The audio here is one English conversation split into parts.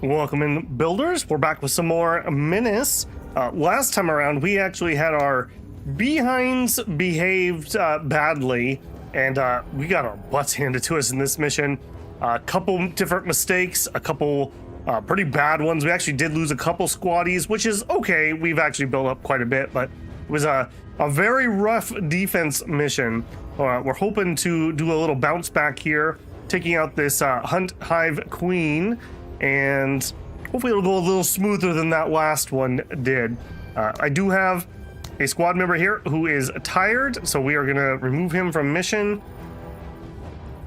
Welcome in, builders. We're back with some more Menace. Last time around, we actually had our behinds behaved badly, and we got our butts handed to us in this mission. A couple different mistakes, a couple pretty bad ones. We actually did lose a couple squaddies, which is okay. We've actually built up quite a bit, but it was a very rough defense mission. We're hoping to do a little bounce back here, taking out this Hunt Hive Queen, and hopefully it'll go a little smoother than that last one did. I do have a squad member here who is tired, so we are going to remove him from mission.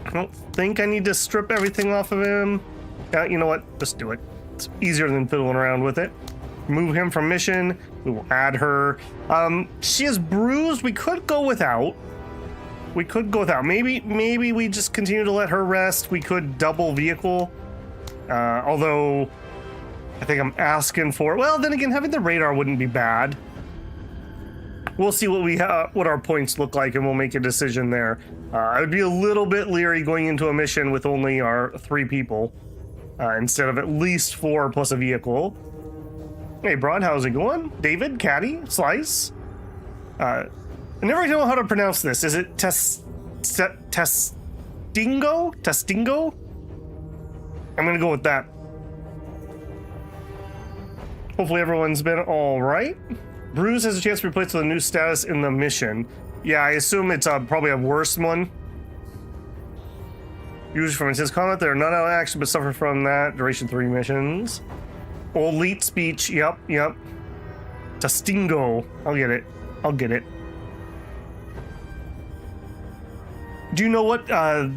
I don't think I need to strip everything off of him. You know what? Just do it. It's easier than fiddling around with it. Remove him from mission. We will add her. She is bruised. We could go without. Maybe we just continue to let her rest. We could double vehicle. Although I think I'm asking for, well, then again, having the radar wouldn't be bad. We'll see what our points look like, and we'll make a decision there. I would be a little bit leery going into a mission with only our 3 people, instead of at least 4 plus a vehicle. Hey, Broad, how's it going? David, Caddy, Slice. I never know how to pronounce this. Is it Testingo? I'm gonna go with that. Hopefully everyone's been all right. Bruce has a chance to be replaced with a new status in the mission. Yeah, I assume it's probably a worse one. Usually from intense combat, they're not out of action but suffer from that. Duration 3 missions. Elite speech, yep. Testingo. I'll get it. Do you know what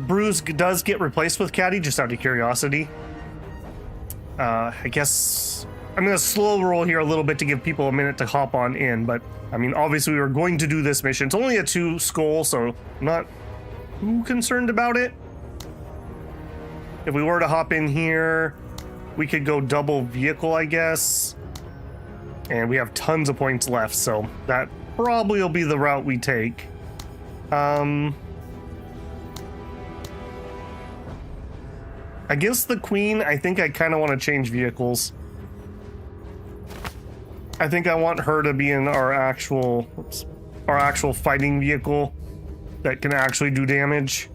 Bruce does get replaced with, Caddy? Just out of curiosity. I guess I'm going to slow roll here a little bit to give people a minute to hop on in, but I mean, obviously we were going to do this mission. It's only a 2 skull, so I'm not too concerned about it. If we were to hop in here, we could go double vehicle, I guess. And we have tons of points left, so that probably will be the route we take. Against the Queen, I think I kind of want to change vehicles. I think I want her to be in our actual fighting vehicle that can actually do damage.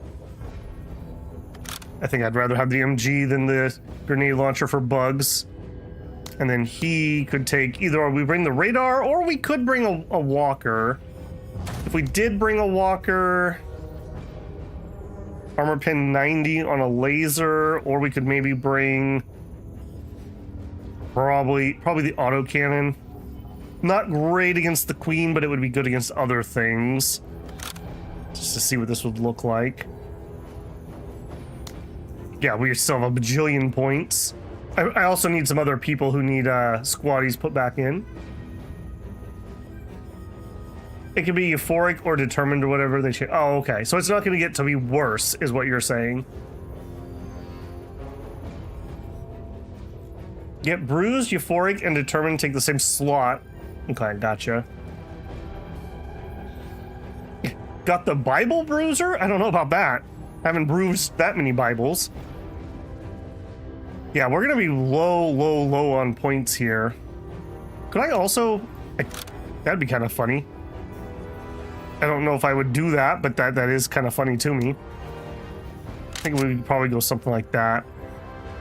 I think I'd rather have the MG than the grenade launcher for bugs. And then he could take either we bring the radar or we could bring a walker. If we did bring a walker, armor pin 90 on a laser, or we could maybe bring probably the autocannon. Not great against the Queen, but it would be good against other things. Just to see what this would look like. Yeah, we still have a bajillion points. I also need some other people who need squaddies put back in. It could be euphoric or determined or whatever they change. Oh, okay. So it's not going to get to be worse, is what you're saying. Get bruised, euphoric, and determined take the same slot. Okay, gotcha. Got the Bible bruiser? I don't know about that. I haven't bruised that many Bibles. Yeah, we're going to be low on points here. Could I also... that'd be kind of funny. I don't know if I would do that, but that is kind of funny to me. I think we would probably go something like that.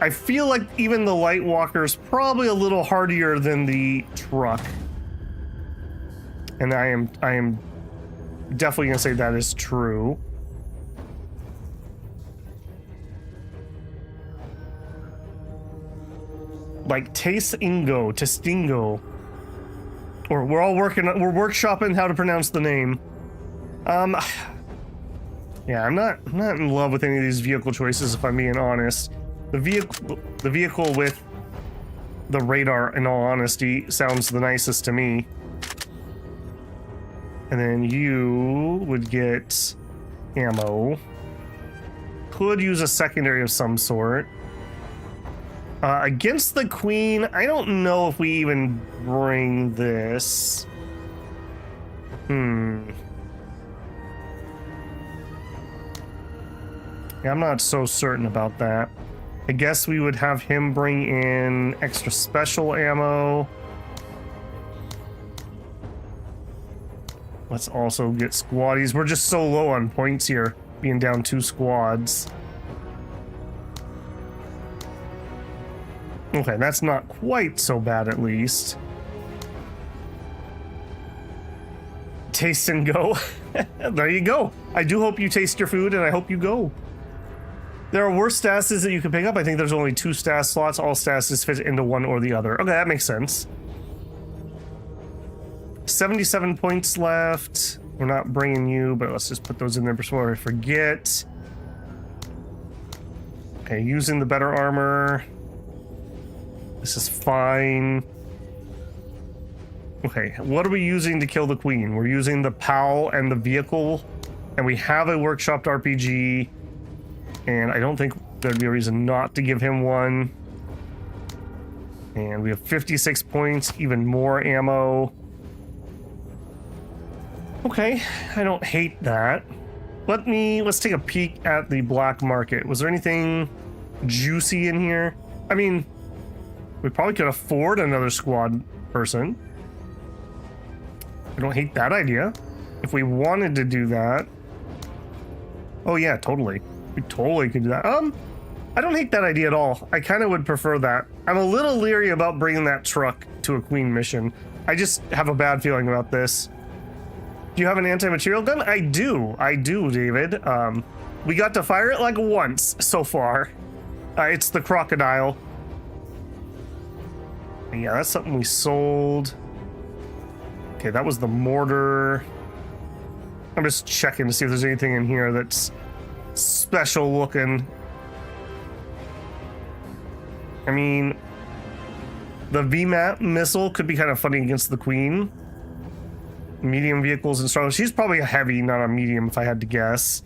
I feel like even the light walker's probably a little hardier than the truck. And I am definitely gonna say that is true. Like Testingo. Or we're workshopping how to pronounce the name. Yeah, I'm not in love with any of these vehicle choices, if I'm being honest. The vehicle with the radar, in all honesty, sounds the nicest to me. And then you would get ammo. Could use a secondary of some sort. Against the Queen, I don't know if we even bring this. Yeah, I'm not so certain about that. I guess we would have him bring in extra special ammo. Let's also get squaddies. We're just so low on points here, being down 2 squads. Okay, that's not quite so bad at least. Taste and go. There you go. I do hope you taste your food and I hope you go. There are worse statuses that you can pick up. I think there's only 2 stat slots. All statuses fit into one or the other. Okay, that makes sense. 77 points left. We're not bringing you, but let's just put those in there before I forget. Okay, using the better armor. This is fine. Okay, what are we using to kill the queen? We're using the PAL and the vehicle, and we have a workshopped RPG, and I don't think there'd be a reason not to give him one. And we have 56 points, even more ammo. Okay, I don't hate that. Let's take a peek at the black market. Was there anything juicy in here? I mean, we probably could afford another squad person. I don't hate that idea. If we wanted to do that. Oh yeah, totally. We totally could do that. I don't hate that idea at all. I kind of would prefer that. I'm a little leery about bringing that truck to a queen mission. I just have a bad feeling about this. Do you have an anti-material gun? I do, David. We got to fire it like once so far. It's the crocodile. Yeah, that's something we sold. Okay, that was the mortar. I'm just checking to see if there's anything in here that's special looking. I mean, the VMAT missile could be kind of funny against the queen. Medium vehicles and strong. She's probably a heavy, not a medium, if I had to guess.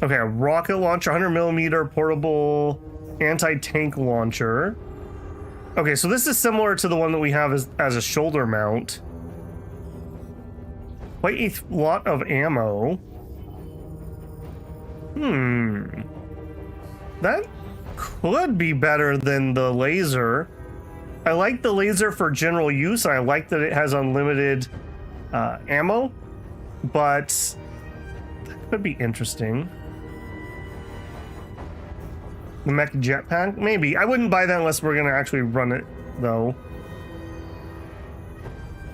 Okay, a rocket launcher, 100mm portable anti-tank launcher. Okay, so this is similar to the one that we have as a shoulder mount. Quite a lot of ammo. That could be better than the laser. I like the laser for general use. I like that it has unlimited ammo, but that could be interesting. The mech jetpack? Maybe. I wouldn't buy that unless we're going to actually run it, though.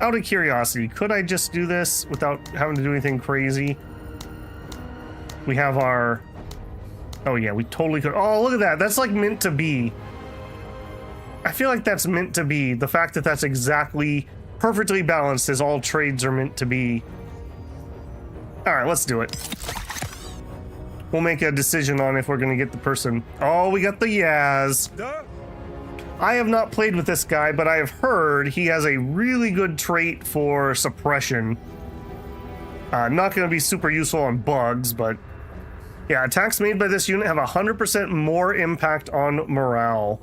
Out of curiosity, could I just do this without having to do anything crazy? We have our... Oh, yeah, we totally could. Oh, look at that. That's like meant to be. I feel like that's meant to be. The fact that that's exactly perfectly balanced as all trades are meant to be. All right, let's do it. We'll make a decision on if we're going to get the person. Oh, we got the Yaz. I have not played with this guy, but I have heard he has a really good trait for suppression. Not going to be super useful on bugs, but yeah, attacks made by this unit have 100% more impact on morale.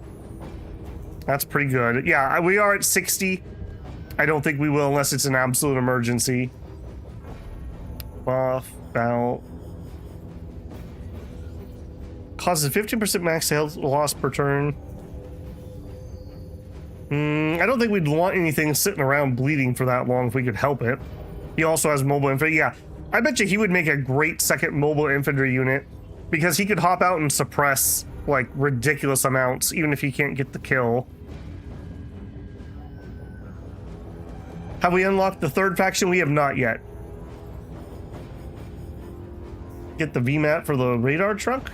That's pretty good. Yeah, we are at 60. I don't think we will unless it's an absolute emergency. Buff, bout. Causes 15% max health loss per turn. I don't think we'd want anything sitting around bleeding for that long if we could help it. He also has mobile infantry. Yeah, I bet you he would make a great second mobile infantry unit because he could hop out and suppress like ridiculous amounts even if he can't get the kill. Have we unlocked the third faction? We have not yet. Get the VMAT for the radar truck?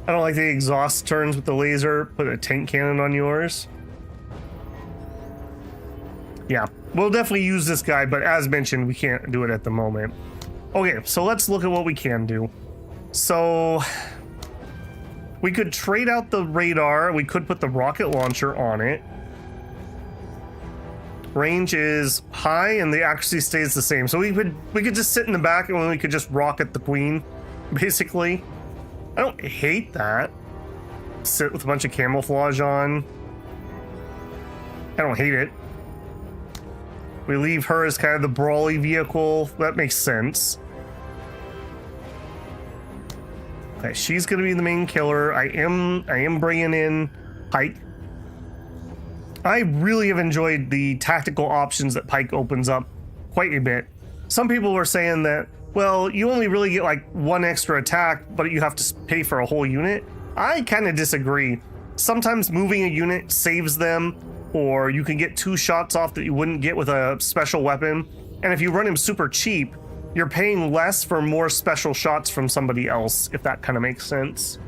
I don't like the exhaust turns with the laser. Put a tank cannon on yours. Yeah, we'll definitely use this guy, but as mentioned, we can't do it at the moment. Okay, so let's look at what we can do. So we could trade out the radar. We could put the rocket launcher on it. Range is high and the accuracy stays the same. So we could just sit in the back and we could just rocket the queen, basically. I don't hate that. Sit with a bunch of camouflage on. I don't hate it. We leave her as kind of the brawly vehicle. That makes sense. Okay, she's gonna be the main killer. I am bringing in Pike. I really have enjoyed the tactical options that Pike opens up quite a bit. Some people were saying that, well, you only really get like one extra attack, but you have to pay for a whole unit. I kind of disagree. Sometimes moving a unit saves them, or you can get 2 shots off that you wouldn't get with a special weapon. And if you run him super cheap, you're paying less for more special shots from somebody else, if that kind of makes sense.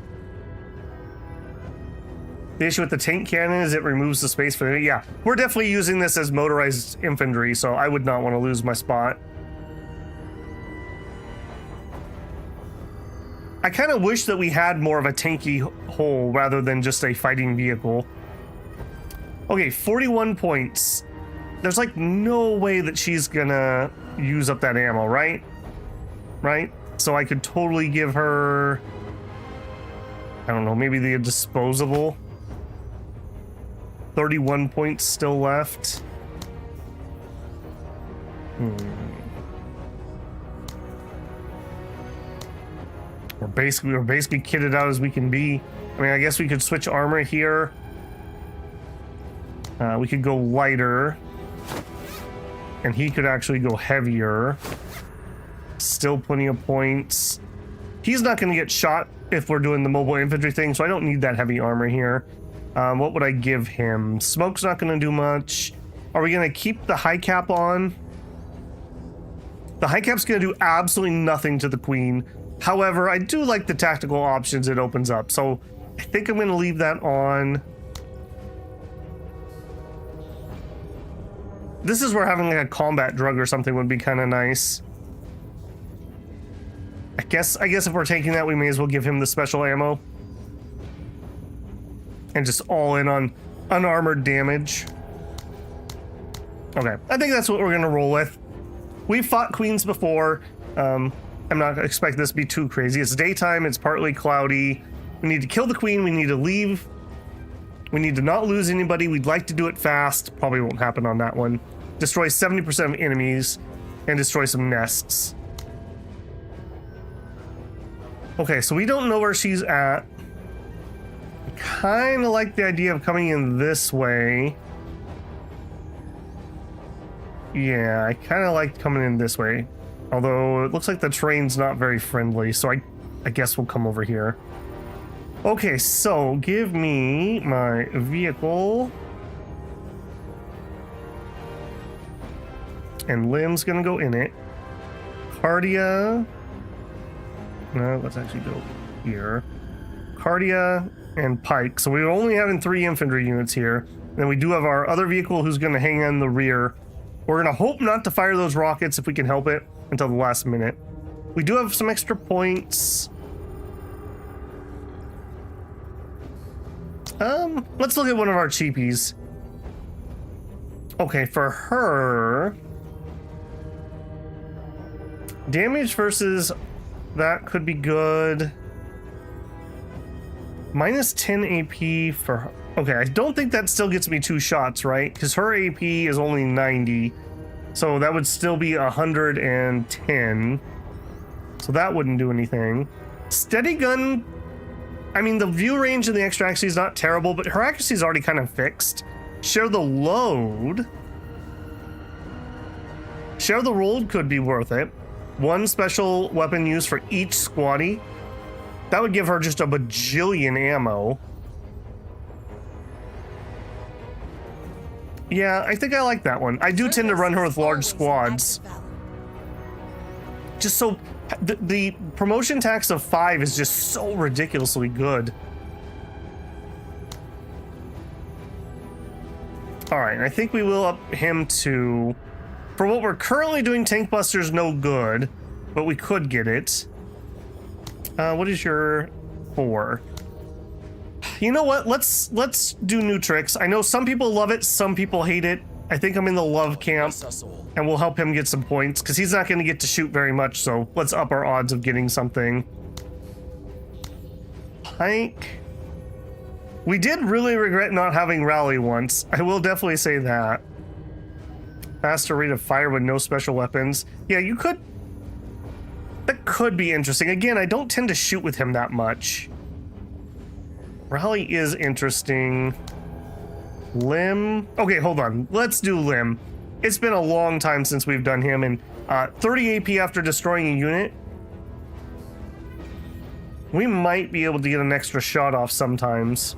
The issue with the tank cannon is it removes the space for it. Yeah, we're definitely using this as motorized infantry, so I would not want to lose my spot. I kind of wish that we had more of a tanky hull rather than just a fighting vehicle. Okay, 41 points. There's like no way that she's gonna use up that ammo, right? Right? So I could totally give her, I don't know, maybe the disposable. 31 points still left. We're basically kitted out as we can be. I mean, I guess we could switch armor here. We could go lighter. And he could actually go heavier. Still plenty of points. He's not going to get shot if we're doing the mobile infantry thing, so I don't need that heavy armor here. What would I give him? Smoke's not going to do much. Are we going to keep the high cap on? The high cap's going to do absolutely nothing to the queen. However, I do like the tactical options it opens up, so I think I'm going to leave that on. This is where having like a combat drug or something would be kind of nice. I guess if we're taking that, we may as well give him the special ammo. And just all in on unarmored damage. Okay, I think that's what we're gonna roll with. We've fought queens before. I'm not expecting this to be too crazy. It's daytime, it's partly cloudy. We need to kill the queen, we need to leave. We need to not lose anybody. We'd like to do it fast. Probably won't happen on that one. Destroy 70% of enemies and destroy some nests. Okay, so we don't know where she's at. I kind of like the idea of coming in this way. Yeah, I kind of like coming in this way. Although it looks like the terrain's not very friendly, so I guess we'll come over here. Okay, so give me my vehicle. And Lim's gonna go in it. Cardia. No, let's actually go here. Cardia and Pike. So we're only having 3 infantry units here. Then we do have our other vehicle who's gonna hang on the rear. We're gonna hope not to fire those rockets if we can help it until the last minute. We do have some extra points. Let's look at one of our cheapies. Okay, for her, damage versus that could be good. Minus 10 AP for her. Okay, I don't think that still gets me 2 shots, right? Because her AP is only 90. So that would still be 110. So that wouldn't do anything. Steady gun, I mean, the view range and the extra accuracy is not terrible, but her accuracy is already kind of fixed. Share the load. Share the load could be worth it. 1 special weapon used for each squaddy. That would give her just a bajillion ammo. Yeah, I think I like that one. I do tend to run her with large squads. Just so the promotion tax of 5 is just so ridiculously good. All right, I think we will up him to, for what we're currently doing, Tank Buster's no good, but we could get it. What is your 4? You know what? Let's do new tricks. I know some people love it, some people hate it. I think I'm in the love camp, and we'll help him get some points because he's not going to get to shoot very much. So let's up our odds of getting something. Pike. We did really regret not having rally once. I will definitely say that. Faster rate of fire with no special weapons. Yeah, you could. That could be interesting. Again, I don't tend to shoot with him that much. Rally is interesting. Limb. Okay, hold on. Let's do Limb. It's been a long time since we've done him, and 30 AP after destroying a unit. We might be able to get an extra shot off sometimes.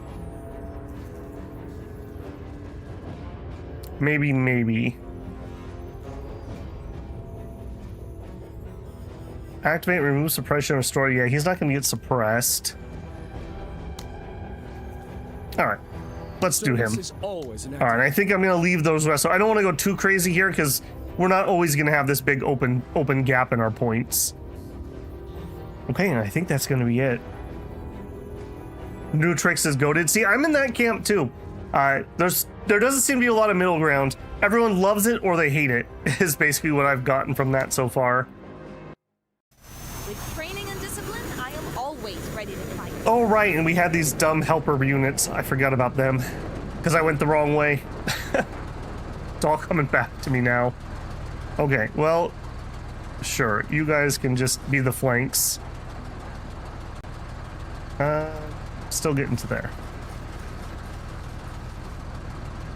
Maybe. Activate, remove suppression, restore. Yeah, he's not going to get suppressed. All right, let's do him. All right, I think I'm going to leave those rest. So I don't want to go too crazy here because we're not always going to have this big open gap in our points. Okay, and I think that's going to be it. New Tricks is goated. See, I'm in that camp too. There doesn't seem to be a lot of middle ground. Everyone loves it or they hate it, is basically what I've gotten from that so far. With training and discipline, I am always ready to fight. Oh, right, and we had these dumb helper units. I forgot about them because I went the wrong way. It's all coming back to me now. Okay, well, sure. You guys can just be the flanks. Still getting to there.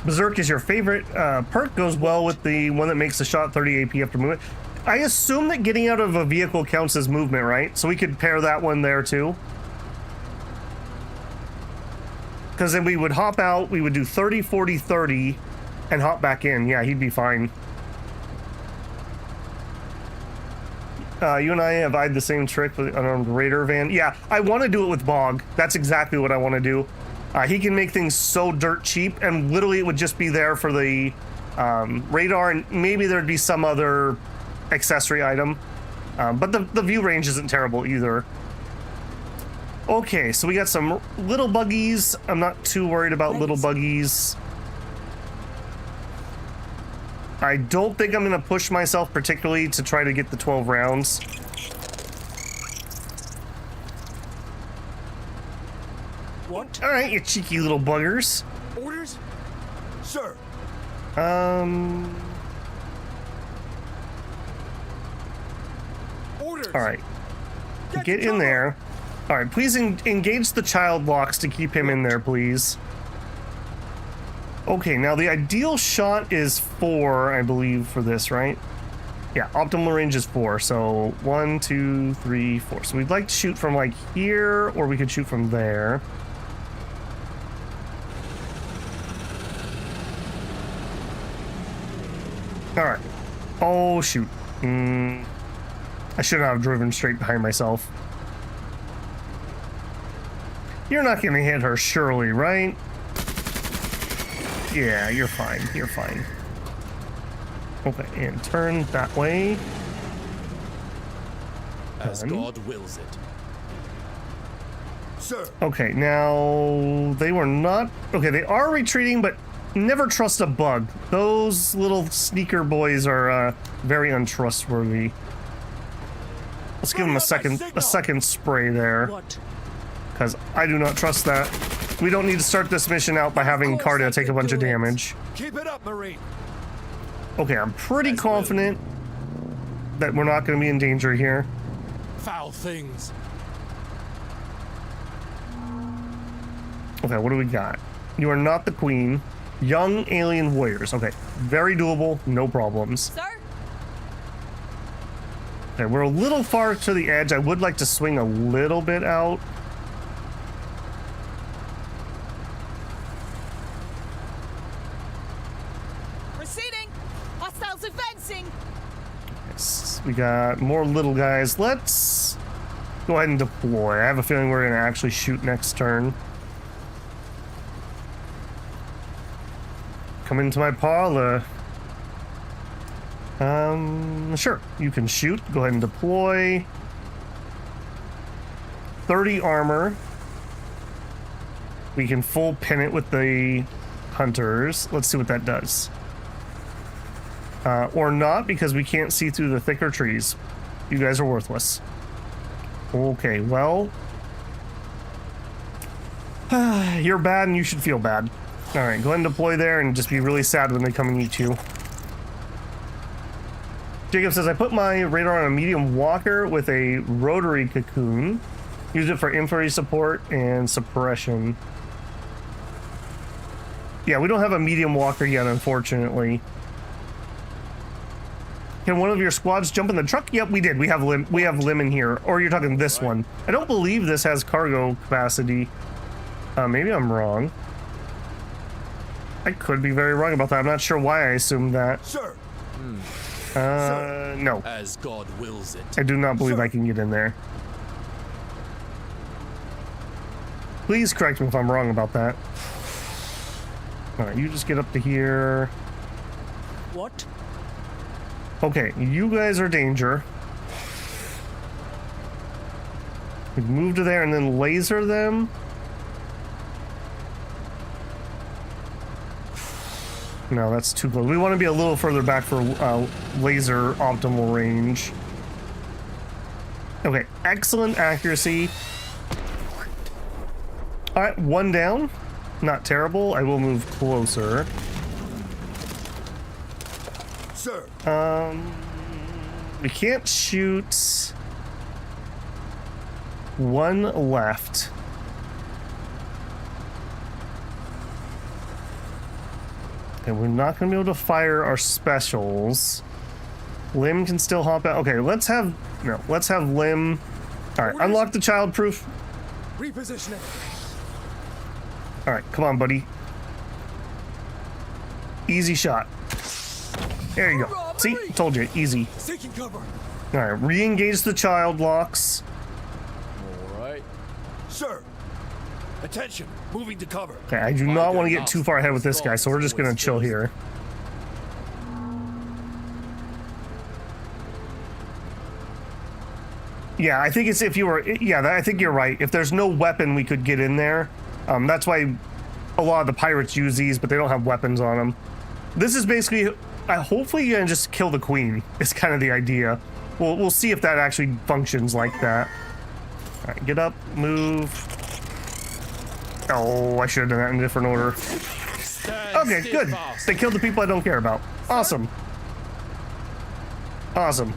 Berserk is your favorite. Perk goes well with the one that makes the shot 30 AP after movement. I assume that getting out of a vehicle counts as movement, right? So we could pair that one there too. Because then we would hop out, we would do 30, 40, 30, and hop back in. Yeah, he'd be fine. You and I have eyed the same trick with an unarmed raider van. Yeah, I want to do it with Bog. That's exactly what I want to do. He can make things so dirt cheap, and literally it would just be there for the radar, and maybe there'd be some other accessory item. But the view range isn't terrible either. Okay, so we got some little buggies. I'm not too worried about little buggies. I don't think I'm going to push myself particularly to try to get the 12 rounds. What? All right, you cheeky little buggers. Orders? Sir. Orders. All right. Get in there. All right, please engage the child locks to keep him in there, please. Okay, now the ideal shot is 4, I believe, for this, right? Yeah, optimal range is 4. So 1, 2, 3, 4. So we'd like to shoot from like here, or we could shoot from there. All right. Oh, shoot. I should have driven straight behind myself. You're not going to hit her, surely, right? Yeah, you're fine. You're fine. Okay, and turn that way. As God wills it. Sir. Okay, now they were not... Okay, they are retreating, but never trust a bug. Those little sneaker boys are very untrustworthy. Let's give them a second spray there. What? Because I do not trust that. We don't need to start this mission out by having Cardia take a bunch of damage. Keep it up, Marine. Okay, I'm pretty confident that we're not going to be in danger here. Foul things. Okay, what do we got? You are not the queen. Young alien warriors. Okay, very doable, no problems. Sir? Okay, we're a little far to the edge. I would like to swing a little bit out. We got more little guys. Let's go ahead and deploy. I have a feeling we're going to actually shoot next turn. Come into my parlor. Sure. You can shoot. Go ahead and deploy. 30 armor. We can full pin it with the hunters. Let's see what that does. Or not, because we can't see through the thicker trees. You guys are worthless. Okay, well... you're bad and you should feel bad. Alright, go ahead and deploy there and just be really sad when they come and eat you. Jacob says, I put my radar on a medium walker with a rotary cocoon. Use it for infantry support and suppression. Yeah, we don't have a medium walker yet, unfortunately. Can one of your squads jump in the truck? Yep, we did. We have Lim in here. Or you're talking this one. I don't believe this has cargo capacity. Maybe I'm wrong. I could be very wrong about that. I'm not sure why I assumed that. Sir. No. As God wills it. I do not believe I can get in there. Please correct me if I'm wrong about that. Alright, you just get up to here. What? Okay, you guys are danger. We move to there and then laser them. No, that's too close. We want to be a little further back for laser optimal range. Okay, excellent accuracy. Alright, one down. Not terrible. I will move closer. Sir. We can't shoot. One left. Okay, we're not going to be able to fire our specials. Lim can still hop out. Okay, let's have Lim. All right, unlock the childproof. Repositioning. All right, come on, buddy. Easy shot. There you go. See, told you, easy. Seeking cover. All right, re-engage the child locks. All right. Sir. Attention. Moving to cover. Okay, I do not want to get too far ahead with this guy, so we're just gonna chill here. Yeah, I think it's if you were. Yeah, I think you're right. If there's no weapon we could get in there, that's why a lot of the pirates use these, but they don't have weapons on them. This is basically. Hopefully, you're gonna just kill the queen. It's kind of the idea. We'll see if that actually functions like that. All right, get up, move. Oh, I should have done that in a different order. Okay, good. They killed the people I don't care about. Awesome. Awesome.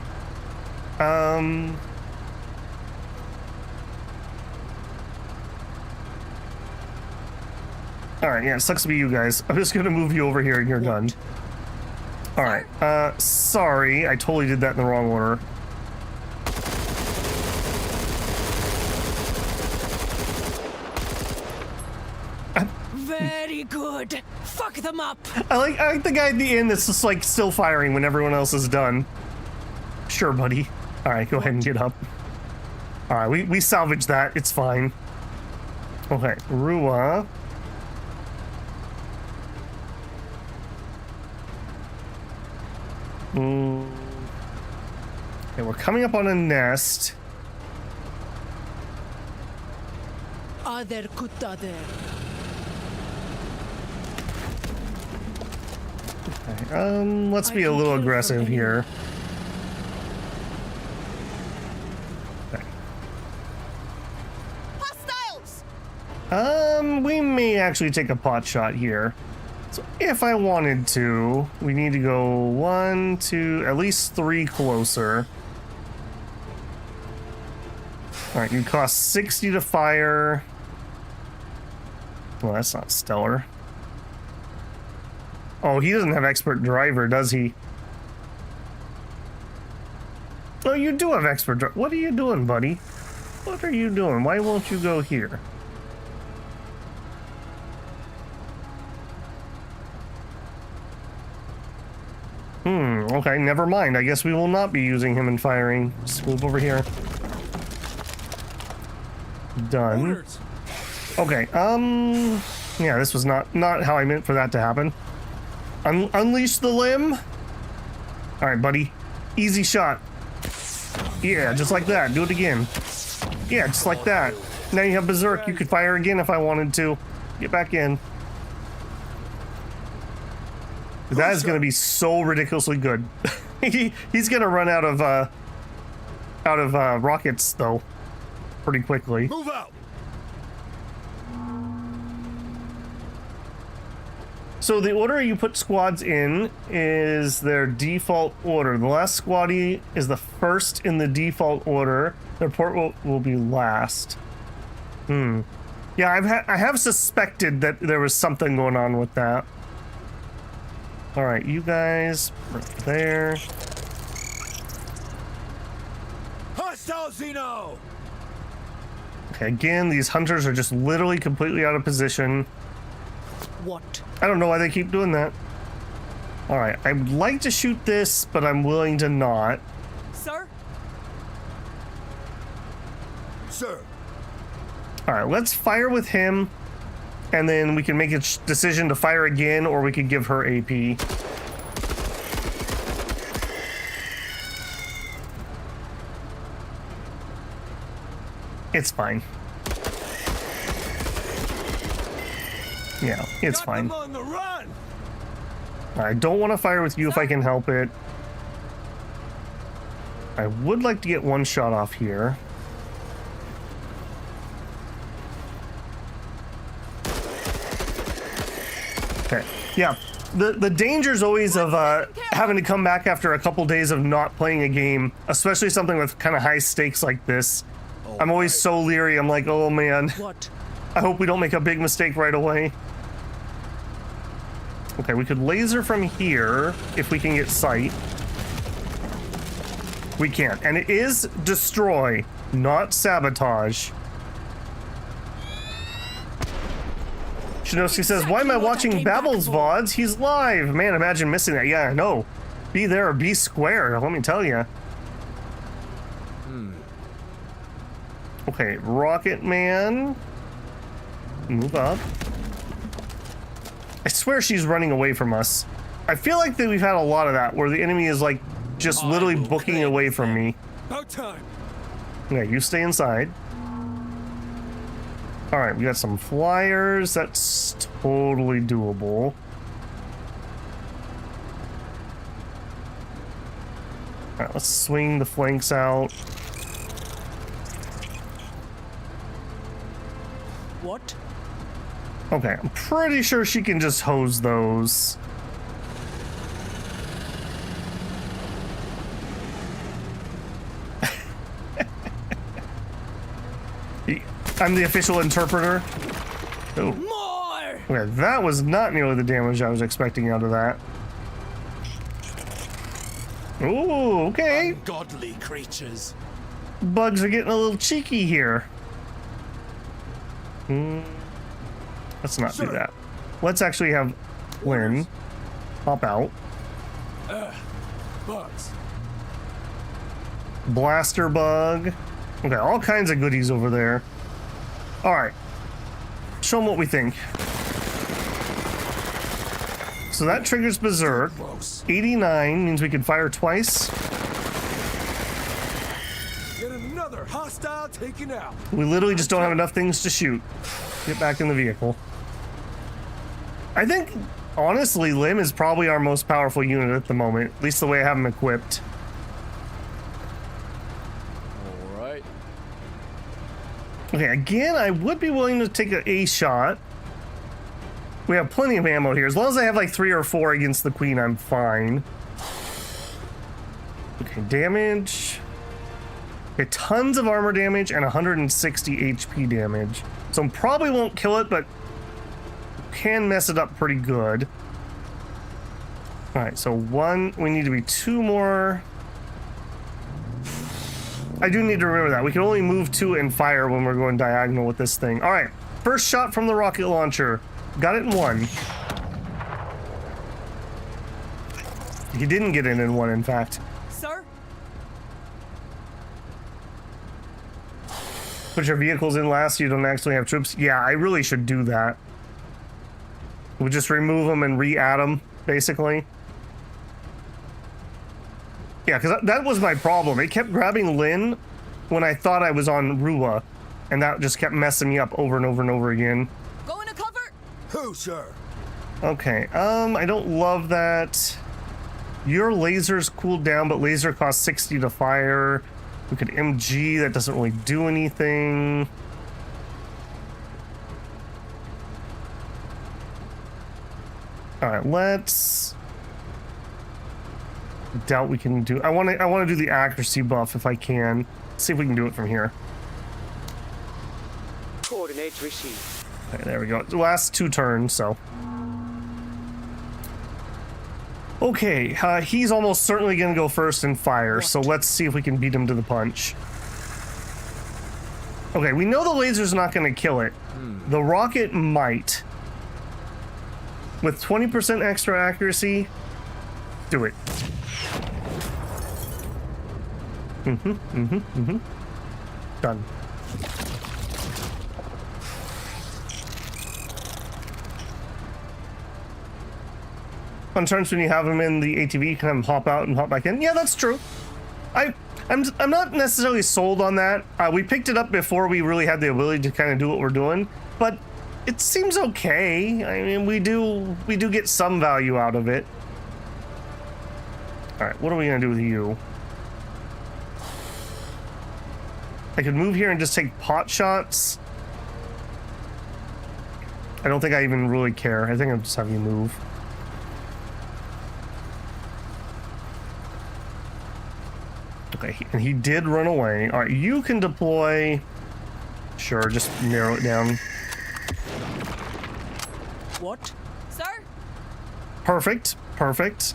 Alright, yeah, it sucks to be you guys. I'm just gonna move you over here and you're done. Alright, sorry, I totally did that in the wrong order. Very good. Fuck them up. I like the guy at the end that's just like still firing when everyone else is done. Sure, buddy. Alright, go ahead and get up. Alright, we salvaged that. It's fine. Okay, Rua. Okay, we're coming up on a nest. Other kutader. Okay, let's be a little aggressive here. Okay. Hostiles! We may actually take a pot shot here. So if I wanted to, we need to go 1, 2, at least 3 closer. Alright, you cost 60 to fire. Well, that's not stellar. Oh, he doesn't have expert driver, does he? Oh, you do have expert driver. What are you doing, buddy? What are you doing? Why won't you go here? Okay, never mind. I guess we will not be using him in firing. Just move over here. Done. Okay, yeah, this was not how I meant for that to happen. Unleash the limb. All right, buddy. Easy shot. Yeah, just like that. Do it again. Yeah, just like that. Now you have Berserk. You could fire again if I wanted to. Get back in. That is going to be so ridiculously good. He's going to run out of rockets though, pretty quickly. Move out. So the order you put squads in is their default order. The last squaddy is the first in the default order. Their port will be last. Yeah, I have suspected that there was something going on with that. All right, you guys are there. Hostile Xeno! Okay, again, these hunters are just literally completely out of position. What? I don't know why they keep doing that. All right, I'd like to shoot this, but I'm willing to not. Sir? Sir! All right, let's fire with him, and then we can make a decision to fire again, or we could give her AP. It's fine. Yeah, it's fine. On the run! I don't want to fire with you if I can help it. I would like to get one shot off here. Okay, yeah. The danger's always of having to come back after a couple days of not playing a game, especially something with kind of high stakes like this. I'm always so leery. I'm like, oh man, What? I hope we don't make a big mistake right away. Okay, we could laser from here if we can get sight. We can't. And it is destroy, not sabotage. Shinosky says, why am I watching Babble's VODs? He's live. Man, imagine missing that. Yeah, I know. Be there or be square, let me tell you. Okay, Rocket Man. Move up. I swear she's running away from us. I feel like that we've had a lot of that, where the enemy is like just literally booking away from me. About time! Yeah, you stay inside. Alright, we got some flyers. That's totally doable. Alright, let's swing the flanks out. What? Okay, I'm pretty sure she can just hose those. I'm the official interpreter. Oh. More! Okay, that was not nearly the damage I was expecting out of that. Ooh, okay. Ungodly creatures. Bugs are getting a little cheeky here. Let's not do that. Let's actually have Lynn pop out. Bugs. Blaster bug. Okay, all kinds of goodies over there. All right. Show them what we think. So that triggers Berserk. 89 means we can fire twice. Get another hostile taken out. We literally just don't have enough things to shoot. Get back in the vehicle. I think, honestly, Lim is probably our most powerful unit at the moment. At least the way I have him equipped. Alright. Okay, again, I would be willing to take a shot. We have plenty of ammo here. As long as I have like 3 or 4 against the Queen, I'm fine. Okay, damage. Okay, tons of armor damage and 160 HP damage. So probably won't kill it, but can mess it up pretty good. Alright, so we need to be 2 more. I do need to remember that. We can only move 2 and fire when we're going diagonal with this thing. Alright, first shot from the rocket launcher. Got it in 1. He didn't get it in 1, in fact. Sir? Put your vehicles in last so you don't actually have troops. Yeah, I really should do that. We'll just remove them and re-add them, basically. Yeah, because that was my problem. It kept grabbing Lynn when I thought I was on Rua, and that just kept messing me up over and over and over again. Going to cover? Who, sir? Okay, I don't love that. Your lasers cooled down, but laser costs 60 to fire. We could MG, that doesn't really do anything. All right, let's. Doubt we can do. I want to do the accuracy buff if I can. See if we can do it from here. Coordinates received. Okay, there we go. Last 2 turns, so. Okay, he's almost certainly going to go first and fire, so let's see if we can beat him to the punch. Okay, we know the laser's not going to kill it. The rocket might. With 20% extra accuracy, do it. Done. On turns when you have him in the ATV, you can hop out and hop back in. Yeah, that's true. I'm not necessarily sold on that. We picked it up before we really had the ability to kind of do what we're doing, but it seems okay. I mean, we do get some value out of it. All right, what are we gonna do with you? I could move here and just take pot shots. I don't think I even really care. I think I'll just have you move. Okay, and he did run away. All right, you can deploy. Sure, just narrow it down. What? Sir? Perfect, perfect.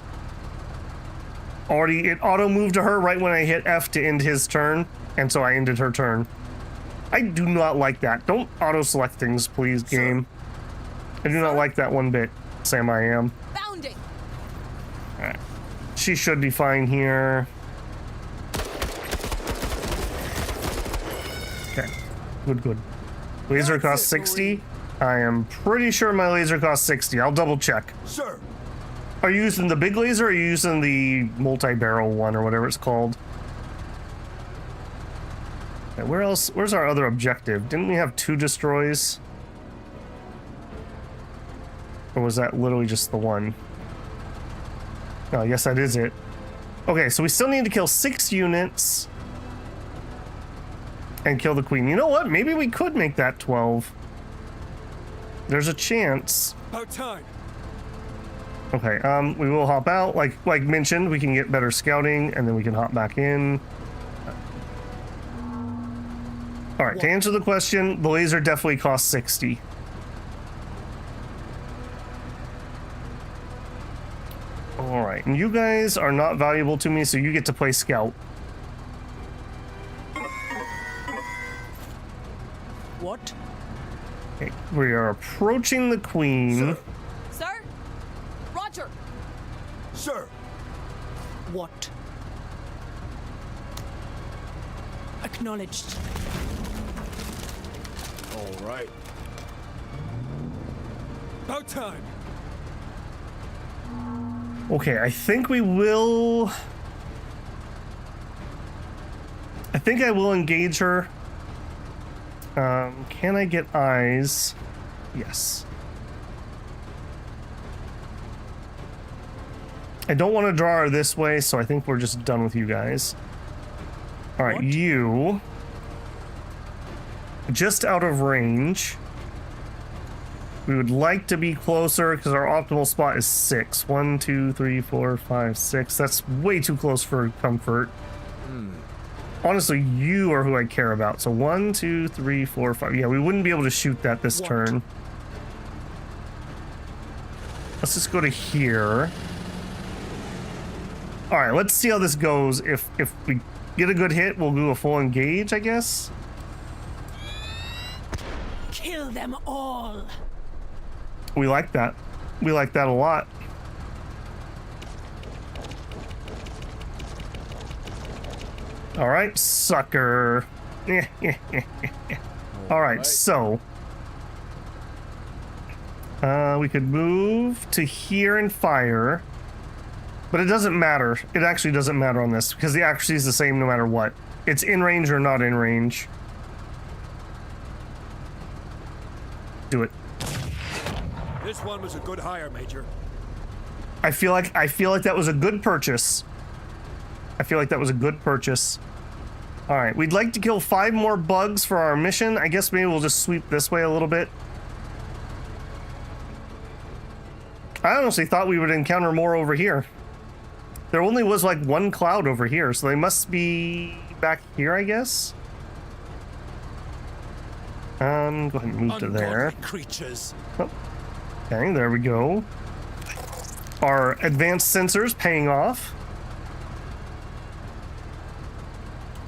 Already, it auto moved to her right when I hit F to end his turn, and so I ended her turn. I do not like that. Don't auto select things, please, game. I do not like that one bit. Sam, I am. Bounding. All right, she should be fine here. Okay, good. Laser costs 60. I am pretty sure my laser costs 60. I'll double check. Sir. Are you using the big laser or are you using the multi-barrel one or whatever it's called? Okay, where else? Where's our other objective? Didn't we have 2 destroys? Or was that literally just the one? No, I guess that is it. Okay, so we still need to kill 6 units and kill the queen. You know what? Maybe we could make that 12. There's a chance. About time. Okay, we will hop out. Like mentioned, we can get better scouting, and then we can hop back in. All right, to answer the question, the laser definitely costs 60. All right, and you guys are not valuable to me, so you get to play scout. What? Okay, we are approaching the queen. Sir. Sir? Roger. Sir. What? Acknowledged. All right. About time. Okay, I think we will. I think I will engage her. Can I get eyes? Yes. I don't want to draw her this way, so I think we're just done with you guys. All right, What? you. Just out of range. We would like to be closer because our optimal spot is 6. 1, 2, 3, 4, 5, 6. That's way too close for comfort. Honestly, you are who I care about. So 1, 2, 3, 4, 5. Yeah, we wouldn't be able to shoot that this What? turn. Let's just go to here. All right, let's see how this goes. If we get a good hit, we'll do a full engage, I guess. Kill them all. We like that. We like that a lot. All right, sucker. All right, so we could move to here and fire, but it doesn't matter. It actually doesn't matter on this because the accuracy is the same no matter what. It's in range or not in range. Do it. This one was a good hire, Major. I feel like that was a good purchase. I feel like that was a good purchase. All right, we'd like to kill 5 more bugs for our mission. I guess maybe we'll just sweep this way a little bit. I honestly thought we would encounter more over here. There only was like one cloud over here, so they must be back here, I guess. Go ahead and move to there. Ungodly creatures. Oh. Okay, there we go. Our advanced sensors paying off.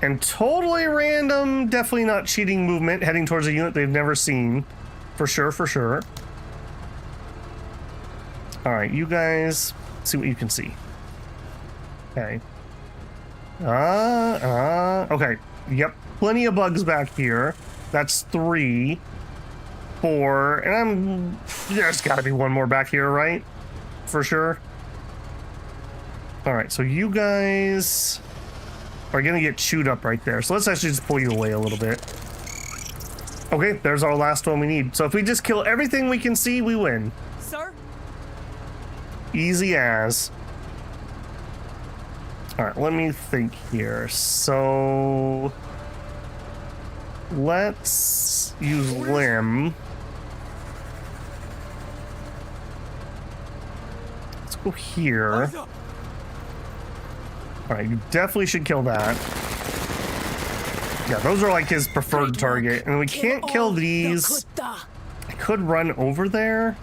And totally random, definitely not cheating movement heading towards a unit they've never seen. For sure, for sure. Alright, you guys, see what you can see. Okay. Okay. Yep, plenty of bugs back here. That's 3, 4, and there's gotta be one more back here, right? For sure. Alright, so you guys are gonna get chewed up right there. So let's actually just pull you away a little bit. Okay, there's our last one we need. So if we just kill everything we can see, we win. Sir? Easy as. Alright, let me think here. So let's use Limb. Let's go here. Eyes up. Alright, you definitely should kill that. Yeah, those are like his preferred target. And we can't kill these. I could run over there.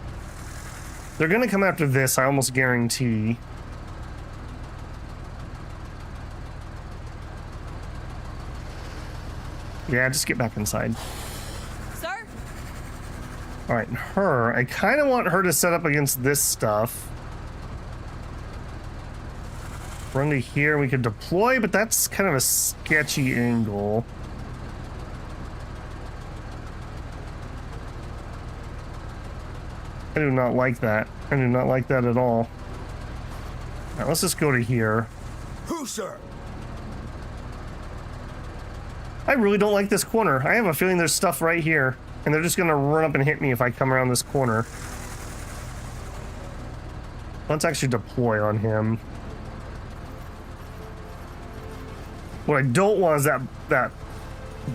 They're gonna come after this, I almost guarantee. Yeah, just get back inside. Sir? Alright, her. I kind of want her to set up against this stuff. Run to here, we could deploy, but that's kind of a sketchy angle. I do not like that. I do not like that at all. Now, let's just go to here. Who, sir? I really don't like this corner. I have a feeling there's stuff right here, and they're just gonna run up and hit me if I come around this corner. Let's actually deploy on him. What I don't want is that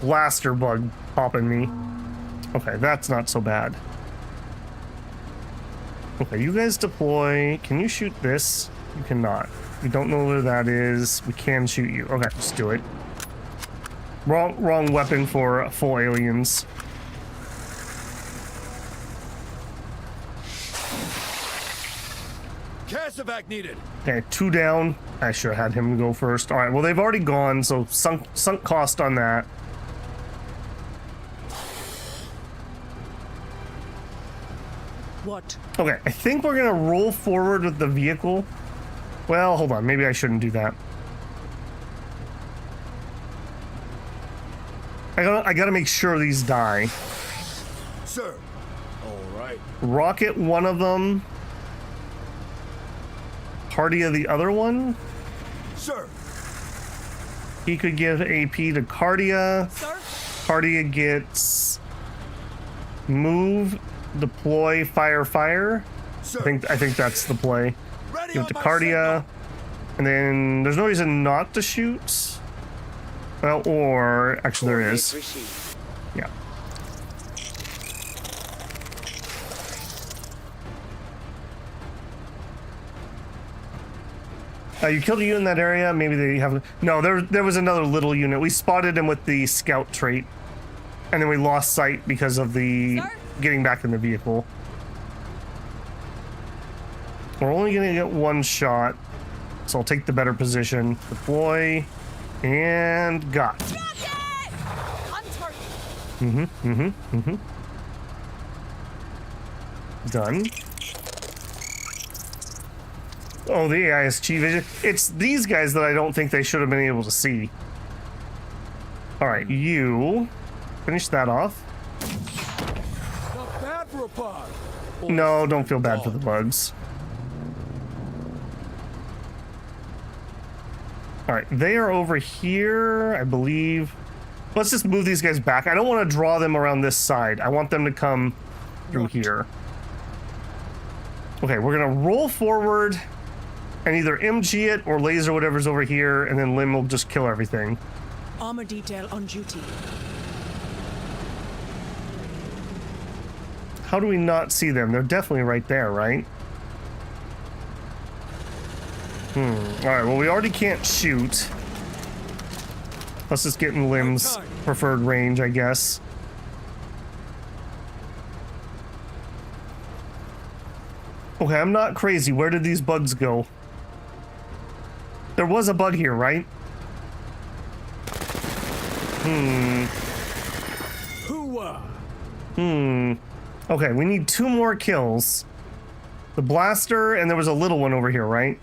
blaster bug popping me. Okay, that's not so bad. Okay, you guys deploy. Can you shoot this? You cannot. We don't know where that is. We can shoot you. Okay, let's do it. Wrong weapon for full aliens. Casevac needed. Okay, 2 down. I should have had him go first. All right, well, they've already gone, so sunk cost on that. What? Okay, I think we're gonna roll forward with the vehicle. Well, hold on. Maybe I shouldn't do that. I gotta make sure these die. Sir. All right. Rocket one of them. Cardia the other one. Sir. He could give AP to Cardia. Sir? Cardia gets move, deploy, fire, fire. Sir. I think that's the play. Ready Give on it to my Cardia, and then there's no reason not to shoot. Well, or actually there is. Yeah. You killed a unit in that area. Maybe they have. No, there was another little unit. We spotted him with the scout trait, and then we lost sight because of the Sir? getting back in the vehicle. We're only gonna get one shot, so I'll take the better position. Deploy, and got. Got it! On target. Done. Oh, the AISG vision. It's these guys that I don't think they should have been able to see. Alright, you finish that off. Not bad for a pod. No, don't feel bad for the bugs. Alright, they are over here, I believe. Let's just move these guys back. I don't want to draw them around this side. I want them to come through here. Okay, we're gonna roll forward and either MG it or laser whatever's over here, and then Lim will just kill everything. Armor detail on duty. How do we not see them? They're definitely right there, right? All right, well, we already can't shoot. Let's just get in Lim's preferred range, I guess. Okay, I'm not crazy. Where did these bugs go? There was a bug here, right? Okay, we need 2 more kills. The blaster, and there was a little one over here, right?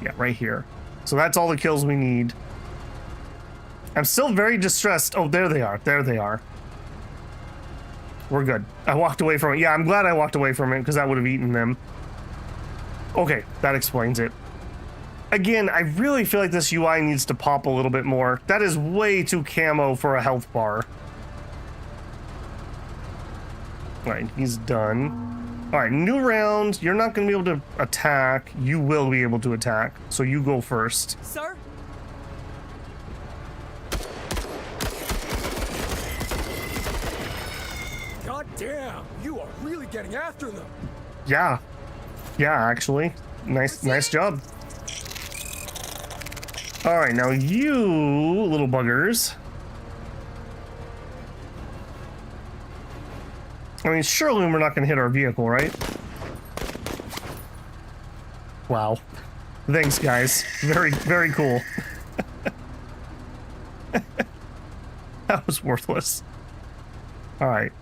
Yeah, right here. So that's all the kills we need. I'm still very distressed. Oh, there they are. There they are. We're good. I walked away from it. Yeah, I'm glad I walked away from it because that would have eaten them. Okay, that explains it. Again, I really feel like this UI needs to pop a little bit more. That is way too camo for a health bar. Alright, he's done. Alright, new round. You're not going to be able to attack. You will be able to attack. So you go first. Sir? God damn, you are really getting after them. Yeah. Yeah, actually. Nice job. Alright, now you little buggers. I mean, surely we're not going to hit our vehicle, right? Wow. Thanks, guys. Very cool. That was worthless. Alright.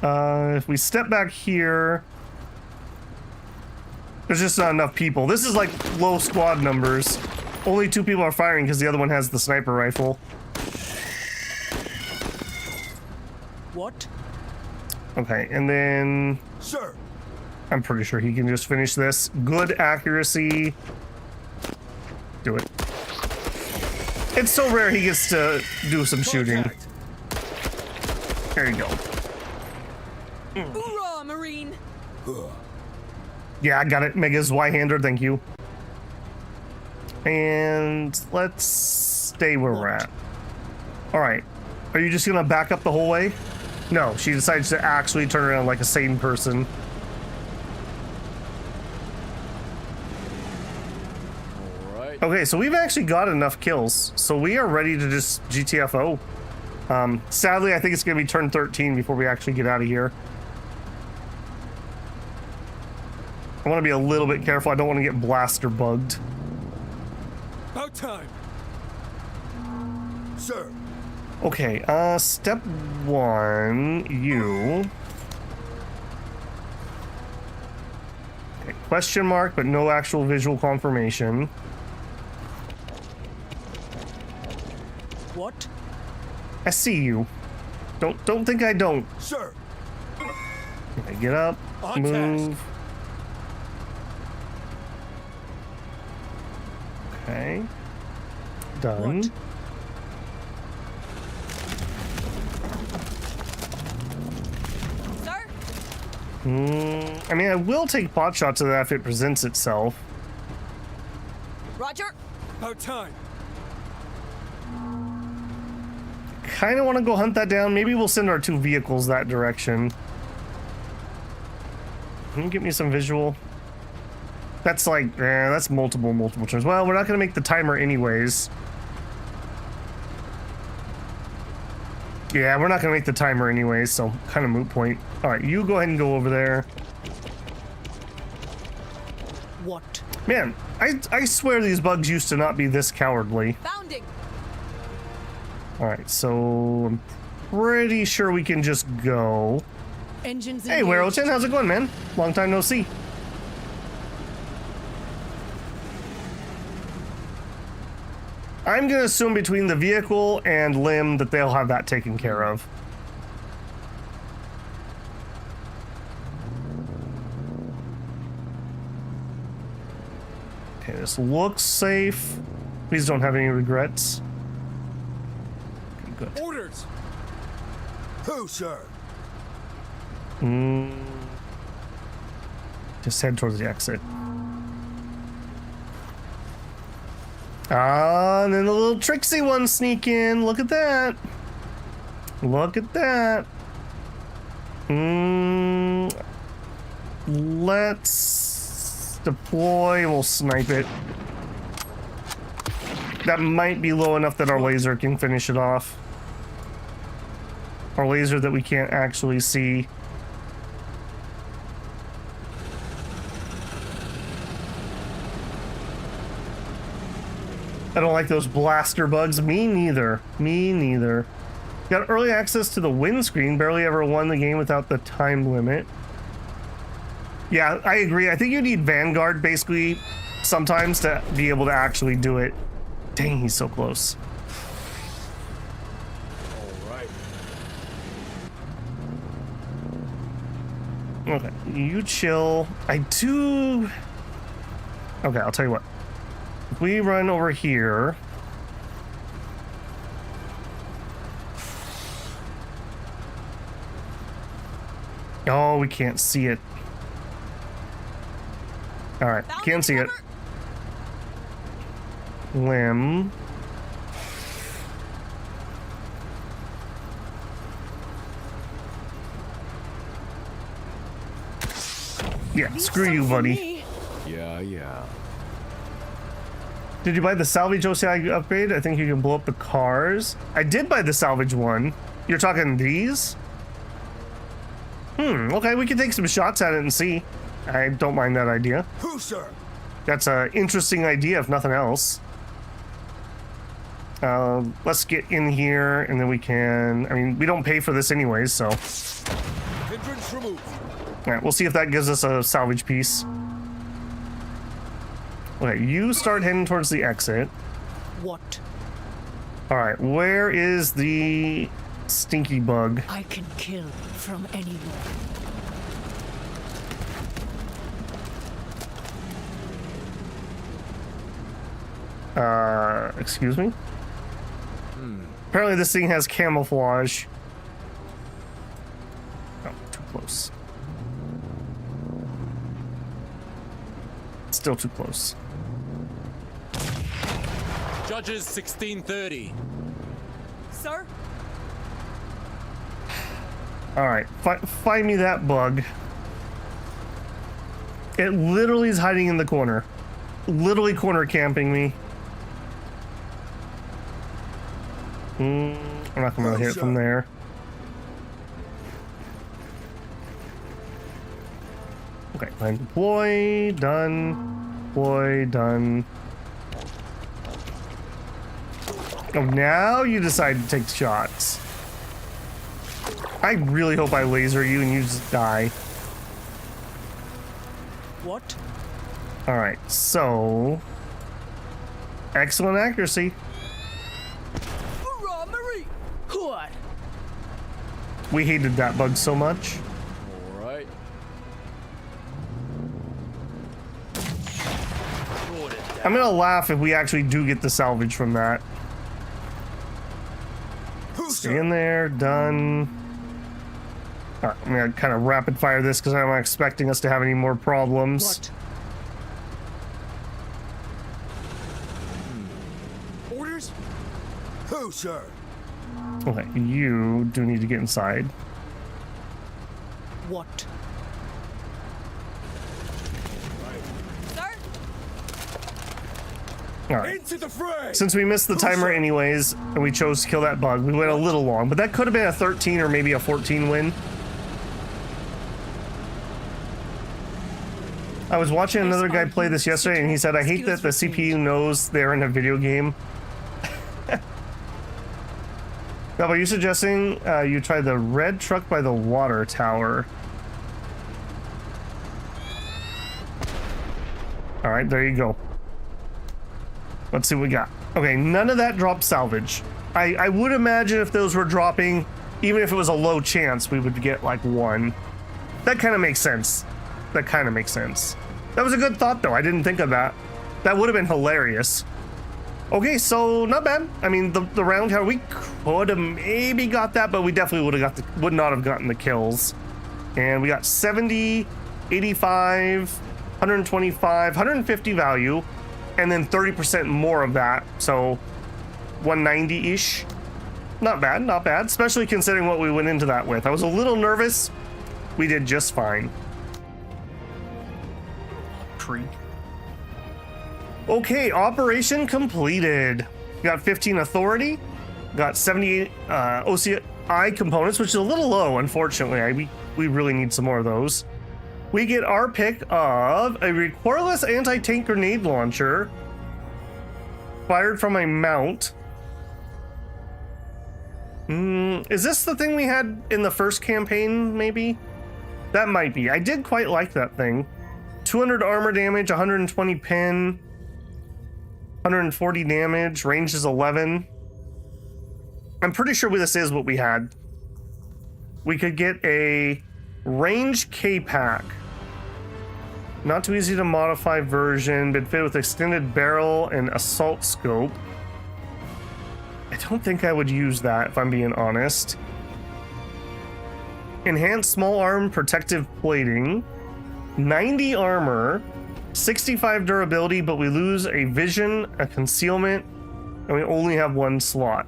If we step back here... There's just not enough people. This is like low squad numbers. Only 2 people are firing because the other one has the sniper rifle. What? Okay, and then... Sir! I'm pretty sure he can just finish this. Good accuracy. Do it. It's so rare he gets to do some shooting. Contact. There you go. Hoorah, Marine! Yeah, I got it. Mega's Y-hander, thank you. And let's stay where we're at. Alright. Are you just gonna back up the whole way? No, she decides to actually turn around like a sane person. Alright. Okay, so we've actually got enough kills. So we are ready to just GTFO. Sadly, I think it's gonna be turn 13 before we actually get out of here. I want to be a little bit careful. I don't want to get blaster bugged. About time. Sir. Okay, step 1, you. Okay, question mark, but no actual visual confirmation. What? I see you. Don't think I don't. Sir. Okay, get up, On move. task. Okay. Done. What? Sir? I mean, I will take pot shots of that if it presents itself. Roger. About time. Kind of want to go hunt that down. Maybe we'll send our 2 vehicles that direction. Can you get me some visual? That's like, that's multiple turns. Well, we're not going to make the timer anyways. Yeah, we're not going to make the timer anyways, so kind of moot point. All right, you go ahead and go over there. What? Man, I swear these bugs used to not be this cowardly. Bounding. All right, so I'm pretty sure we can just go. Engines Hey, engaged. Werelton, how's it going, man? Long time no see. I'm gonna assume between the vehicle and Lim that they'll have that taken care of. Okay, this looks safe. Please don't have any regrets. Okay, good. Orders. Who, sir? Just head towards the exit. Ah, and then the little tricksy ones sneak in. Look at that. Look at that. Let's deploy. We'll snipe it. That might be low enough that our laser can finish it off. Our laser that we can't actually see. I don't like those blaster bugs. Me neither. Me neither. Got early access to the windscreen. Barely ever won the game without the time limit. Yeah, I agree. I think you need Vanguard basically sometimes to be able to actually do it. Dang, he's so close. All right. Okay, you chill. I do... Okay, I'll tell you what. If we run over here... Oh, we can't see it. Alright, can't see it. Limb. Yeah, screw you, buddy. Yeah. Did you buy the salvage OCI upgrade? I think you can blow up the cars. I did buy the salvage one. You're talking these? Okay, we can take some shots at it and see. I don't mind that idea. Who, sir? That's an interesting idea, if nothing else. Let's get in here, and then we can... I mean, we don't pay for this anyways, so... Hindrance removed. Alright, we'll see if that gives us a salvage piece. Okay, you start heading towards the exit. What? Alright, where is the stinky bug? I can kill from anywhere. Excuse me? Apparently this thing has camouflage. Oh, too close. Still too close. Judges 1630. Sir? Alright, find me that bug. It literally is hiding in the corner. Literally corner camping me. I'm not gonna hit it from there. Okay, fine. Deploy, done. Deploy, done. Oh, now you decide to take shots. I really hope I laser you and you just die. What? Alright, so... Excellent accuracy. Hurrah, Marie! What? We hated that bug so much. All right. I'm gonna laugh if we actually do get the salvage from that. Who, Stay in there, done. Alright, I'm gonna kind of rapid fire this because I'm not expecting us to have any more problems. What? Orders? Who, sir? Okay, you do need to get inside. What? Sir? Alright. Into the fray! Since we missed the timer anyways, and we chose to kill that bug, we went a little long, but that could have been a 13 or maybe a 14 win. I was watching another guy play this yesterday, and he said, I hate that the CPU knows they're in a video game. Now, are you suggesting you try the red truck by the water tower? Alright, there you go. Let's see what we got. Okay, none of that dropped salvage. I would imagine if those were dropping, even if it was a low chance, we would get like one. That kind of makes sense. That kind of makes sense. That was a good thought, though. I didn't think of that. That would have been hilarious. Okay, so not bad. I mean, the round tower, we could have maybe got that, but we definitely would not have gotten the kills. And we got 70, 85, 125, 150 value, and then 30% more of that. So 190-ish. Not bad, not bad, especially considering what we went into that with. I was a little nervous. We did just fine. Okay, operation completed. Got 15 authority. Got 78 OCI components, which is a little low, unfortunately. We really need some more of those. We get our pick of a recoilless anti-tank grenade launcher fired from a mount. Is this the thing we had in the first campaign, maybe? That might be. I did quite like that thing. 200 armor damage, 120 pin, 140 damage, range is 11. I'm pretty sure this is what we had. We could get a range K-Pack. Not too easy to modify version, but fit with extended barrel and assault scope. I don't think I would use that, if I'm being honest. Enhanced small arm protective plating. 90 armor. 65 durability, but we lose a vision, a concealment, and we only have one slot.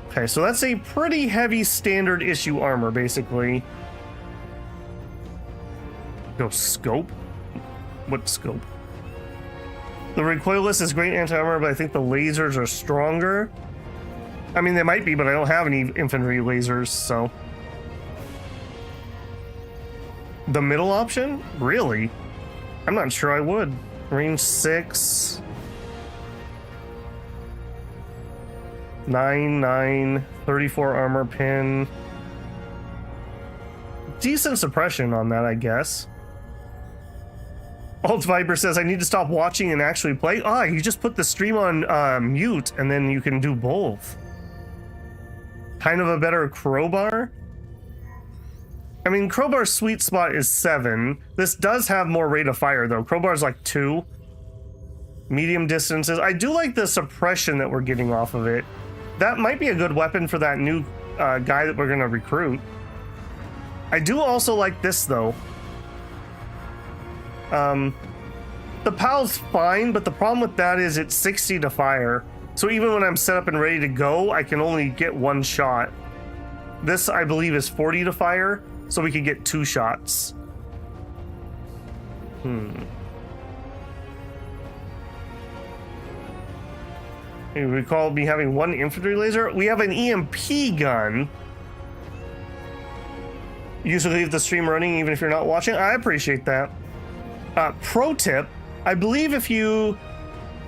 Okay, so that's a pretty heavy standard issue armor, basically. Go scope? What scope? The recoilless is great anti-armor, but I think the lasers are stronger. I mean, they might be, but I don't have any infantry lasers, so. The middle option? Really? I'm not sure I would. Range 6. 9, 34 armor pin. Decent suppression on that, I guess. Alt Viper says, I need to stop watching and actually play. You just put the stream on mute and then you can do both. Kind of a better crowbar. I mean, crowbar's sweet spot is 7. This does have more rate of fire, though. Crowbar's like 2. Medium distances. I do like the suppression that we're getting off of it. That might be a good weapon for that new guy that we're going to recruit. I do also like this, though. The PAL's fine, but the problem with that is it's 60 to fire. So even when I'm set up and ready to go, I can only get one shot. This, I believe, is 40 to fire, so we can get 2 shots. You recall me having 1 infantry laser? We have an EMP gun. Usually leave the stream running even if you're not watching. I appreciate that. Pro tip, I believe if you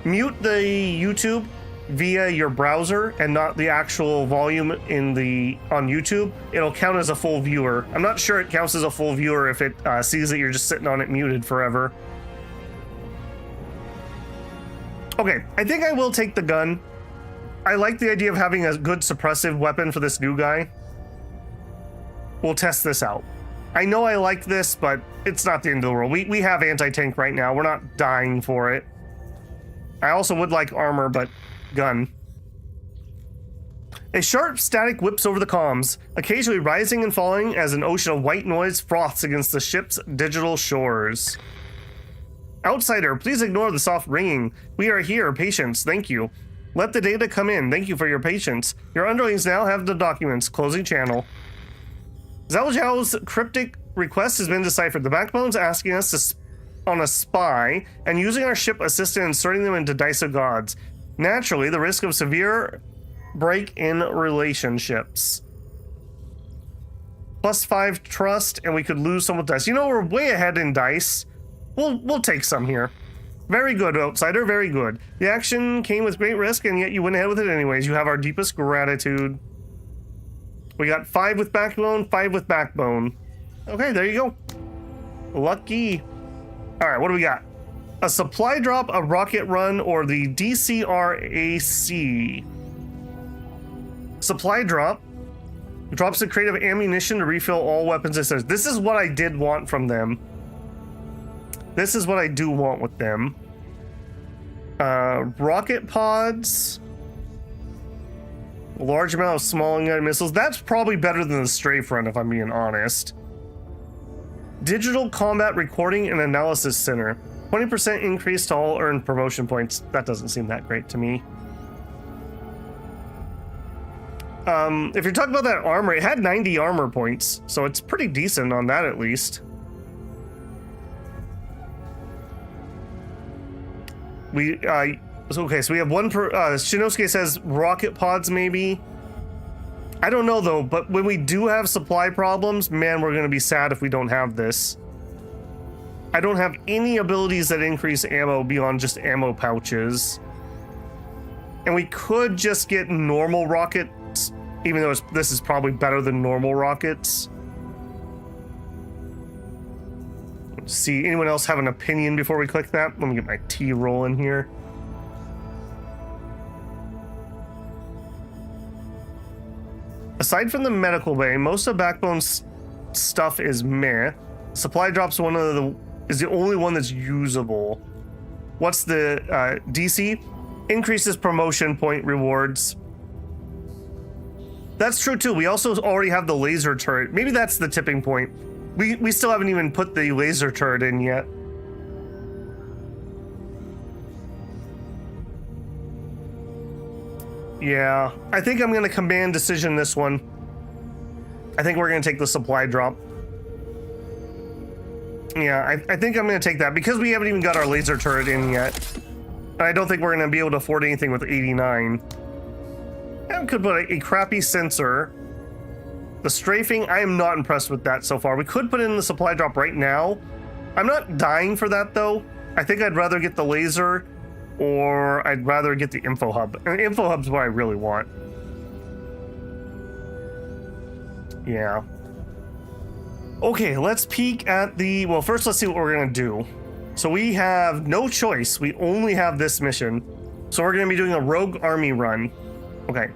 mute the YouTube via your browser and not the actual volume on YouTube, it'll count as a full viewer. I'm not sure it counts as a full viewer if it sees that you're just sitting on it muted forever. Okay, I think I will take the gun. I like the idea of having a good suppressive weapon for this new guy. We'll test this out. I know I like this, but it's not the end of the world. We have anti-tank right now. We're not dying for it. I also would like armor, but gun. A sharp static whips over the comms, occasionally rising and falling as an ocean of white noise froths against the ship's digital shores. Outsider, please ignore the soft ringing. We are here. Patience. Thank you. Let the data come in. Thank you for your patience. Your underlings now have the documents. Closing channel. Zhao Zhao's cryptic request has been deciphered. The Backbone's asking us on a spy and using our ship assistant inserting them into Dice of Gods. Naturally, the risk of severe break in relationships. +5 trust, and we could lose some with dice. You know, we're way ahead in dice. We'll take some here. Very good, Outsider, very good. The action came with great risk, and yet you went ahead with it anyways. You have our deepest gratitude. We got 5 with backbone, 5 with backbone. Okay, there you go. Lucky. All right, what do we got? A supply drop, a rocket run, or the DCRAC. Supply drop. Drops a crate of ammunition to refill all weapons. It says, this is what I did want from them. This is what I do want with them. Rocket pods. A large amount of small and guided missiles. That's probably better than the strafe run, if I'm being honest. Digital Combat Recording and Analysis Center. 20% increase to all earned promotion points. That doesn't seem that great to me. If you're talking about that armor, it had 90 armor points, so it's pretty decent on that at least. Okay, so we have one per. Shinosuke says rocket pods, maybe. I don't know though, but when we do have supply problems, man, we're gonna be sad if we don't have this. I don't have any abilities that increase ammo beyond just ammo pouches. And we could just get normal rockets, even though this is probably better than normal rockets. Let's see, anyone else have an opinion before we click that? Let me get my T rolling here. Aside from the medical bay, most of Backbone's stuff is meh. Supply drops is the only one that's usable. What's the DC? Increases promotion point rewards. That's true too. We also already have the laser turret. Maybe that's the tipping point. We still haven't even put the laser turret in yet. Yeah, I think I'm gonna command decision this one. I think we're gonna take the supply drop. Yeah, I think I'm gonna take that because we haven't even got our laser turret in yet. And I don't think we're gonna be able to afford anything with 89. And we could put a crappy sensor. The strafing, I am not impressed with that so far. We could put in the supply drop right now. I'm not dying for that though. I think I'd rather get the laser, or I'd rather get the info hub. And the info hub's what I really want. Yeah. Okay, let's peek at the... Well, first let's see what we're gonna do. So we have no choice. We only have this mission. So we're gonna be doing a rogue army run. Okay.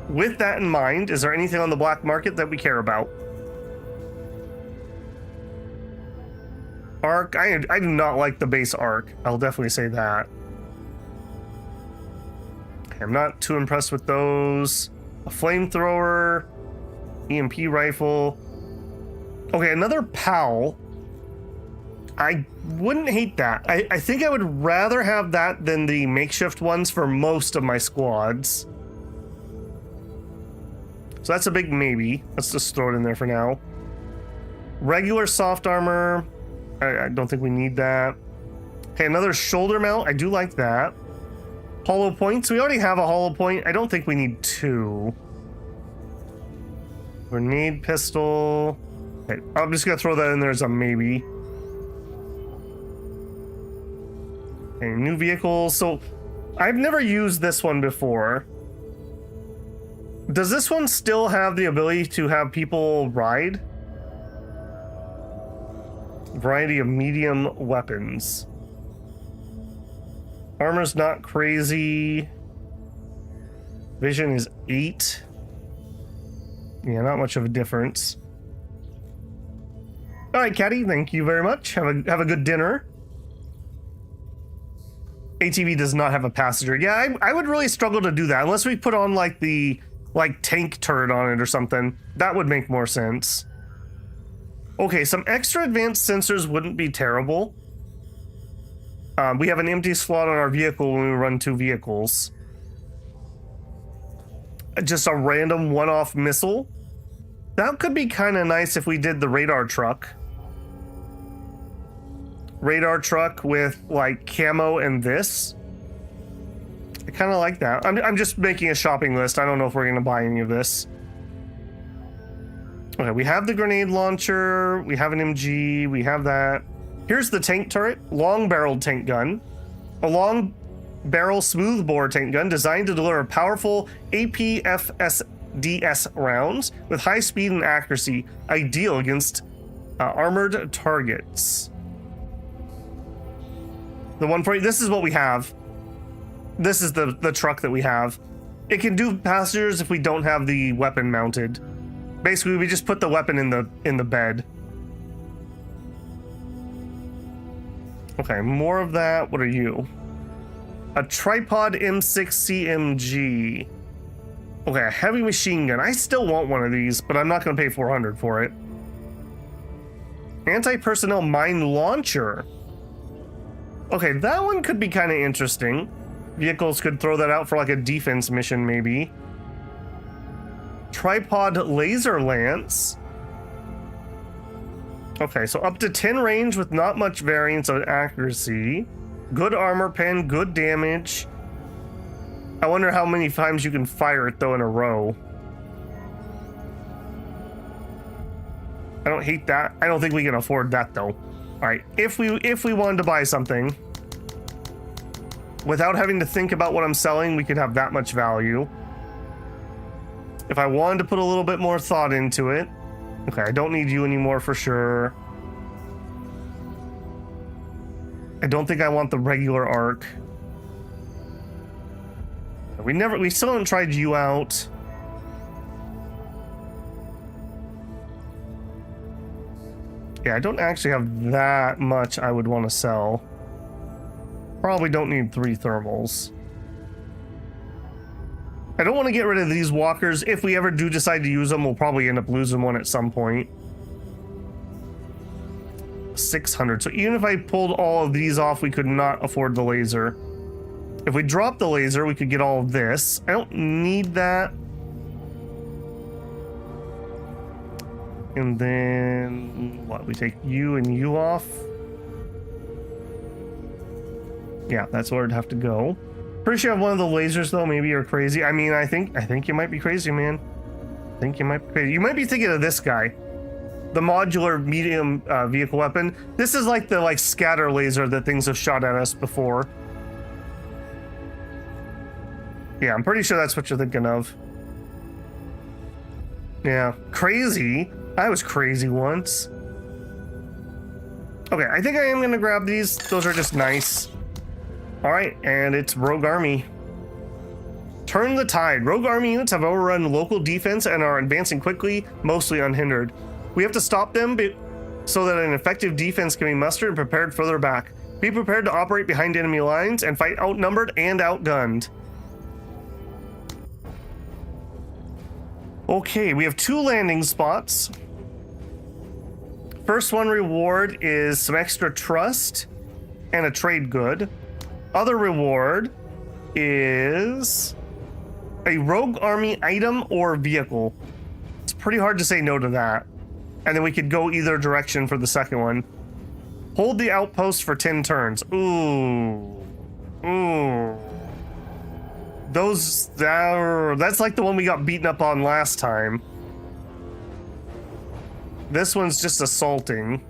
With that in mind, is there anything on the black market that we care about? Arc, I do not like the base arc. I'll definitely say that. Okay, I'm not too impressed with those. A flamethrower, EMP rifle. Okay, another PAL. I wouldn't hate that. I think I would rather have that than the makeshift ones for most of my squads. So that's a big maybe. Let's just throw it in there for now. Regular soft armor. I don't think we need that. Okay, another shoulder mount. I do like that. Hollow points. We already have a hollow point. I don't think we need two. Grenade pistol. Okay, I'm just gonna throw that in there as a maybe. Okay, new vehicle. So I've never used this one before. Does this one still have the ability to have people ride? Variety of medium weapons. Armor's not crazy. Vision is 8. Yeah, not much of a difference. All right, Caddy, thank you very much. Have a good dinner. ATV does not have a passenger. Yeah, I would really struggle to do that unless we put on like the tank turret on it or something. That would make more sense. Okay, some extra advanced sensors wouldn't be terrible. We have an empty slot on our vehicle when we run 2 vehicles. Just a random one-off missile. That could be kind of nice if we did the radar truck. Radar truck with like camo and this. I kind of like that. I'm just making a shopping list. I don't know if we're going to buy any of this. Okay, we have the grenade launcher. We have an MG. We have that. Here's the tank turret. Long-barreled tank gun. A long-barrel smoothbore tank gun designed to deliver powerful APFSDS rounds with high speed and accuracy, ideal against armored targets. The one for this is what we have. This is the truck that we have. It can do passengers if we don't have the weapon mounted. Basically, we just put the weapon in the bed. Okay, more of that. What are you? A tripod M6 CMG. Okay, a heavy machine gun. I still want one of these, but I'm not going to pay 400 for it. Anti-personnel mine launcher. Okay, that one could be kind of interesting. Vehicles could throw that out for like a defense mission, maybe. Tripod laser lance. Okay, so up to 10 range with not much variance of accuracy. Good armor pen, good damage. I wonder how many times you can fire it though in a row. I don't hate that. I don't think we can afford that though. All right, if we wanted to buy something without having to think about what I'm selling, we could have that much value. If I wanted to put a little bit more thought into it, okay, I don't need you anymore for sure. I don't think I want the regular arc. We still haven't tried you out. Yeah, I don't actually have that much I would want to sell. Probably don't need 3 thermals. I don't want to get rid of these walkers. If we ever do decide to use them, we'll probably end up losing one at some point. 600. So even if I pulled all of these off, we could not afford the laser. If we drop the laser, we could get all of this. I don't need that. And then what? We take you and you off. Yeah, that's where it'd have to go. Pretty sure I have one of the lasers though. Maybe you're crazy. I mean, I think you might be crazy, man. I think you might be crazy. You might be thinking of this guy, the modular medium vehicle weapon. This is like the scatter laser that things have shot at us before. Yeah, I'm pretty sure that's what you're thinking of. Yeah, crazy. I was crazy once. Okay, I think I am gonna grab these. Those are just nice. All right, and it's Rogue Army. Turn the tide. Rogue Army units have overrun local defense and are advancing quickly, mostly unhindered. We have to stop them so that an effective defense can be mustered and prepared further back. Be prepared to operate behind enemy lines and fight outnumbered and outgunned. Okay, we have 2 landing spots. First one reward is some extra trust and a trade good. Other reward is a Rogue Army item or vehicle. It's pretty hard to say no to that. And then we could go either direction for the second one. Hold the outpost for 10 turns. Ooh. Ooh. That's like the one we got beaten up on last time. This one's just assaulting.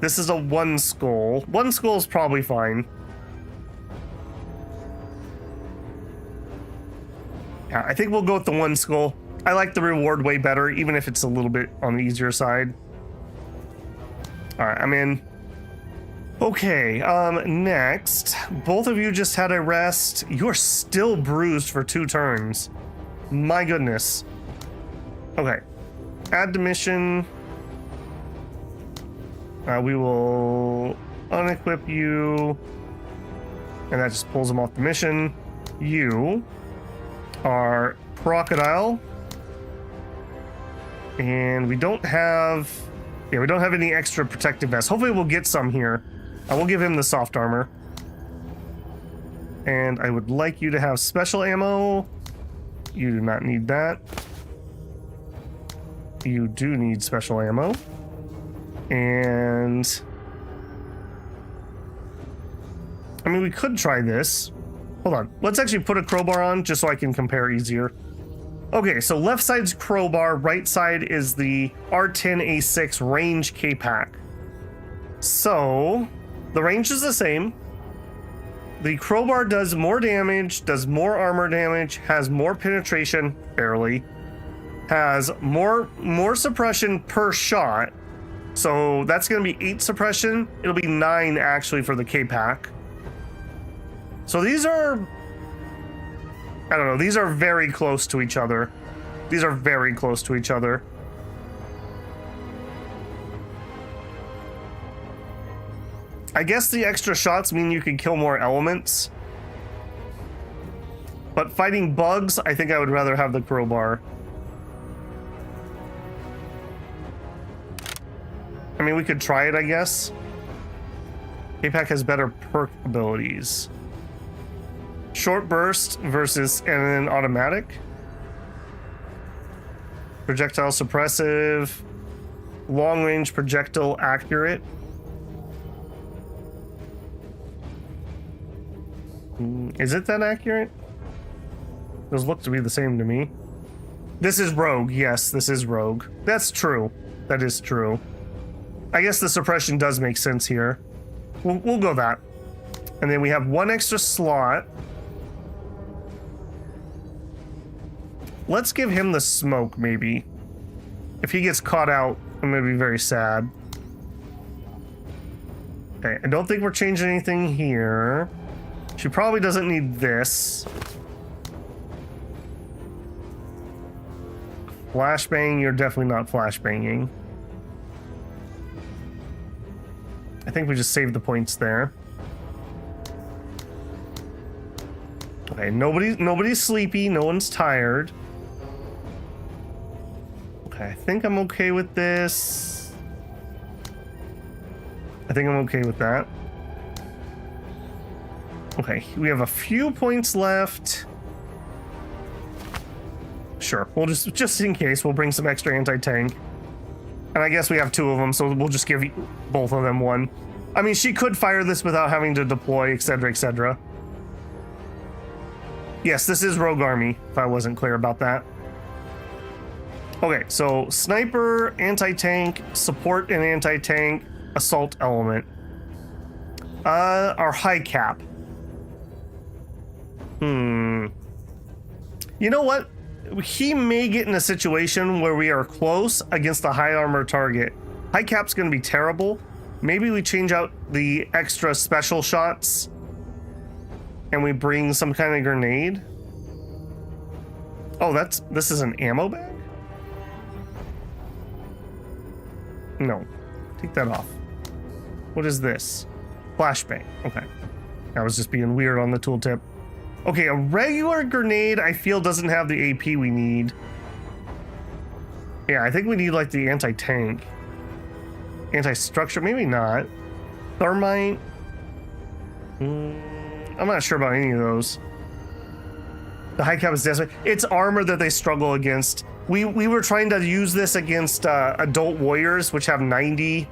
This is a 1 skull. 1 skull is probably fine. Yeah, I think we'll go with the 1 skull. I like the reward way better, even if it's a little bit on the easier side. All right, I'm in. Okay, next. Both of you just had a rest. You're still bruised for 2 turns. My goodness. Okay. Add to mission. We will unequip you. And that just pulls them off the mission. You are Crocodile. And we don't have any extra protective vests. Hopefully we'll get some here. I will give him the soft armor. And I would like you to have special ammo. You do not need that. You do need special ammo. And I mean, we could try this. Hold on. Let's actually put a crowbar on just so I can compare easier. Okay, so left side's crowbar, right side is the R10A6 range K-Pack. So the range is the same. The crowbar does more damage, does more armor damage, has more penetration, barely, has more suppression per shot. So that's going to be 8 suppression. It'll be 9 actually for the K-Pack. So these are, I don't know, these are very close to each other. These are very close to each other. I guess the extra shots mean you can kill more elements. But fighting bugs, I think I would rather have the crowbar. I mean, we could try it, I guess. K-Pack has better perk abilities. Short burst versus and then automatic. Projectile suppressive. Long range projectile accurate. Is it that accurate? Those look to be the same to me. This is rogue. Yes, this is rogue. That's true. That is true. I guess the suppression does make sense here. We'll go that. And then we have one extra slot. Let's give him the smoke, maybe. If he gets caught out, I'm gonna be very sad. Okay, I don't think we're changing anything here. She probably doesn't need this. Flashbang, you're definitely not flashbanging. I think we just saved the points there. Okay, nobody's sleepy, no one's tired. Okay, I think I'm okay with this. I think I'm okay with that. Okay, we have a few points left. Sure, we'll just in case, we'll bring some extra anti-tank. And I guess we have two of them, so we'll just give both of them one. I mean, she could fire this without having to deploy, etc., etc. Yes, this is Rogue Army, if I wasn't clear about that. Okay, so sniper, anti-tank, support and anti-tank, assault element. Our high cap. You know what? He may get in a situation where we are close against a high armor target. High cap's gonna be terrible. Maybe we change out the extra special shots and we bring some kind of grenade. Oh, this is an ammo bag? No, take that off. What is this? Flashbang, okay. I was just being weird on the tooltip. Okay, a regular grenade I feel doesn't have the AP we need. Yeah, I think we need like the anti-tank. Anti-structure, maybe not. Thermite. I'm not sure about any of those. The high cap is desperate. It's armor that they struggle against. We were trying to use this against adult warriors, which have 90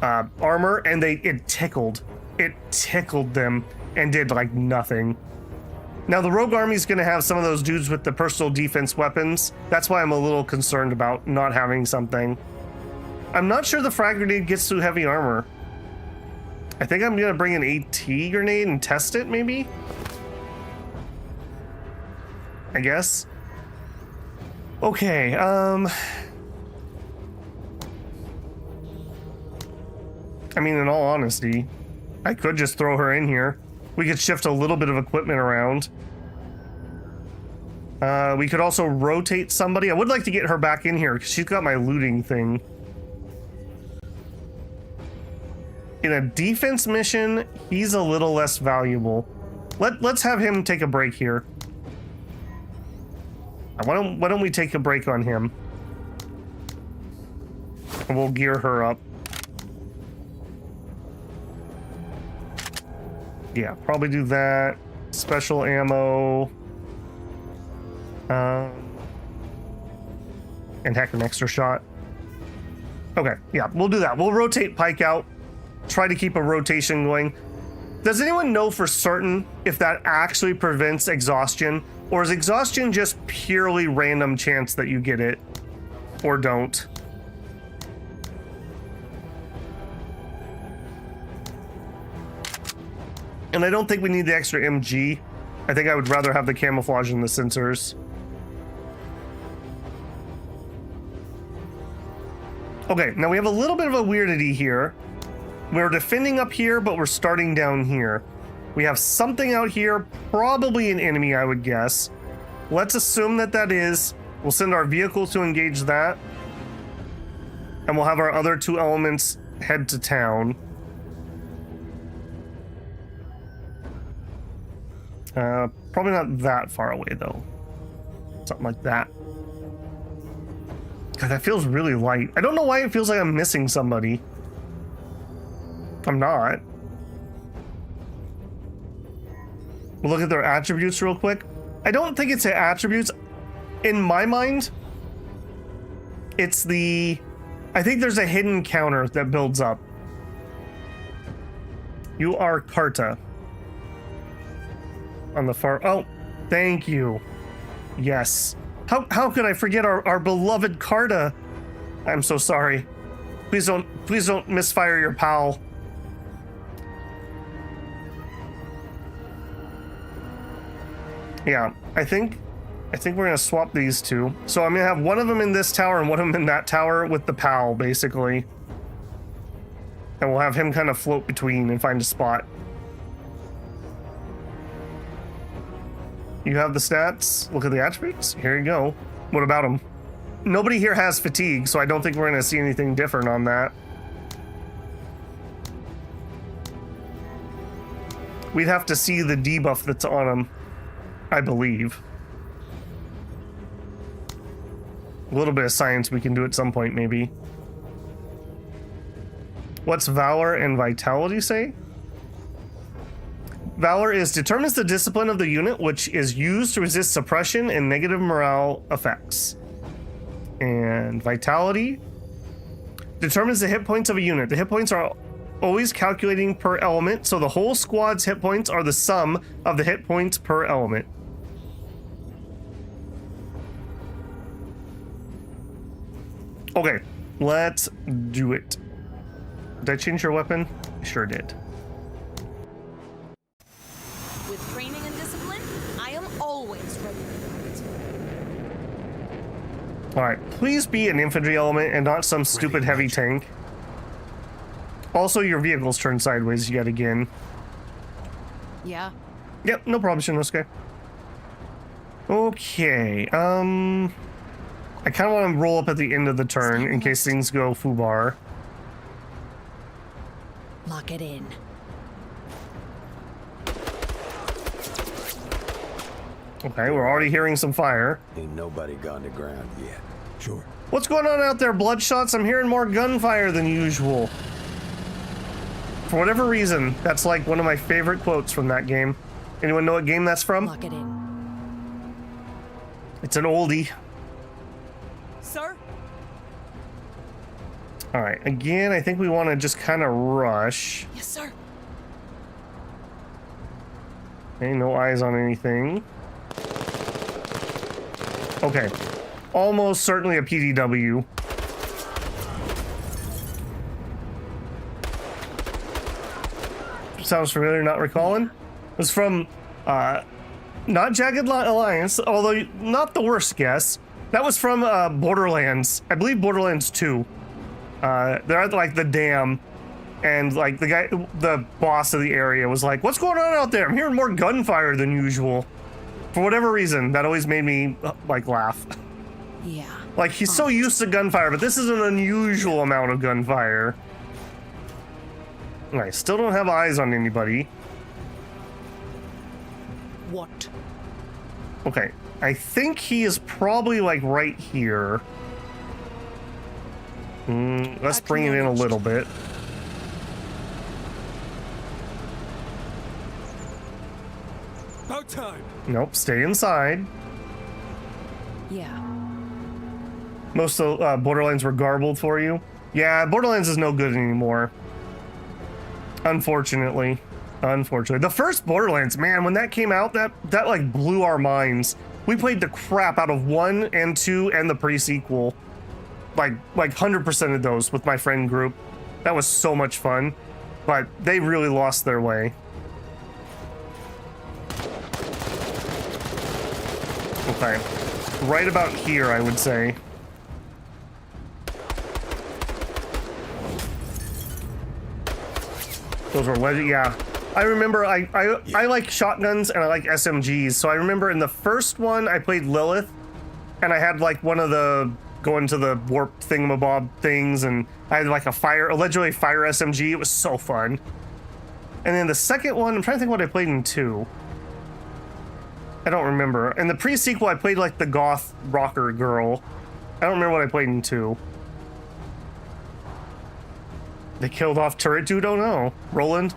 armor, and it tickled. It tickled them and did like nothing. Now the Rogue Army is going to have some of those dudes with the personal defense weapons. That's why I'm a little concerned about not having something. I'm not sure the frag grenade gets through heavy armor. I think I'm going to bring an AT grenade and test it, maybe? I guess. Okay, I mean, in all honesty, I could just throw her in here. We could shift a little bit of equipment around. We could also rotate somebody. I would like to get her back in here because she's got my looting thing. In a defense mission, he's a little less valuable. Let's have him take a break here. Why don't we take a break on him? And we'll gear her up. Yeah, probably do that. Special ammo. And heck, an extra shot. Okay, yeah, we'll do that. We'll rotate Pike out. Try to keep a rotation going. Does anyone know for certain if that actually prevents exhaustion? Or is exhaustion just purely random chance that you get it? Or don't? And I don't think we need the extra MG. I think I would rather have the camouflage and the sensors. Okay, now we have a little bit of a weirdity here. We're defending up here, but we're starting down here. We have something out here, probably an enemy, I would guess. Let's assume that that is. We'll send our vehicle to engage that. And we'll have our other two elements head to town. Probably not that far away, though. Something like that. God, that feels really light. I don't know why it feels like I'm missing somebody. I'm not. We'll look at their attributes real quick. I don't think it's the attributes. In my mind, it's the... I think there's a hidden counter that builds up. You are Carta. On the far... Oh, Thank you. Yes. How could I forget our beloved Carta? I'm so sorry. Please don't misfire your pal. Yeah, I think we're gonna swap these two. So I'm gonna have one of them in this tower and one of them in that tower with the pal, basically. And we'll have him kind of float between and find a spot. You have the stats. Look at the attributes. Here you go. What about him? Nobody here has fatigue, so I don't think we're gonna see anything different on that. We'd have to see the debuff that's on him, I believe. A little bit of science we can do at some point, maybe. What's Valor and Vitality say? Valor determines the discipline of the unit, which is used to resist suppression and negative morale effects. And Vitality determines the hit points of a unit. The hit points are always calculating per element, so the whole squad's hit points are the sum of the hit points per element. Okay, let's do it. Did I change your weapon? I sure did. With training and discipline, I am always ready for it. Alright, please be an infantry element and not some stupid heavy tank. Also, your vehicle's turned sideways yet again. Yeah. Yep, no problem, Shinosuke. Okay, I kind of want to roll up at the end of the turn in case things go foobar. Lock it in. Okay, we're already hearing some fire. Ain't nobody gone to ground yet. Sure. What's going on out there, Bloodshots? I'm hearing more gunfire than usual. For whatever reason, that's like one of my favorite quotes from that game. Anyone know what game that's from? Lock it in. It's an oldie. Sir? Alright, again, I think we want to just kind of rush. Yes, sir. Okay, no eyes on anything. Okay, almost certainly a PDW. Sounds familiar, not recalling? It was from, not Jagged Alliance, although not the worst guess. That was from, Borderlands. I believe Borderlands 2. They're at, like, the dam, and, like, the boss of the area was like, "What's going on out there? I'm hearing more gunfire than usual." For whatever reason, that always made me, like, laugh. Yeah. Like, he's so used to gunfire, but this is an unusual amount of gunfire. I still don't have eyes on anybody. What? Okay, I think he is probably, like, right here. Let's bring it in a little bit. About time. Nope, stay inside. Yeah. Most of Borderlands were garbled for you. Yeah, Borderlands is no good anymore. Unfortunately. The first Borderlands, man, when that came out, that like blew our minds. We played the crap out of 1 and 2 and the pre-sequel. Like 100% of those with my friend group. That was so much fun. But they really lost their way. Okay. Right about here, I would say. Those were legend, yeah. I remember I like shotguns and I like SMGs. So I remember in the first one I played Lilith, and I had like one of the going to the warp thingamabob things, and I had like a allegedly fire SMG. It was so fun. And then the second one, I'm trying to think what I played in 2. I don't remember. In the pre-sequel, I played like the goth rocker girl. I don't remember what I played in 2. They killed off turret dude? Oh no. Roland?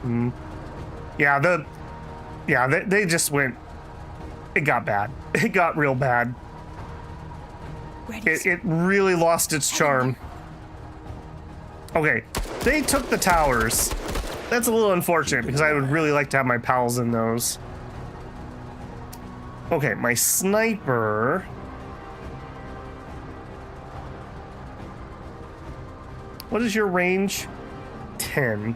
Yeah, they just went... It got bad. It got real bad. It really lost its charm. Okay, they took the towers. That's a little unfortunate because I would really like to have my pals in those. Okay, my sniper. What is your range? 10.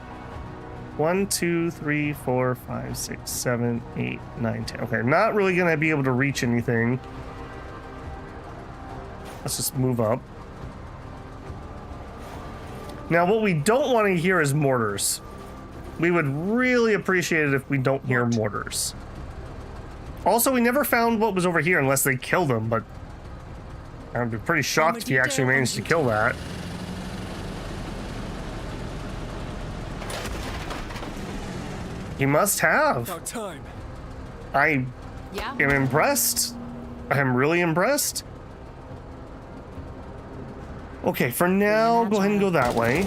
1, 2, 3, 4, 5, 6, 7, 8, 9, 10. Okay, not really gonna be able to reach anything. Let's just move up. Now, what we don't want to hear is mortars. We would really appreciate it if we don't hear mortars. Also, we never found what was over here unless they killed him, but I'd be pretty shocked if he actually managed to kill that. He must have. About time. I Yeah. am impressed. I'm really impressed. Okay, for now, go ahead and go that way.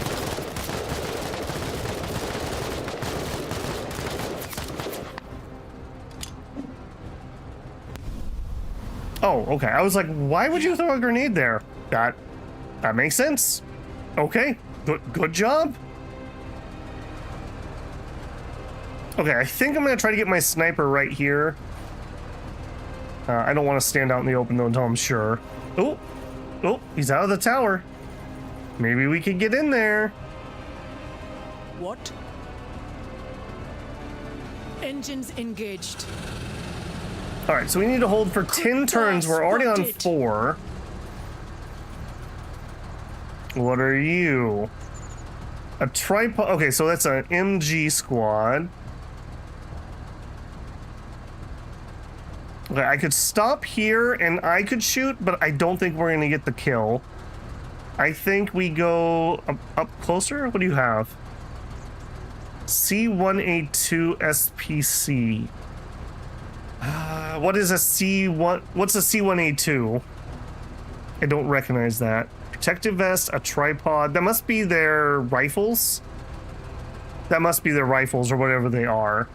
Oh, okay. I was like, why would you throw a grenade there? That makes sense. Okay, good job. Okay, I think I'm gonna try to get my sniper right here. I don't want to stand out in the open though until I'm sure. Oh, he's out of the tower. Maybe we could get in there. What? Engines engaged. All right, so we need to hold for 10 turns. We're already on 4. What are you? A tripod. Okay, so that's an MG squad. Okay, I could stop here and I could shoot, but I don't think we're gonna get the kill. I think we go up closer. What do you have? C1A2 SPC. What is a C1? What's a C1A2? I don't recognize that. Protective vest, a tripod. That must be their rifles. That must be their rifles or whatever they are.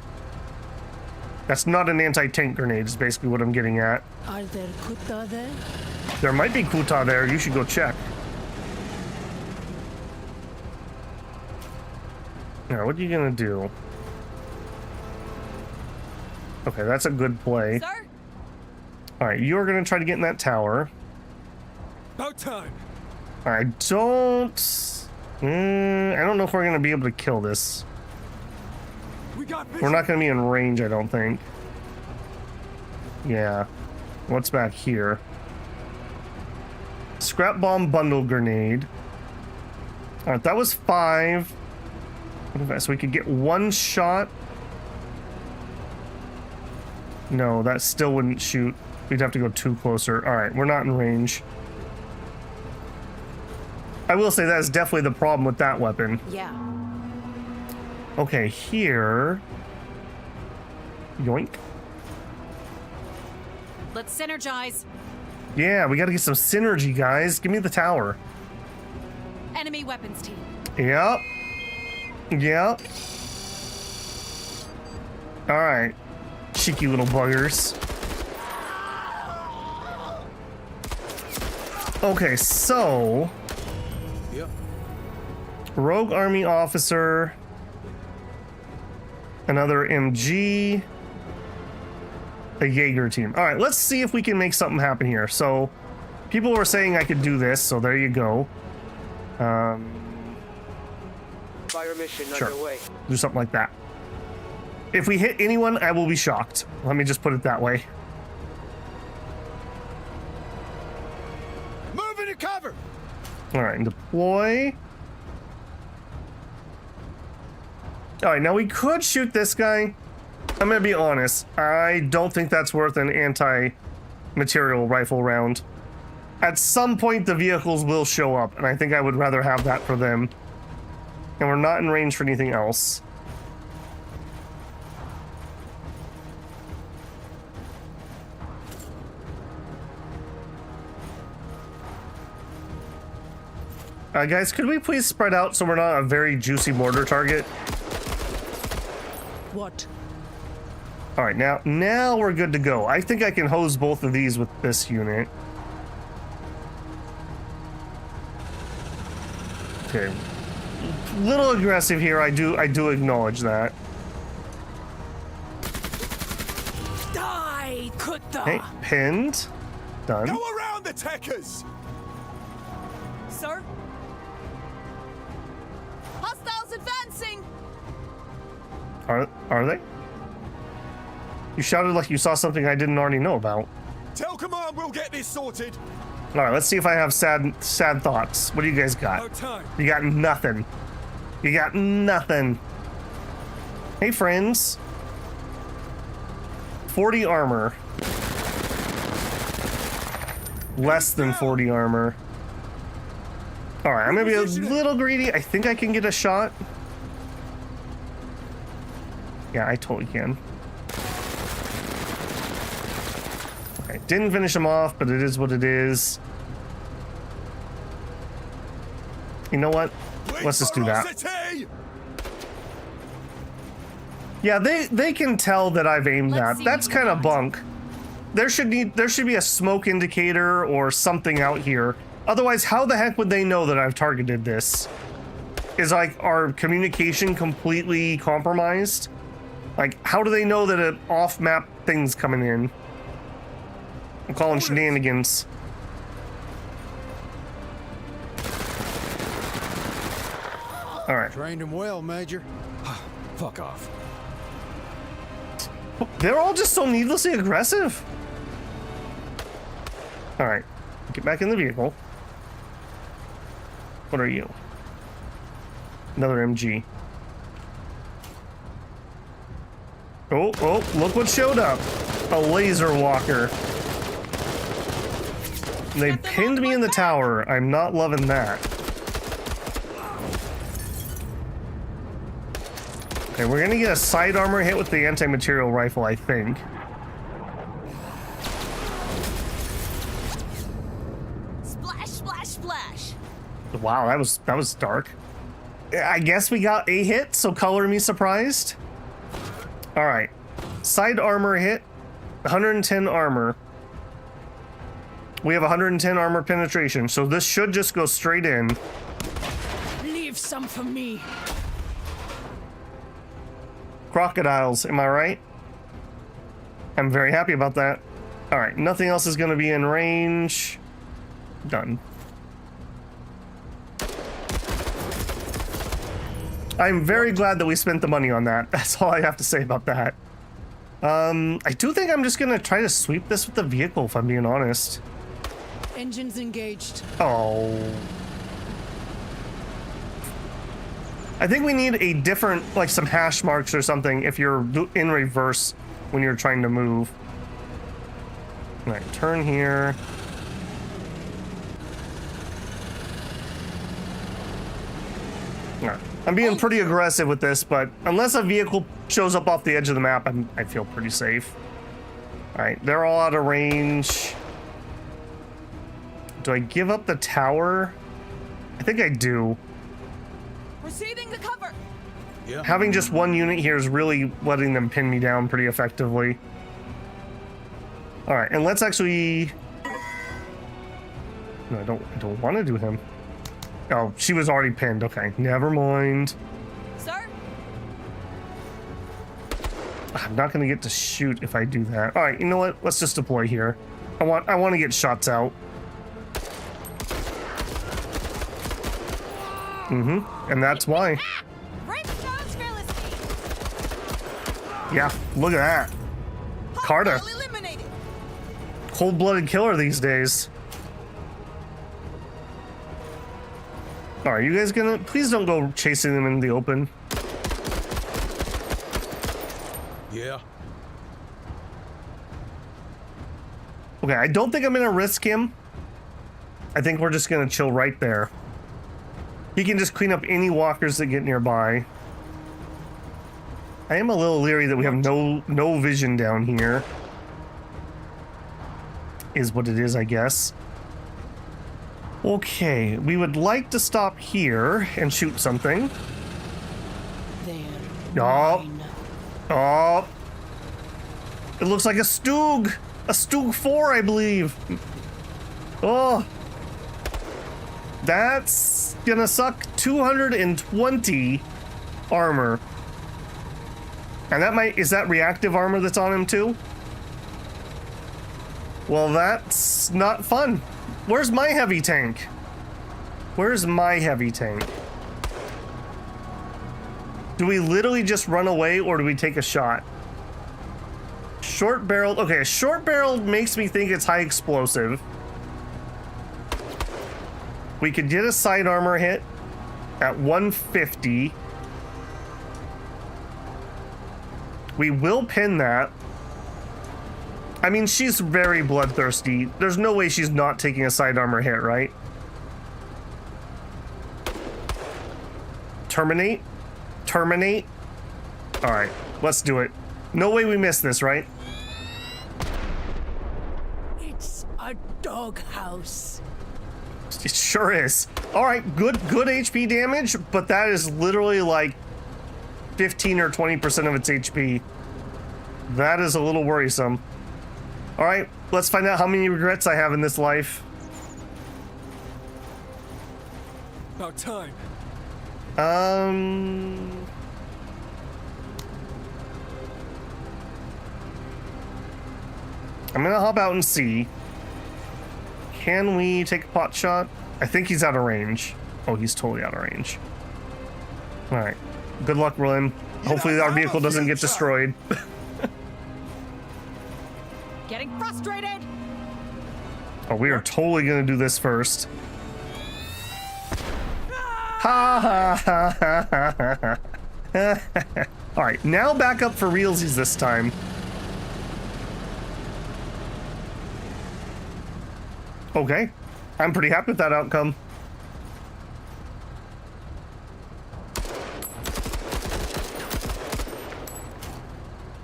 That's not an anti-tank grenade, is basically what I'm getting at. Are there Kuta there? There might be Kuta there. You should go check. Now, what are you gonna do? Okay, that's a good play. Sir? Alright, you're gonna try to get in that tower. About time. I don't know if we're gonna be able to kill this. We got We're not gonna be in range, I don't think. Yeah. What's back here? Scrap bomb bundle grenade. Alright, that was 5. So we could get 1 shot. No, that still wouldn't shoot. We'd have to go 2 closer. Alright, we're not in range. I will say that is definitely the problem with that weapon. Yeah. Okay, here. Yoink. Let's synergize. Yeah, we gotta get some synergy, guys. Give me the tower. Enemy weapons team. Yep. Yep. Alright. Cheeky little buggers. Okay, so... Yep. Rogue Army Officer. Another MG. A Jaeger team. Alright, let's see if we can make something happen here. So, people were saying I could do this, so there you go. Fire mission Sure. underway. Do something like that. If we hit anyone, I will be shocked. Let me just put it that way. Move into cover. Alright, deploy. Alright, now we could shoot this guy. I'm gonna be honest. I don't think that's worth an anti-material rifle round. At some point, the vehicles will show up, and I think I would rather have that for them. And we're not in range for anything else. Guys, could we please spread out so we're not a very juicy mortar target? What? All right, now we're good to go. I think I can hose both of these with this unit. Okay, little aggressive here. I do acknowledge that. Die. Ay kutta. Okay, pinned. Done. Go around the techers! Sir? Hostiles advancing! Are they? You shouted like you saw something I didn't already know about. Tell command we'll get this sorted. All right, let's see if I have sad thoughts. What do you guys No got? time. You got nothing. You got nothing. Hey, friends. 40 armor. Less than 40 armor. All right, I'm gonna be a little greedy. I think I can get a shot. Yeah, I totally can. Okay, didn't finish him off, but it is what it is. You know what? Let's just do that. Ferocity! Yeah, they can tell that I've aimed that. That's kind of bunk. There should be a smoke indicator or something out here. Otherwise, how the heck would they know that I've targeted this? Is like our communication completely compromised? Like, how do they know that an off-map thing's coming in? I'm calling shenanigans. All right. Trained him well, Major. Fuck off. They're all just so needlessly aggressive. All right, get back in the vehicle. What are you? Another MG. Oh, look what showed up. A laser walker. They pinned me in the tower. I'm not loving that. Okay, we're gonna get a side armor hit with the anti-material rifle, I think. Splash, splash, splash! Wow, that was dark. I guess we got a hit, so color me surprised. All right, side armor hit, 110 armor. We have 110 armor penetration, so this should just go straight in. Leave some for me. Crocodiles, am I right? I'm very happy about that. All right, nothing else is going to be in range. Done. I'm very glad that we spent the money on that. That's all I have to say about that. I do think I'm just going to try to sweep this with the vehicle, if I'm being honest. Engines engaged. Oh. I think we need a different, like some hash marks or something if you're in reverse when you're trying to move. All right, turn here. All right. I'm being pretty aggressive with this, but unless a vehicle shows up off the edge of the map, I feel pretty safe. All right, they're all out of range. Do I give up the tower? I think I do. Receiving the cover! Having just one unit here is really letting them pin me down pretty effectively. All right, and let's actually... No, I don't want to do him. Oh, she was already pinned. Okay, never mind. Sir? I'm not going to get to shoot if I do that. All right, you know what? Let's just deploy here. I want to get shots out. And that's why. Brimstone's fearlessly! Yeah, look at that. Carter. Hostile eliminated! Cold-blooded killer these days. All right, you guys gonna... Please don't go chasing them in the open. Yeah. Okay, I don't think I'm gonna risk him. I think we're just gonna chill right there. He can just clean up any walkers that get nearby. I am a little leery that we have no vision down here. Is what it is, I guess. Okay, we would like to stop here and shoot something. There. Oh. Oh. It looks like a Stug. A Stug 4, I believe. Oh. That's gonna suck. 220 armor. And that might... Is that reactive armor that's on him too? Well, that's not fun. Where's my heavy tank? Where's my heavy tank? Do we literally just run away or do we take a shot? Short barreled. Okay, short barreled makes me think it's high explosive. We could get a side armor hit at 150. We will pin that. I mean, she's very bloodthirsty. There's no way she's not taking a side armor hit, right? Terminate. Terminate. All right, let's do it. No way we miss this, right? It's a doghouse. It sure is. All right, good HP damage, but that is literally like 15 or 20% of its HP. That is a little worrisome. All right, let's find out how many regrets I have in this life. About time. I'm gonna hop out and see. Can we take a pot shot? I think he's out of range. Oh, he's totally out of range. All right. Good luck, William. Hopefully our vehicle doesn't get destroyed. Getting frustrated. Oh, we are totally gonna do this first. Ha ha ha ha ha ha. All right, now back up for realsies this time. Okay, I'm pretty happy with that outcome.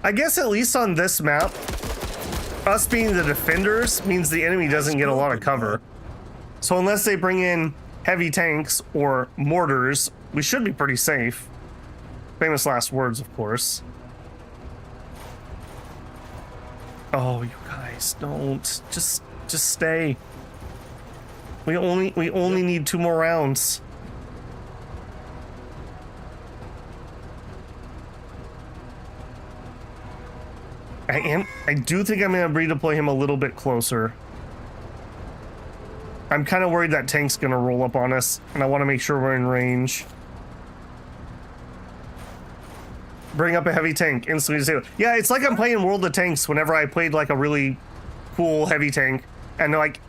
I guess at least on this map, us being the defenders means the enemy doesn't get a lot of cover. So unless they bring in heavy tanks or mortars, we should be pretty safe. Famous last words, of course. Oh, you guys, don't. Just stay. We only need 2 more rounds. I do think I'm gonna redeploy him a little bit closer. I'm kind of worried that tank's gonna roll up on us, and I want to make sure we're in range. Bring up a heavy tank, instantly disable. Yeah, it's like I'm playing World of Tanks whenever I played like a really cool heavy tank, and like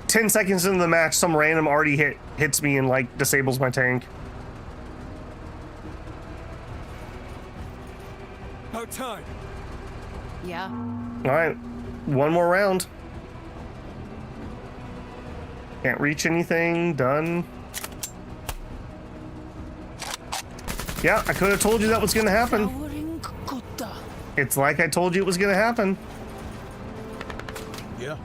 10 seconds into the match, some random already hits me and like disables my tank. About time. Yeah. All right, 1 more round. Can't reach anything. Done. Yeah, I could have told you that was gonna happen. Towering Kutta. It's like I told you it was gonna happen. Yeah.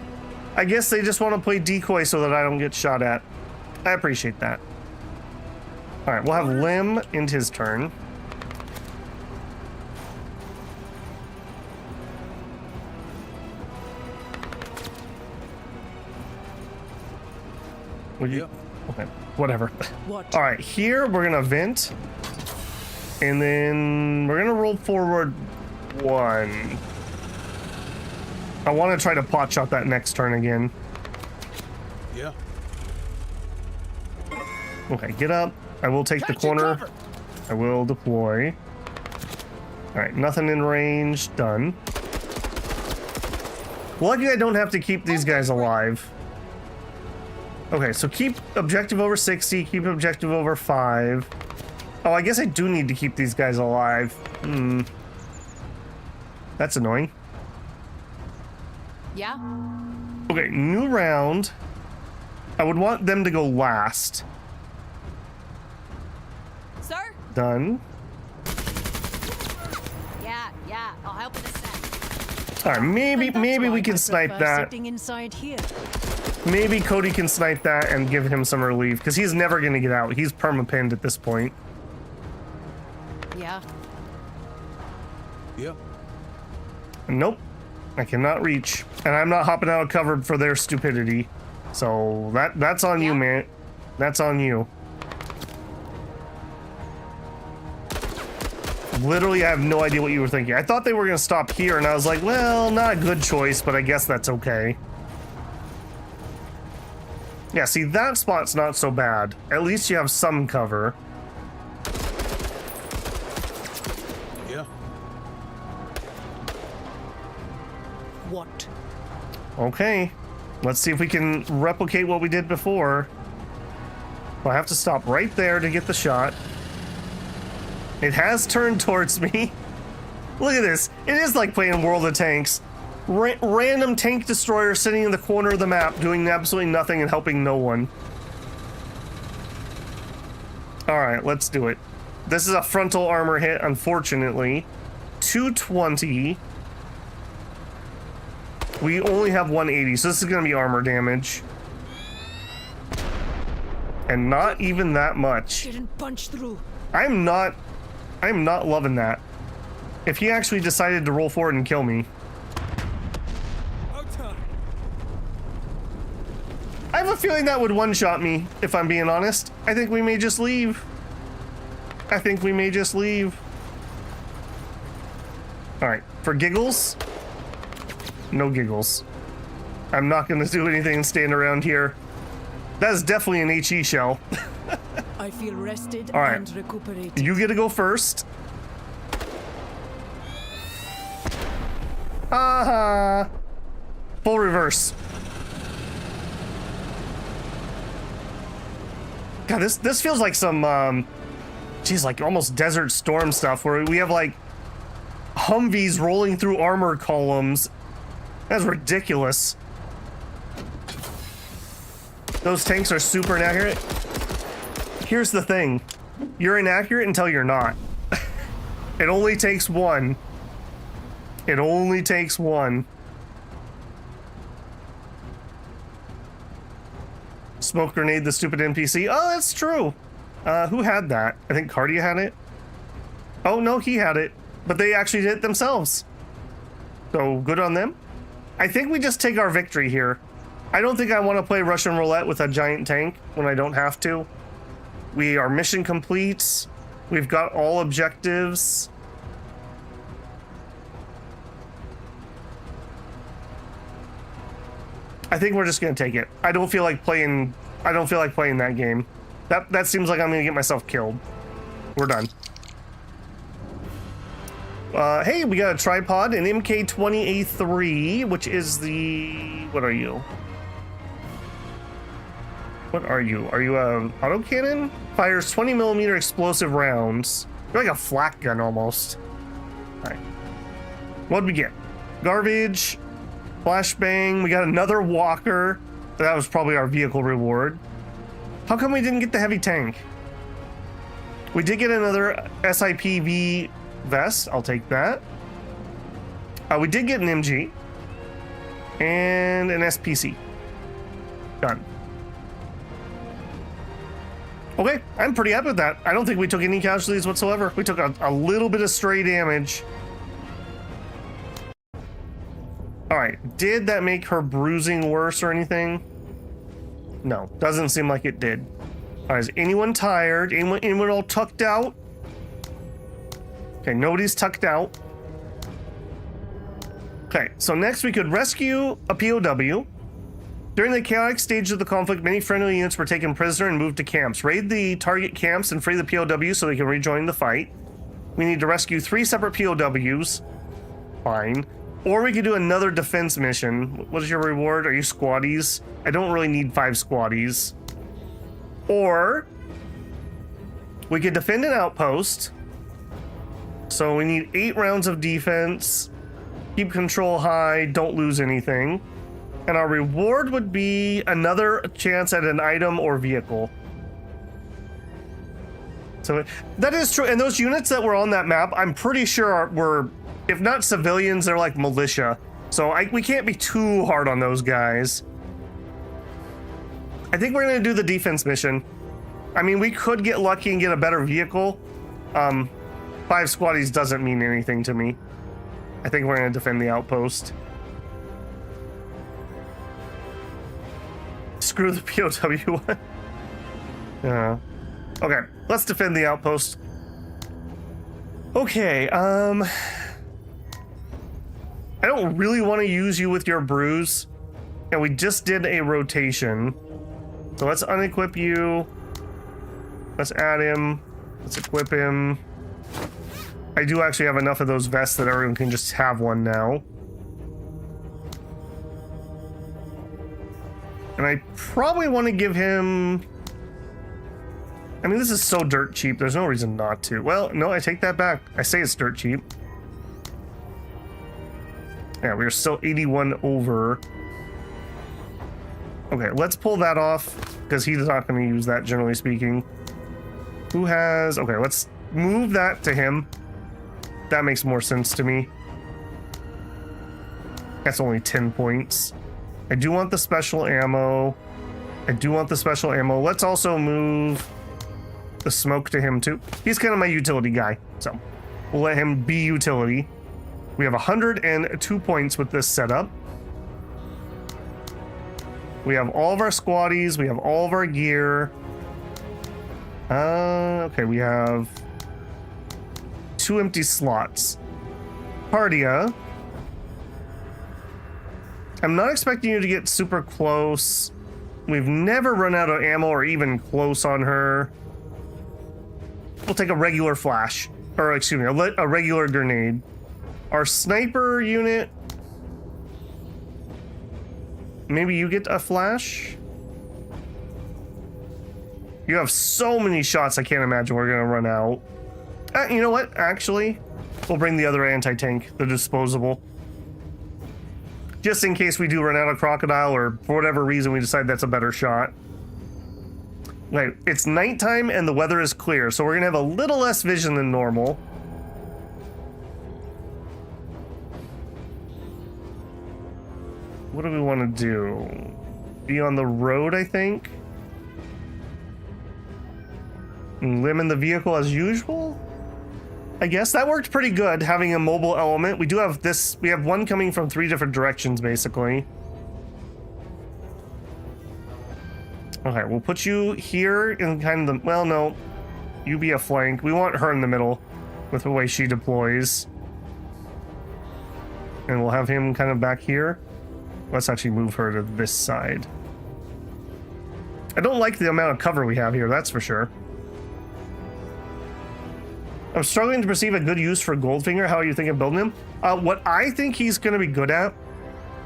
I guess they just want to play decoy so that I don't get shot at. I appreciate that. All right, we'll have Lim end his turn. Will you? Okay, whatever. What? All right, here we're gonna vent, and then we're gonna roll forward 1. I want to try to pot shot that next turn again. Yeah. Okay, get up. I will take the corner. I will deploy. All right, nothing in range. Done. Lucky I don't have to keep these guys alive. Okay, so keep objective over 60, keep objective over 5. Oh, I guess I do need to keep these guys alive. That's annoying. Yeah. Okay, new round. I would want them to go last. Sir? Done. Yeah. I'll help in a sec. All right, maybe That's we why can I snipe prefer that. Sitting inside here. Maybe Cody can snipe that and give him some relief, because he's never going to get out. He's perma-pinned at this point. Yeah. Yeah. Nope. I cannot reach. And I'm not hopping out of cover for their stupidity. So that's on you, man. That's on you. Literally, I have no idea what you were thinking. I thought they were going to stop here, and I was like, well, not a good choice, but I guess that's okay. Yeah, see, that spot's not so bad. At least you have some cover. Yeah. What? Okay. Let's see if we can replicate what we did before. I'll have to stop right there to get the shot. It has turned towards me. Look at this. It is like playing World of Tanks. Random tank destroyer sitting in the corner of the map doing absolutely nothing and helping no one. Alright, let's do it. This is a frontal armor hit, unfortunately. 220. We only have 180, so this is going to be armor damage. And not even that much. Didn't punch through. I'm not loving that. If he actually decided to roll forward and kill me. I have a feeling that would one-shot me, if I'm being honest. I think we may just leave. Alright, for giggles? No giggles. I'm not gonna do anything and stand around here. That is definitely an HE shell. I feel rested All right. and recuperated. You get to go first. Full reverse. God, this feels like some, geez, like almost Desert Storm stuff where we have like Humvees rolling through armor columns. That's ridiculous. Those tanks are super inaccurate. Here's the thing. You're inaccurate until you're not. It only takes one. It only takes one. Smoke grenade the stupid NPC. Oh, that's true. Who had that? I think Cardia had it. Oh, no, he had it. But they actually did it themselves. So, good on them. I think we just take our victory here. I don't think I want to play Russian roulette with a giant tank when I don't have to. We are mission complete. We've got all objectives. I think we're just gonna take it. I don't feel like playing that game. That seems like I'm gonna get myself killed. We're done. Hey, we got a tripod, an MK20A3, which is the... What are you? What are you? Are you a autocannon? Fires 20mm explosive rounds. You're like a flak gun almost. Alright. What'd we get? Garbage. Flashbang. We got another walker. That was probably our vehicle reward. How come we didn't get the heavy tank? We did get another SIPV vest. I'll take that. We did get an MG. And an SPC. Done. Okay, I'm pretty happy with that. I don't think we took any casualties whatsoever. We took a little bit of stray damage. Alright, did that make her bruising worse or anything? No, doesn't seem like it did. Alright, is anyone tired? Anyone all tucked out? Okay, nobody's tucked out. Okay, so next we could rescue a POW. During the chaotic stage of the conflict, many friendly units were taken prisoner and moved to camps. Raid the target camps and free the POW so they can rejoin the fight. We need to rescue 3 separate POWs. Fine. Or we could do another defense mission. What is your reward? Are you squaddies? I don't really need 5 squaddies. Or we could defend an outpost. So we need 8 rounds of defense. Keep control high. Don't lose anything. And our reward would be another chance at an item or vehicle. So that is true. And those units that were on that map, I'm pretty sure were, if not civilians, they're like militia. So we can't be too hard on those guys. I think we're going to do the defense mission. I mean, we could get lucky and get a better vehicle. 5 squaddies doesn't mean anything to me. I think we're going to defend the outpost. Screw the POW one. Okay, let's defend the outpost. Okay, I don't really want to use you with your bruise. And we just did a rotation. So let's unequip you. Let's add him. Let's equip him. I do actually have enough of those vests that everyone can just have one now. And I probably want to give him... I mean, this is so dirt cheap. There's no reason not to. Well, no, I take that back. I say it's dirt cheap. Yeah, we're still 81 over. Okay, let's pull that off, because he's not going to use that, generally speaking. Who has... Okay, let's move that to him. That makes more sense to me. That's only 10 points. I do want the special ammo. Let's also move the smoke to him, too. He's kind of my utility guy, so we'll let him be utility. We have 102 points with this setup. We have all of our squaddies. We have all of our gear. Okay, we have 2 empty slots. Pardia. I'm not expecting you to get super close. We've never run out of ammo or even close on her. We'll take a regular flash. Or, excuse me, a regular grenade. Our sniper unit... Maybe you get a flash? You have so many shots, I can't imagine we're gonna run out. You know what? Actually, we'll bring the other anti-tank, the disposable. Just in case we do run out of crocodile, or for whatever reason we decide that's a better shot. Like, it's nighttime and the weather is clear, so we're gonna have a little less vision than normal. What do we want to do? Be on the road, I think? And limb in the vehicle as usual? I guess that worked pretty good, having a mobile element. We do have this, we have one coming from 3 different directions, basically. Okay, we'll put you here in kind of the, well, no. You be a flank. We want her in the middle with the way she deploys. And we'll have him kind of back here. Let's actually move her to this side. I don't like the amount of cover we have here, that's for sure. I'm struggling to perceive a good use for Goldfinger. How are you thinking of building him? What I think he's going to be good at,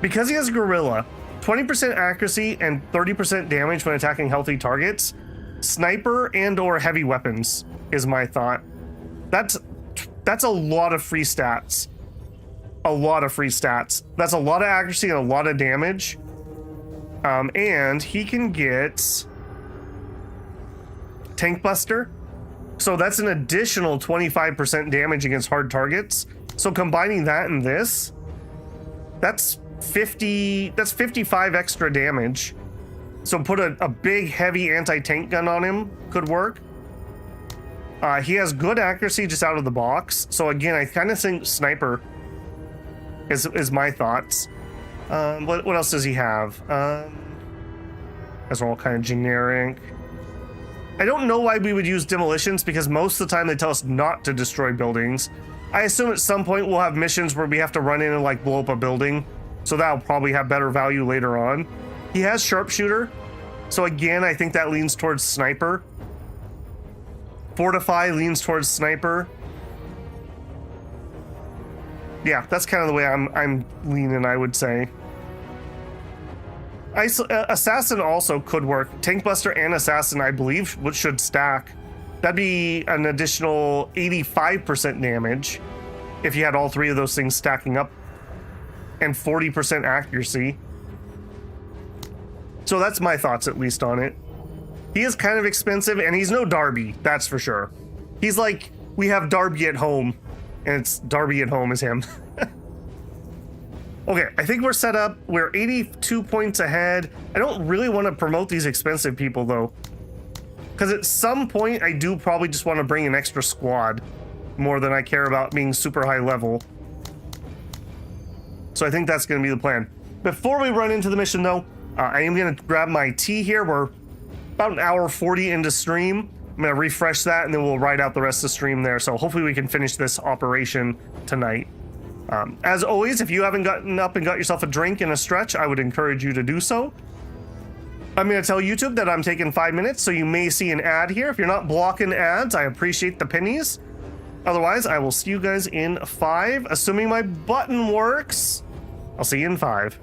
because he has Gorilla, 20% accuracy and 30% damage when attacking healthy targets, sniper and or heavy weapons is my thought. That's a lot of free stats. That's a lot of accuracy and a lot of damage. And he can get Tank Buster. So that's an additional 25% damage against hard targets. So combining that and this, that's 55 extra damage. So put a big heavy anti-tank gun on him, could work. He has good accuracy just out of the box. So again, I kind of think sniper is my thoughts. What else does he have? Those are all kind of generic. I don't know why we would use demolitions, because most of the time they tell us not to destroy buildings. I assume at some point we'll have missions where we have to run in and like blow up a building. So that'll probably have better value later on. He has sharpshooter. So again, I think that leans towards sniper. Fortify leans towards sniper. Yeah, that's kind of the way I'm leaning, I would say. Assassin also could work. Tank Buster and Assassin, I believe, should stack. That'd be an additional 85% damage if you had all 3 of those things stacking up, and 40% accuracy. So that's my thoughts, at least, on it. He is kind of expensive, and he's no Darby, that's for sure. He's like, we have Darby at home, and it's Darby at home is him. Okay, I think we're set up. We're 82 points ahead. I don't really want to promote these expensive people, though. Because at some point, I do probably just want to bring an extra squad more than I care about being super high level. So I think that's going to be the plan. Before we run into the mission, though, I am going to grab my tea here. We're about an hour 40 into stream. I'm gonna refresh that and then we'll write out the rest of the stream there. So hopefully we can finish this operation tonight. As always, if you haven't gotten up and got yourself a drink and a stretch, I would encourage you to do so. I'm gonna tell YouTube that I'm taking 5 minutes, so you may see an ad here. If you're not blocking ads, I appreciate the pennies. Otherwise, I will see you guys in 5. Assuming my button works, I'll see you in 5.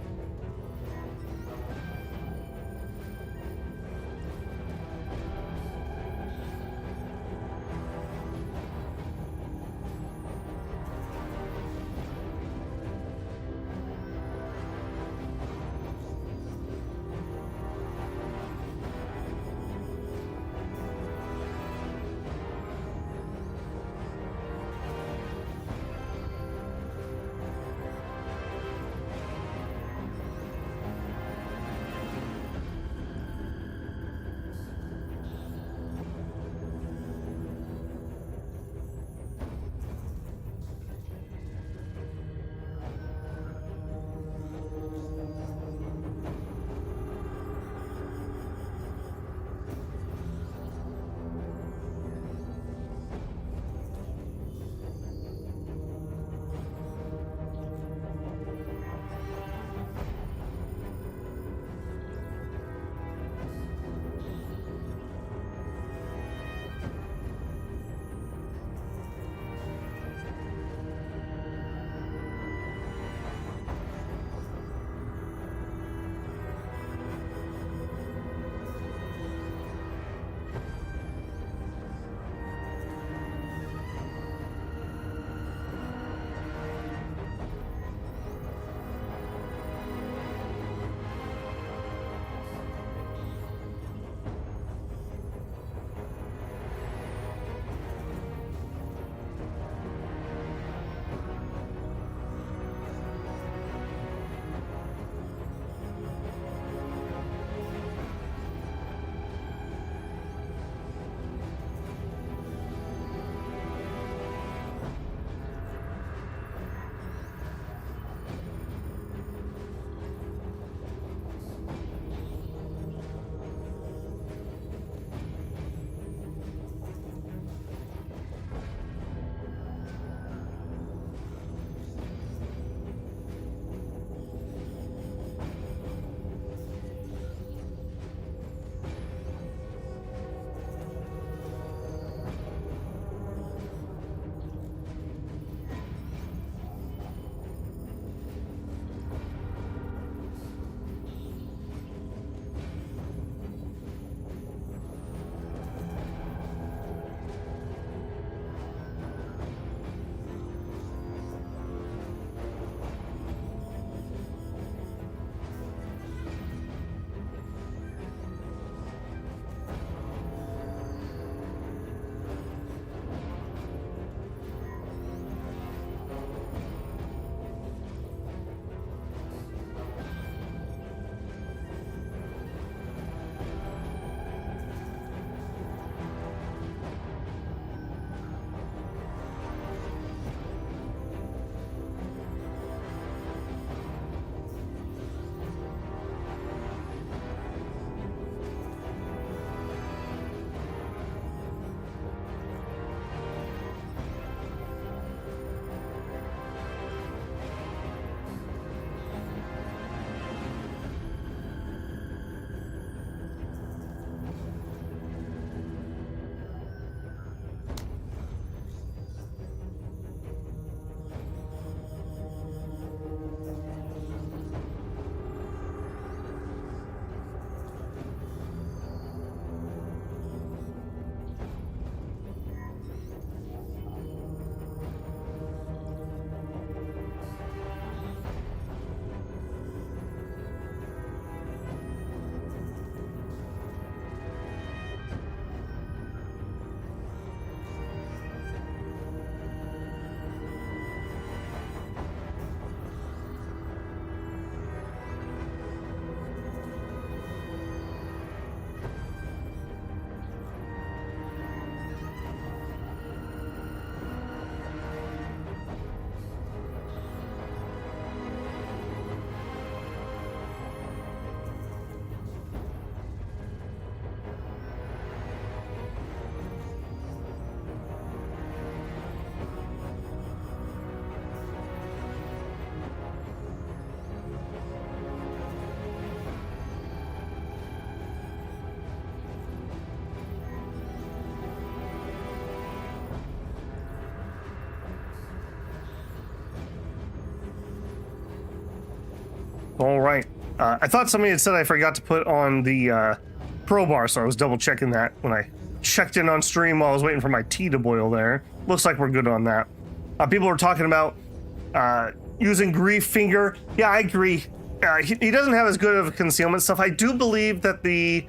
All right. I thought somebody had said I forgot to put on the pro bar, so I was double checking that when I checked in on stream while I was waiting for my tea to boil there. Looks like we're good on that. People were talking about using Grief Finger. Yeah, I agree. He doesn't have as good of a concealment stuff. I do believe that the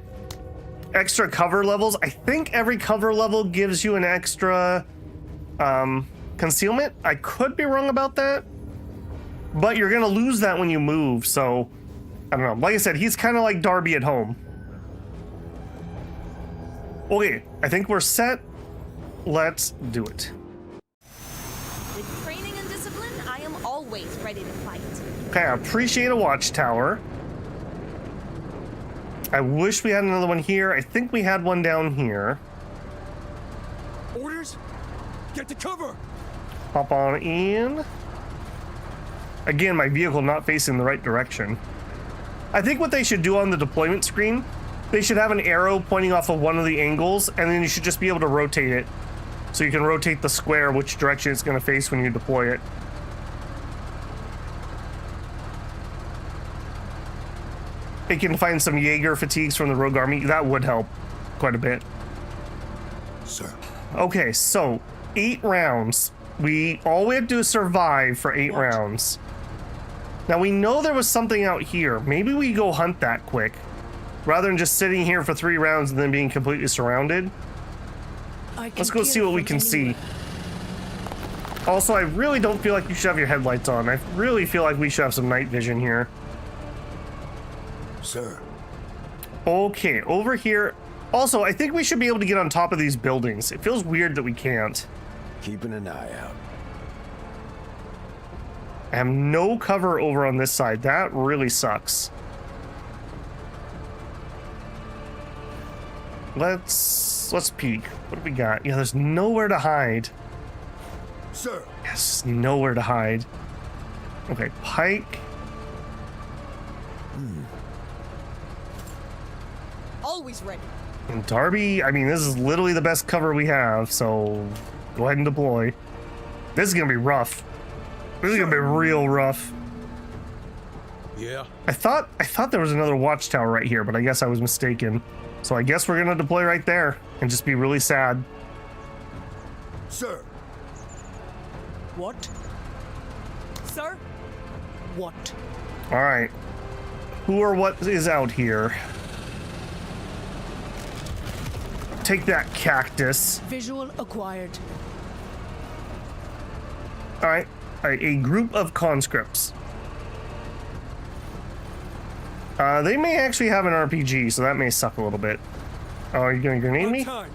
extra cover levels, I think every cover level gives you an extra concealment. I could be wrong about that, but you're gonna lose that when you move, so I don't know. Like I said, he's kind of like Darby at home. Okay, I think we're set. Let's do it. With training and discipline, I am always ready to fight. Okay, I appreciate a watchtower. I wish we had another one here. I think we had one down here. Orders? Get to cover! Hop on in. Again, my vehicle not facing the right direction. I think what they should do on the deployment screen, they should have an arrow pointing off of one of the angles, and then you should just be able to rotate it. So you can rotate the square which direction it's going to face when you deploy it. It can find some Jaeger fatigues from the Rogue Army. That would help quite a bit. Sir. Okay, so 8 rounds. All we have to do is survive for 8 rounds. Now we know there was something out here. Maybe we go hunt that quick, rather than just sitting here for 3 rounds and then being completely surrounded. Let's go see what we can see. Also, I really don't feel like you should have your headlights on. I really feel like we should have some night vision here. Sir. Okay, over here. Also, I think we should be able to get on top of these buildings. It feels weird that we can't. Keeping an eye out. I have no cover over on this side. That really sucks. Let's peek. What do we got? Yeah, there's nowhere to hide. Sir. Yes, nowhere to hide. Okay, Pike. Always ready. And Darby, I mean, this is literally the best cover we have, so go ahead and deploy. This is gonna be rough. This is gonna be real rough. Yeah. I thought there was another watchtower right here, but I guess I was mistaken. So I guess we're gonna deploy right there and just be really sad. Sir. What? Sir? What? All right. Who or what is out here? Take that, cactus. Visual acquired. All right. A group of conscripts. They may actually have an RPG, so that may suck a little bit. Oh, are you gonna grenade me? Time.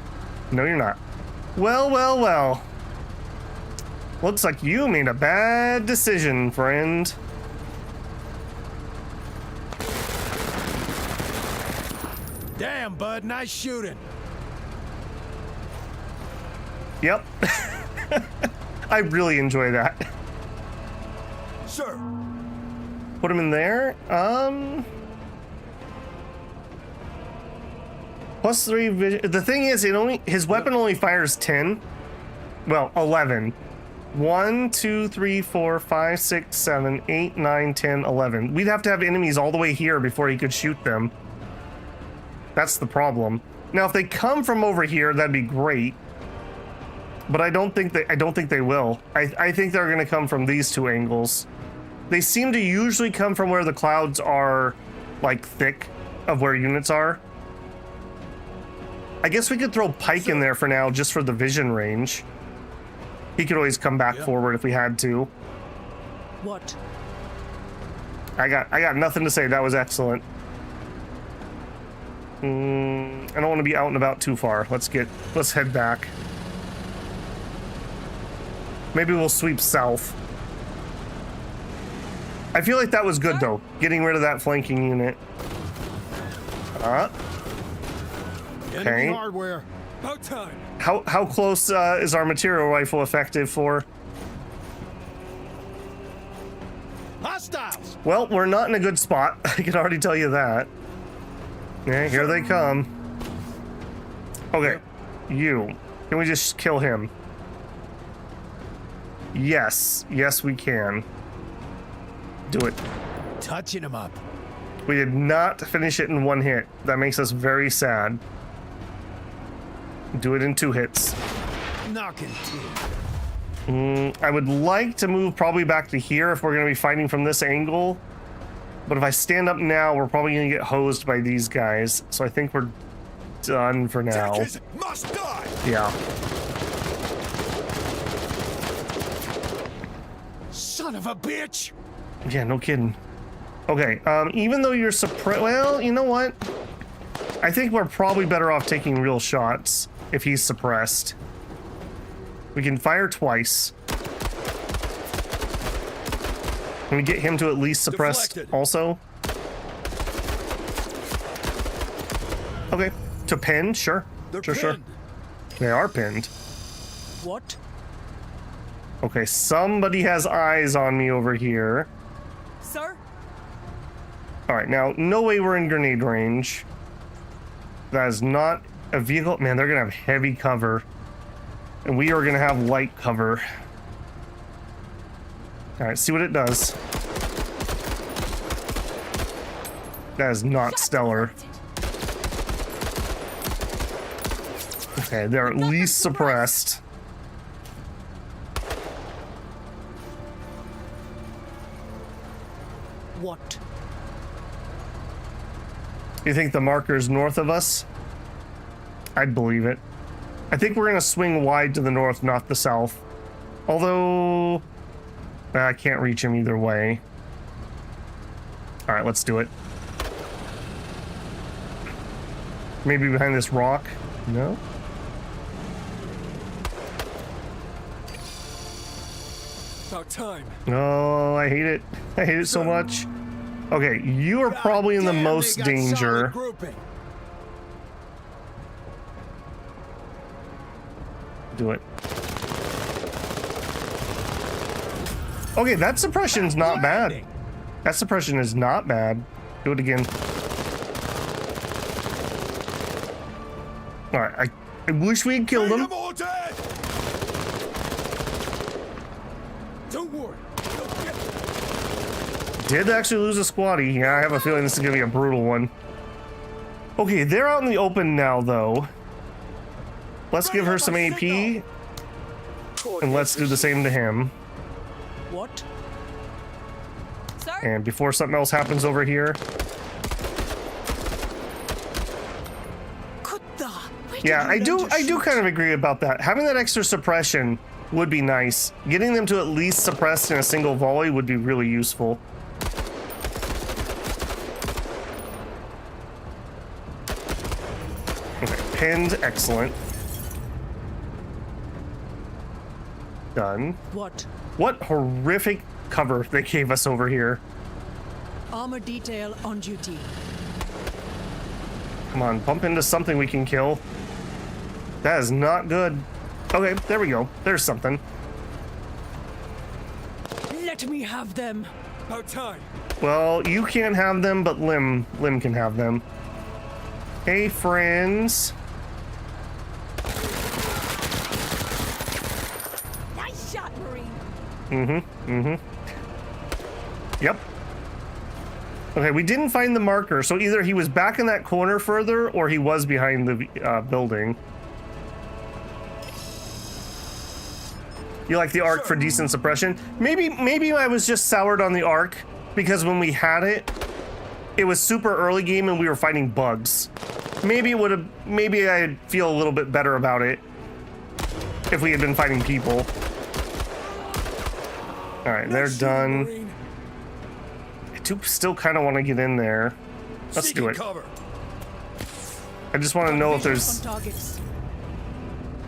No, you're not. Well, well, well. Looks like you made a bad decision, friend. Damn, bud, nice shooting. Yep. I really enjoy that. Sir. Put him in there. +3 vision. The thing is, his weapon only fires 10. Well, 11. 1, 2, 3, 4, 5, 6, 7, 8, 9, 10, 11. We'd have to have enemies all the way here before he could shoot them. That's the problem. Now, if they come from over here, that'd be great. But I don't think they will. I think they're going to come from these 2 angles. They seem to usually come from where the clouds are, like, thick of where units are. I guess we could throw Pike in there for now, just for the vision range. He could always come back forward if we had to. What? I got nothing to say. That was excellent. I don't want to be out and about too far. Let's head back. Maybe we'll sweep south. I feel like that was good though, getting rid of that flanking unit. Enemy Okay. hardware. About time. How close is our material rifle effective for? Hostiles. Well, we're not in a good spot. I can already tell you that. Yeah, here they come. Okay, you. Can we just kill him? Yes. Yes, we can. Do it. touching him up. We did not finish it in one hit. That makes us very sad. Do it in 2 hits. Knocking two. I would like to move probably back to here if we're going to be fighting from this angle. But if I stand up now, we're probably going to get hosed by these guys. So I think we're done for now. Deckers must die. Yeah. Son of a bitch! Yeah, no kidding. Okay, even though you're suppressed... Well, you know what? I think we're probably better off taking real shots if he's suppressed. We can fire twice. Can we get him to at least suppress Deflected. also? Okay, to pin, sure. They're Sure. pinned. They are pinned. What? Okay, somebody has eyes on me over here. Sir? All right, now, no way we're in grenade range. That is not a vehicle. Man, they're going to have heavy cover. And we are going to have light cover. All right, see what it does. That is not stellar. Okay, they're at least suppressed. What? You think the marker's north of us? I'd believe it. I think we're gonna swing wide to the north, not the south. Although... I can't reach him either way. Alright, let's do it. Maybe behind this rock? No? About time. Oh, I hate it. I hate it so much. Okay, you are probably in the Damn, most they got solid danger. grouping. Do it. Okay, that suppression's not bad. That suppression is not bad. Do it again. Alright, I wish we had killed Bring him. them all dead. Don't worry. You'll get them. Did actually lose a squatty. Yeah, I have a feeling this is gonna be a brutal one. Okay, they're out in the open now, though. Let's give her some AP, and let's do the same to him. What? Sir? And before something else happens over here, yeah, I do kind of agree about that. Having that extra suppression would be nice. Getting them to at least suppress in a single volley would be really useful. Okay, pinned, excellent. Done. What? What horrific cover they gave us over here. Armor detail on duty. Come on, bump into something we can kill. That is not good. Okay, there we go. There's something. Let me have them. About time. Well, you can't have them, but Lim can have them. Hey, friends. Nice shot, Marine. Yep. Okay, we didn't find the marker, so either he was back in that corner further, or he was behind the building. You like the arc for decent suppression? Maybe I was just soured on the arc because when we had it, it was super early game and we were fighting bugs. Maybe I'd feel a little bit better about it if we had been fighting people. All right, they're done. Marine. I do still kind of want to get in there. Let's do Seeking it. cover. I just want to know if Vision there's... on targets.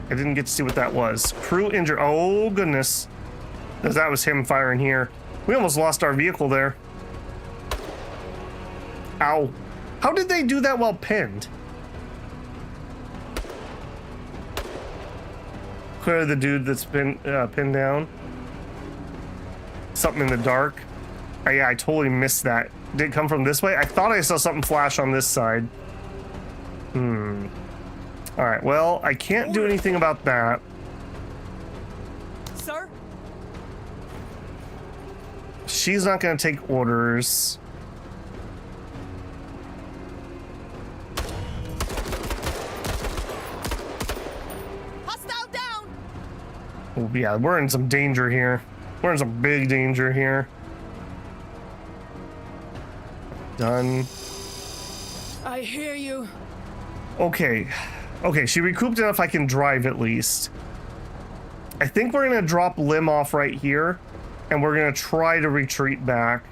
I didn't get to see what that was. Crew injured. Oh, goodness. That was him firing here. We almost lost our vehicle there. Ow. How did they do that while pinned? Clear the dude that's been pinned down. Something in the dark. Oh, yeah, I totally missed that. Did it come from this way? I thought I saw something flash on this side. All right, well, I can't do anything about that. Sir? She's not going to take orders. Oh, yeah, we're in some danger here. We're in some big danger here. Done. I hear you. Okay. Okay, she recouped enough I can drive at least. I think we're gonna drop Lim off right here, and we're gonna try to retreat back.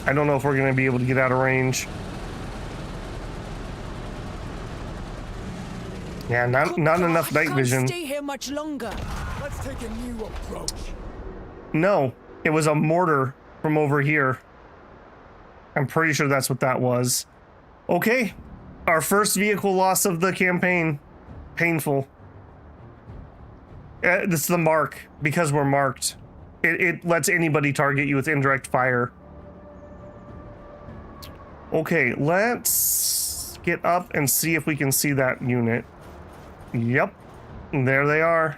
I don't know if we're gonna be able to get out of range. Yeah, not enough night vision. I can't stay here much longer. Let's take a new approach. No, it was a mortar from over here. I'm pretty sure that's what that was. Okay, our first vehicle loss of the campaign. Painful. This is the mark, because we're marked. It lets anybody target you with indirect fire. Okay, let's get up and see if we can see that unit. Yep, there they are.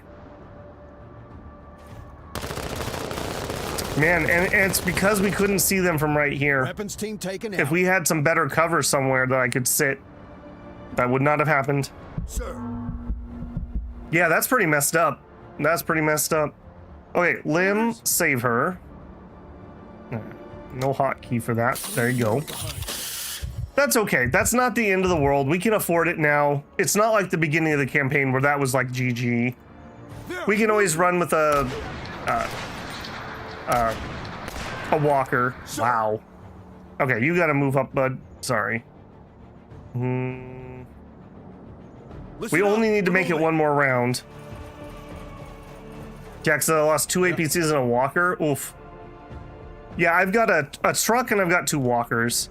Man, and it's because we couldn't see them from right here. Weapons team taken out. If we had some better cover somewhere that I could sit, that would not have happened. Sir. Yeah, that's pretty messed up. That's pretty messed up. Okay, Lim, save her. No hotkey for that. There you go. That's okay. That's not the end of the world. We can afford it now. It's not like the beginning of the campaign where that was like GG. We can always run with a walker. Wow. Okay, you gotta move up, bud. Sorry. We only need to make it one more round. Jackson, I lost 2 APCs and a walker. Oof. Yeah, I've got a truck and I've got 2 walkers.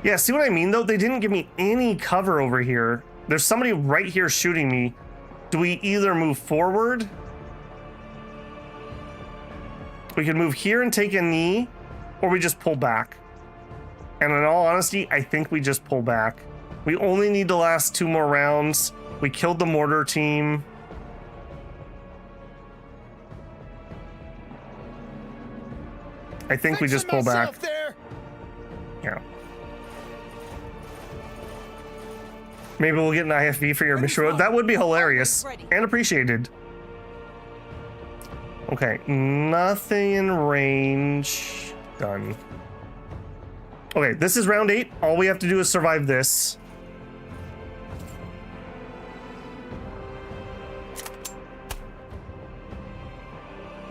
Yeah, see what I mean though? They didn't give me any cover over here. There's somebody right here shooting me. Do we either move forward? We can move here and take a knee, or we just pull back. And in all honesty, I think we just pull back. We only need to last 2 more rounds. We killed the mortar team. I think we just pull back. Yeah. Maybe we'll get an IFV for your mission. That would be hilarious and appreciated. Okay, nothing in range. Done. Okay, this is round 8. All we have to do is survive this.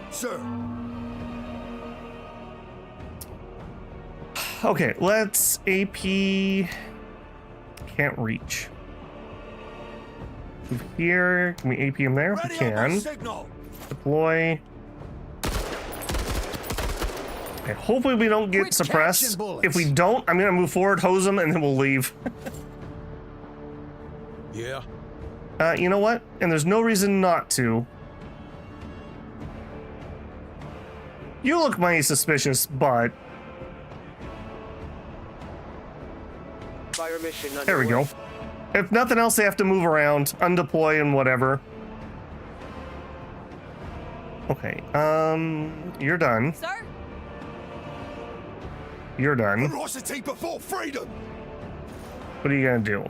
Sir. Okay, let's AP. Can't reach. Move here. Can we AP him there? We can. Deploy. Okay, hopefully we don't get suppressed. If we don't, I'm gonna move forward, hose them, and then we'll leave. Yeah. You know what? And there's no reason not to. You look mighty suspicious, but Fire mission there we go. If nothing else, they have to move around, undeploy, and whatever. Okay, you're done. Sir? You're done. Ferocity before freedom. What are you gonna do?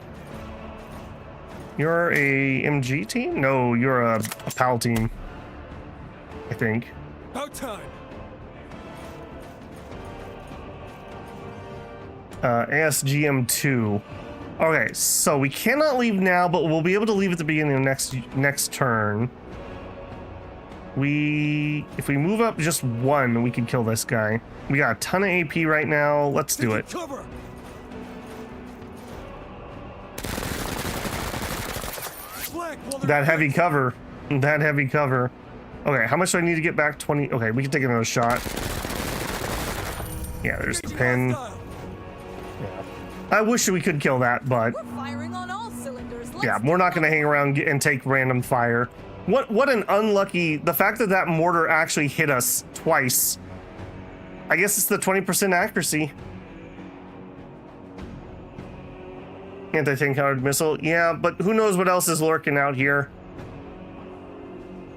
You're a MG team? No, you're a PAL team. I think. About time. ASGM2. Okay, so we cannot leave now, but we'll be able to leave at the beginning of next turn. If we move up just 1, we can kill this guy. We got a ton of AP right now. Let's do it. Cover. That heavy cover. That heavy cover. Okay, how much do I need to get back? 20. Okay, we can take another shot. Yeah, there's the pin. I wish we could kill that, but We're firing on all cylinders. Let's yeah, we're not going to hang around and take random fire. What an unlucky... The fact that that mortar actually hit us twice. I guess it's the 20% accuracy. Anti-tank countered missile. Yeah, but who knows what else is lurking out here.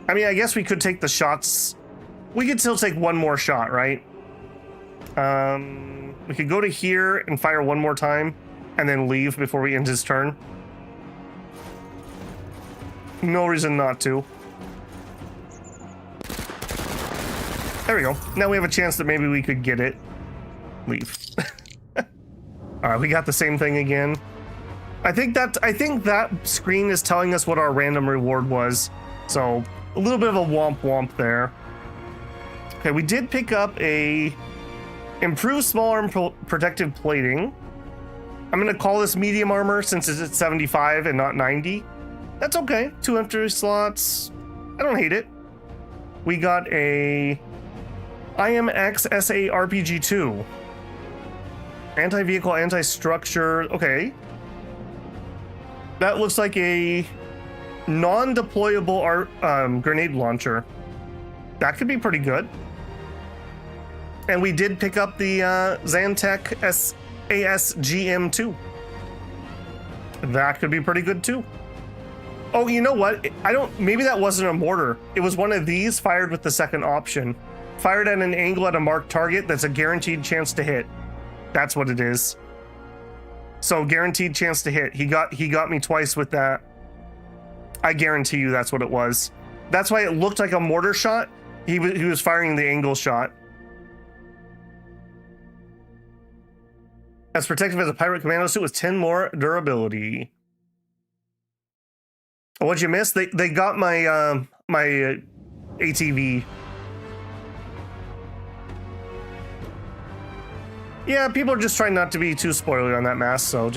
I mean, I guess we could take the shots. We could still take one more shot, right? We could go to here and fire one more time and then leave before we end his turn. No reason not to. There we go. Now we have a chance that maybe we could get it. Leave. Alright, we got the same thing again. I think that screen is telling us what our random reward was. So, a little bit of a womp womp there. Okay, we did pick up a improved small arm protective plating. I'm gonna call this medium armor since it's at 75 and not 90. That's okay. 2 infantry slots. I don't hate it. We got a IMX SA RPG-2. Anti-vehicle, anti-structure. Okay. That looks like a non-deployable grenade launcher. That could be pretty good. And we did pick up the Zantec ASGM-2. That could be pretty good too. Oh, you know what? Maybe that wasn't a mortar. It was one of these fired with the second option. Fired at an angle at a marked target that's a guaranteed chance to hit. That's what it is. So guaranteed chance to hit. He got me twice with that. I guarantee you that's what it was. That's why it looked like a mortar shot. He was firing the angle shot. As protective as a pirate commando suit with 10 more durability. What'd you miss? They got my my ATV. Yeah, people are just trying not to be too spoilery on that mask, so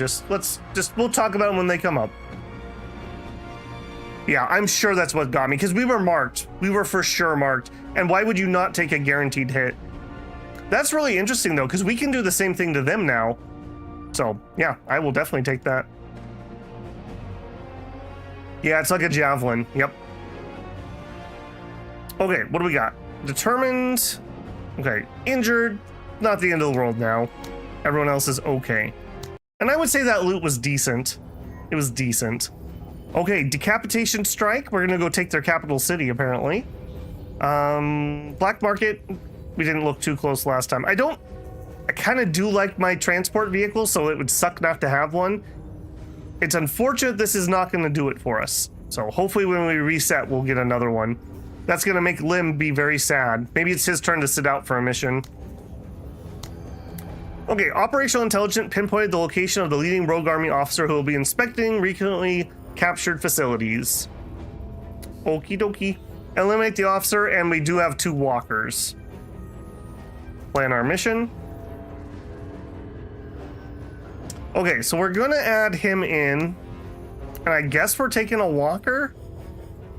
we'll talk about them when they come up. Yeah, I'm sure that's what got me, because we were marked. We were for sure marked. And why would you not take a guaranteed hit? That's really interesting though, because we can do the same thing to them now. So yeah, I will definitely take that. Yeah, it's like a javelin. Yep. Okay, what do we got? Determined. Okay, injured. Not the end of the world now. Everyone else is okay. And I would say that loot was decent. It was decent. Okay, decapitation strike. We're gonna go take their capital city, apparently. Black market. We didn't look too close last time. I kind of do like my transport vehicle, so it would suck not to have one. It's unfortunate this is not going to do it for us. So hopefully when we reset, we'll get another one. That's going to make Lim be very sad. Maybe it's his turn to sit out for a mission. Okay, operational intelligence pinpointed the location of the leading rogue army officer who will be inspecting recently captured facilities. Okie dokie. Eliminate the officer, and we do have 2 walkers. Plan our mission. Okay, so we're gonna add him in, and I guess we're taking a walker?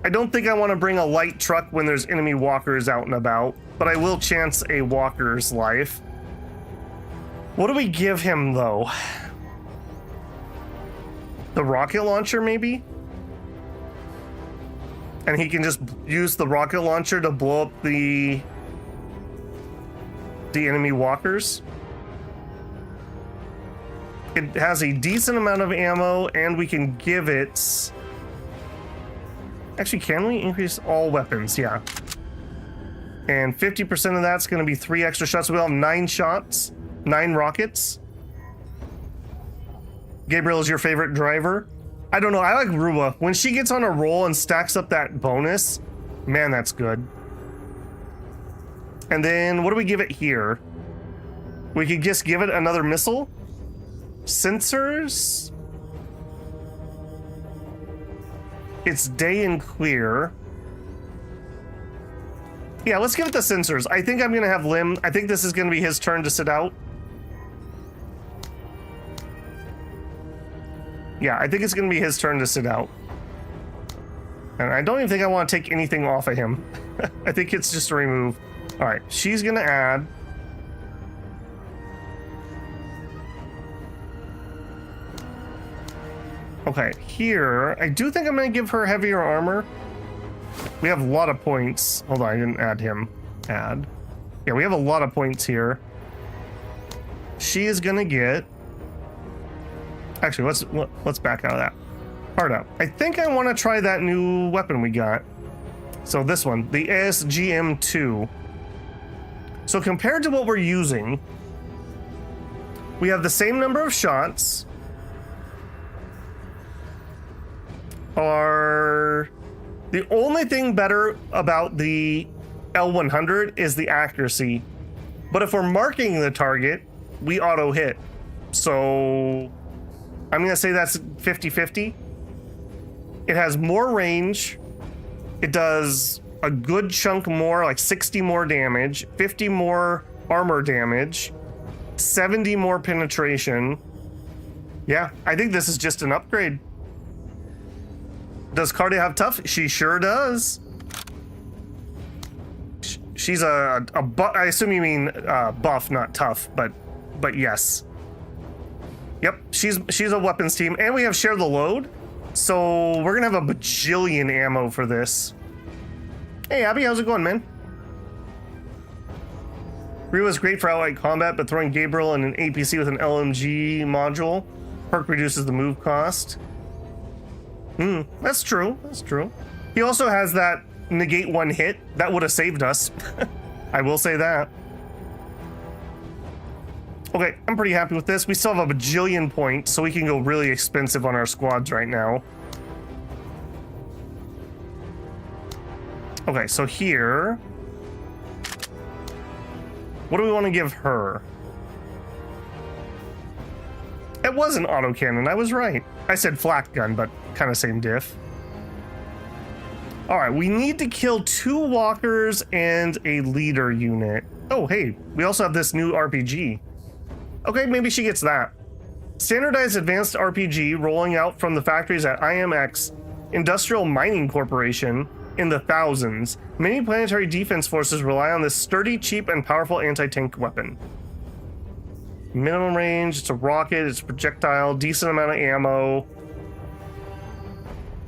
I don't think I want to bring a light truck when there's enemy walkers out and about, but I will chance a walker's life. What do we give him, though? The rocket launcher, maybe? And he can just use the rocket launcher to blow up the enemy walkers? It has a decent amount of ammo, and we can give it... Actually, can we increase all weapons? Yeah. And 50% of that's going to be 3 extra shots. We'll have 9 shots, 9 rockets. Gabriel is your favorite driver? I don't know. I like Rua. When she gets on a roll and stacks up that bonus, man, that's good. And then what do we give it here? We could just give it another missile. Sensors. It's day and clear. Yeah, let's give it the sensors. I think I'm gonna have Lim. I think this is gonna be his turn to sit out. Yeah, I think it's gonna be his turn to sit out. And I don't even think I want to take anything off of him. I think it's just a remove. All right, she's gonna add. Okay, here, I do think I'm gonna give her heavier armor. We have a lot of points. Hold on, I didn't add him. Add. Yeah, we have a lot of points here. She is gonna get... Actually, let's back out of that. Hard up. I think I want to try that new weapon we got. So this one, the ASGM-2. So compared to what we're using, we have the same number of shots. Our The only thing better about the L100 is the accuracy. But if we're marking the target, we auto hit. So I'm gonna say that's 50-50. It has more range. It does a good chunk more, like 60 more damage, 50 more armor damage, 70 more penetration. Yeah, I think this is just an upgrade. Does Cardia have tough? She sure does. She's a buff. I assume you mean buff, not tough, but yes. Yep, she's a weapons team, and we have share the load, so we're gonna have a bajillion ammo for this. Hey Abby, how's it going, man? Ryu is great for outright combat, but throwing Gabriel and an APC with an LMG module perk reduces the move cost. That's true. That's true. He also has that negate one hit. That would have saved us. I will say that. Okay, I'm pretty happy with this. We still have a bajillion points, so we can go really expensive on our squads right now. Okay, so here... what do we want to give her? It was an autocannon, I was right. I said flak gun, but kind of same diff. Alright, we need to kill 2 walkers and a leader unit. Oh, hey, we also have this new RPG. Okay, maybe she gets that. Standardized advanced RPG rolling out from the factories at IMX, Industrial Mining Corporation, in the thousands. Many planetary defense forces rely on this sturdy, cheap, and powerful anti-tank weapon. Minimum range, it's a rocket, it's a projectile, decent amount of ammo.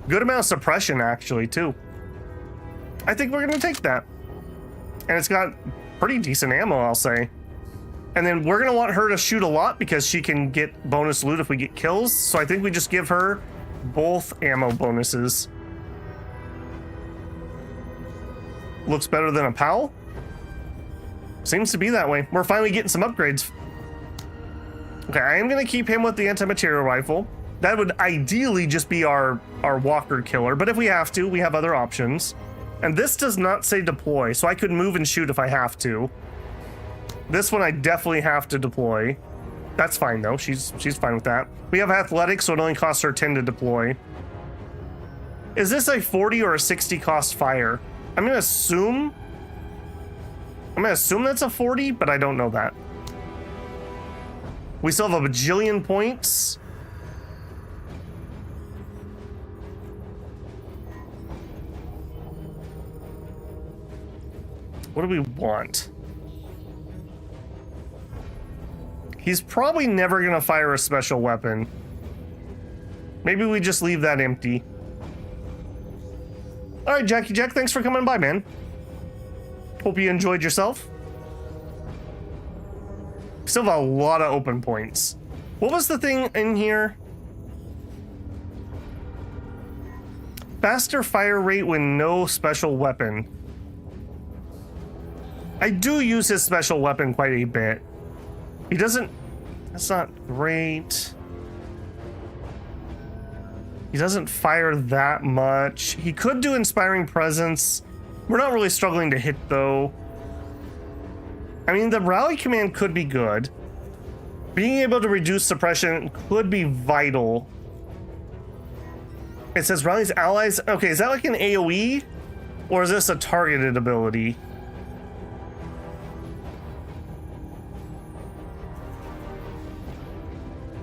Good amount of suppression, actually, too. I think we're gonna take that. And it's got pretty decent ammo, I'll say. And then we're gonna want her to shoot a lot because she can get bonus loot if we get kills. So I think we just give her both ammo bonuses. Looks better than a POW? Seems to be that way. We're finally getting some upgrades. Okay, I am gonna keep him with the anti-material rifle. That would ideally just be our walker killer, but if we have to, we have other options. And this does not say deploy, so I could move and shoot if I have to. This one I definitely have to deploy. That's fine though, she's fine with that. We have athletics, so it only costs her 10 to deploy. Is this a 40 or a 60 cost fire? I'm gonna assume that's a 40, but I don't know that. We still have a bajillion points. What do we want? He's probably never gonna fire a special weapon. Maybe we just leave that empty. All right, Jackie Jack, thanks for coming by, man. Hope you enjoyed yourself. Still have a lot of open points. What was the thing in here? Faster fire rate with no special weapon. I do use his special weapon quite a bit. He doesn't... that's not great. He doesn't fire that much. He could do Inspiring Presence. We're not really struggling to hit, though. I mean, the rally command could be good. Being able to reduce suppression could be vital. It says rallies allies. Okay, is that like an AoE? Or is this a targeted ability?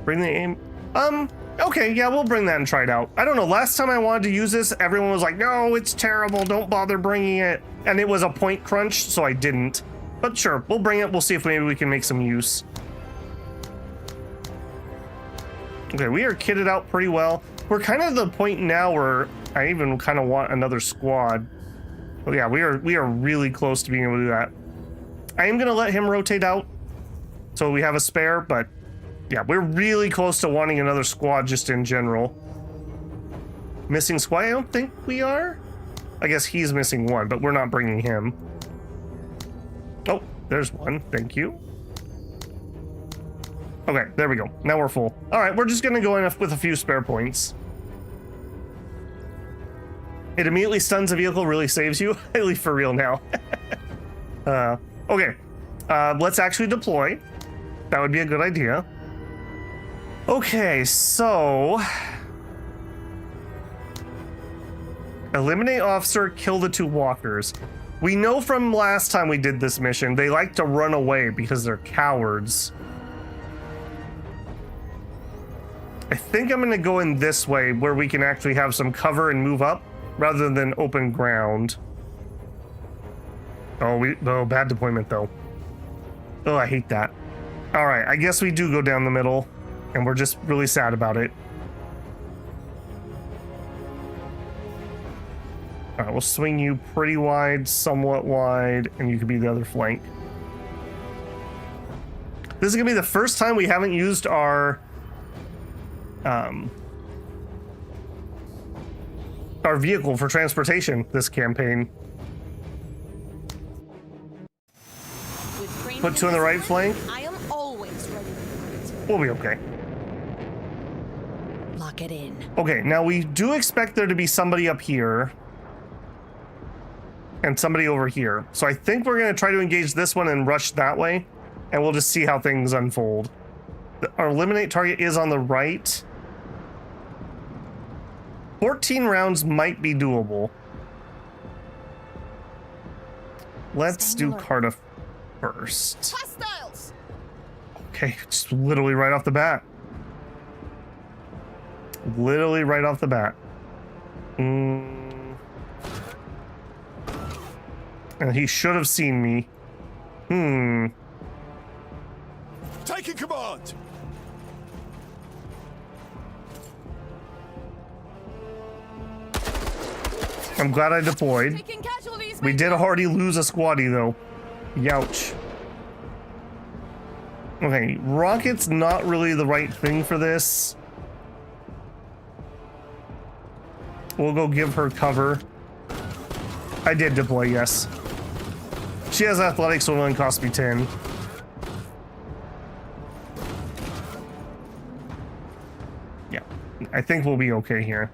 Bring the aim. Okay, yeah, we'll bring that and try it out. I don't know, last time I wanted to use this, everyone was like, no, it's terrible, don't bother bringing it. And it was a point crunch, so I didn't. But sure, we'll bring it, we'll see if maybe we can make some use. Okay, we are kitted out pretty well. We're kind of at the point now where I even kind of want another squad. Oh yeah, we are really close to being able to do that. I am gonna let him rotate out, so we have a spare, but yeah, we're really close to wanting another squad just in general. Missing squad? I don't think we are. I guess he's missing one, but we're not bringing him. Oh, there's one. Thank you. Okay, there we go. Now we're full. All right, we're just gonna go in with a few spare points. It immediately stuns a vehicle, really saves you. I leave for real now. Okay, let's actually deploy. That would be a good idea. Okay, so eliminate officer, kill the 2 walkers. We know from last time we did this mission, they like to run away because they're cowards. I think I'm gonna go in this way where we can actually have some cover and move up rather than open ground. Oh, bad deployment though. Oh, I hate that. All right, I guess we do go down the middle and we're just really sad about it. All right, we'll swing you pretty wide, somewhat wide, and you can be the other flank. This is gonna be the first time we haven't used our vehicle for transportation this campaign. With training Put and 2 on the right discipline, flank. I am always ready to fight. We'll be okay. Lock it in. Okay, now we do expect there to be somebody up here and somebody over here. So I think we're going to try to engage this one and rush that way, and we'll just see how things unfold. Our eliminate target is on the right. 14 rounds might be doable. Let's do Carta first. Hostiles! Okay, just literally right off the bat. Literally right off the bat. And he should have seen me. Taking command. I'm glad I deployed. Taking casualties, We did already lose a squaddy though. Youch. Okay, rocket's not really the right thing for this. We'll go give her cover. I did deploy, yes. She has athletics, so it only cost me 10. Yeah, I think we'll be okay here.